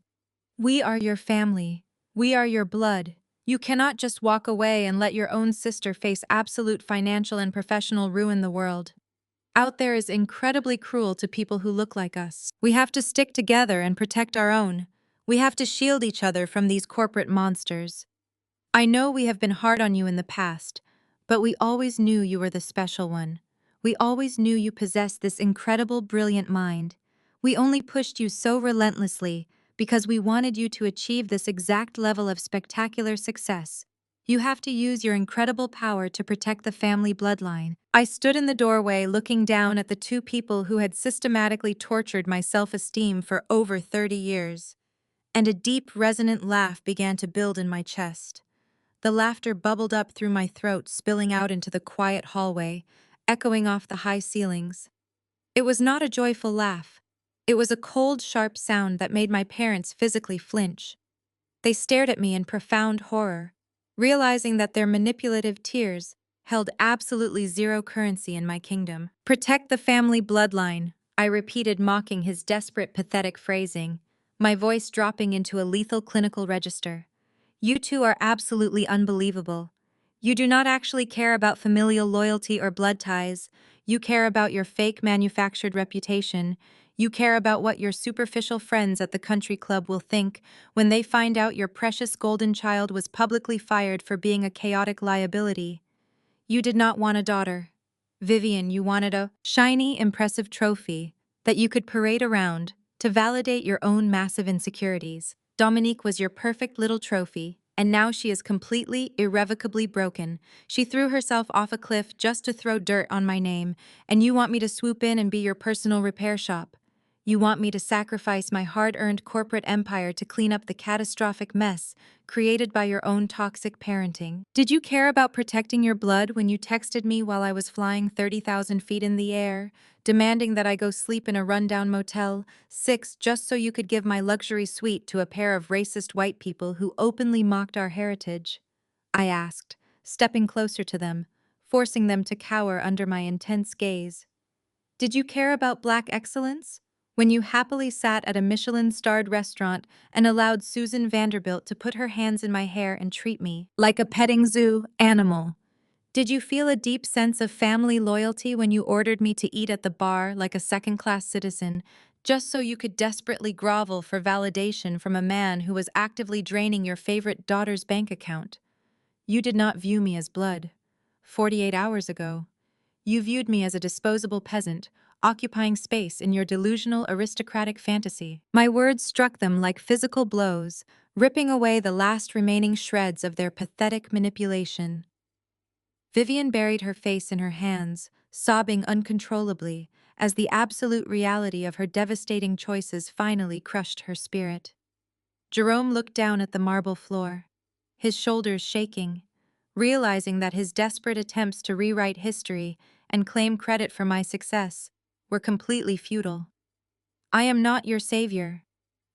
"We are your family. We are your blood. You cannot just walk away and let your own sister face absolute financial and professional ruin. The world out there is incredibly cruel to people who look like us. We have to stick together and protect our own. We have to shield each other from these corporate monsters. I know we have been hard on you in the past, but we always knew you were the special one. We always knew you possessed this incredible, brilliant mind. We only pushed you so relentlessly because we wanted you to achieve this exact level of spectacular success. You have to use your incredible power to protect the family bloodline." I stood in the doorway looking down at the two people who had systematically tortured my self-esteem for over 30 years, and a deep, resonant laugh began to build in my chest. The laughter bubbled up through my throat, spilling out into the quiet hallway, echoing off the high ceilings. It was not a joyful laugh. It was a cold, sharp sound that made my parents physically flinch. They stared at me in profound horror, realizing that their manipulative tears held absolutely zero currency in my kingdom. "Protect the family bloodline," I repeated, mocking his desperate, pathetic phrasing, my voice dropping into a lethal clinical register. "You two are absolutely unbelievable. You do not actually care about familial loyalty or blood ties. You care about your fake manufactured reputation. You care about what your superficial friends at the country club will think when they find out your precious golden child was publicly fired for being a chaotic liability. You did not want a daughter. Vivian, you wanted a shiny, impressive trophy that you could parade around to validate your own massive insecurities. Dominique was your perfect little trophy, and now she is completely, irrevocably broken. She threw herself off a cliff just to throw dirt on my name, and you want me to swoop in and be your personal repair shop. You want me to sacrifice my hard-earned corporate empire to clean up the catastrophic mess created by your own toxic parenting. Did you care about protecting your blood when you texted me while I was flying 30,000 feet in the air, demanding that I go sleep in a rundown Motel 6 just so you could give my luxury suite to a pair of racist white people who openly mocked our heritage? I asked, stepping closer to them, forcing them to cower under my intense gaze. Did you care about Black excellence? When you happily sat at a Michelin-starred restaurant and allowed Susan Vanderbilt to put her hands in my hair and treat me like a petting zoo animal? Did you feel a deep sense of family loyalty when you ordered me to eat at the bar like a second-class citizen, just so you could desperately grovel for validation from a man who was actively draining your favorite daughter's bank account? You did not view me as blood. 48 hours ago, you viewed me as a disposable peasant, occupying space in your delusional aristocratic fantasy. My words struck them like physical blows, ripping away the last remaining shreds of their pathetic manipulation. Vivian buried her face in her hands, sobbing uncontrollably, as the absolute reality of her devastating choices finally crushed her spirit. Jerome looked down at the marble floor, his shoulders shaking, realizing that his desperate attempts to rewrite history and claim credit for my success were completely futile. I am not your savior,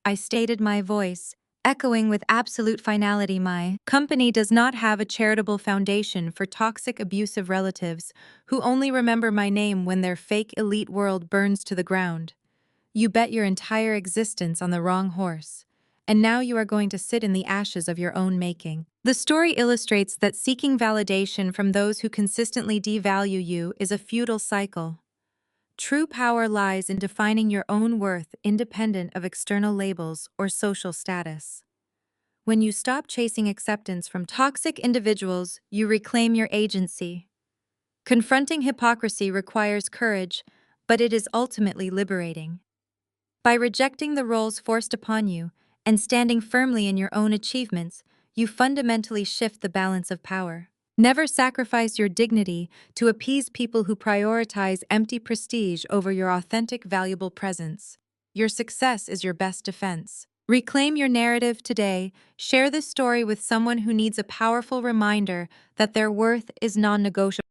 I stated, my voice echoing with absolute finality. My company does not have a charitable foundation for toxic, abusive relatives who only remember my name when their fake elite world burns to the ground. You bet your entire existence on the wrong horse, and now you are going to sit in the ashes of your own making. The story illustrates that seeking validation from those who consistently devalue you is a futile cycle. True power lies in defining your own worth independent of external labels or social status. When you stop chasing acceptance from toxic individuals, you reclaim your agency. Confronting hypocrisy requires courage, but it is ultimately liberating. By rejecting the roles forced upon you and standing firmly in your own achievements, you fundamentally shift the balance of power. Never sacrifice your dignity to appease people who prioritize empty prestige over your authentic, valuable presence. Your success is your best defense. Reclaim your narrative today. Share this story with someone who needs a powerful reminder that their worth is non-negotiable.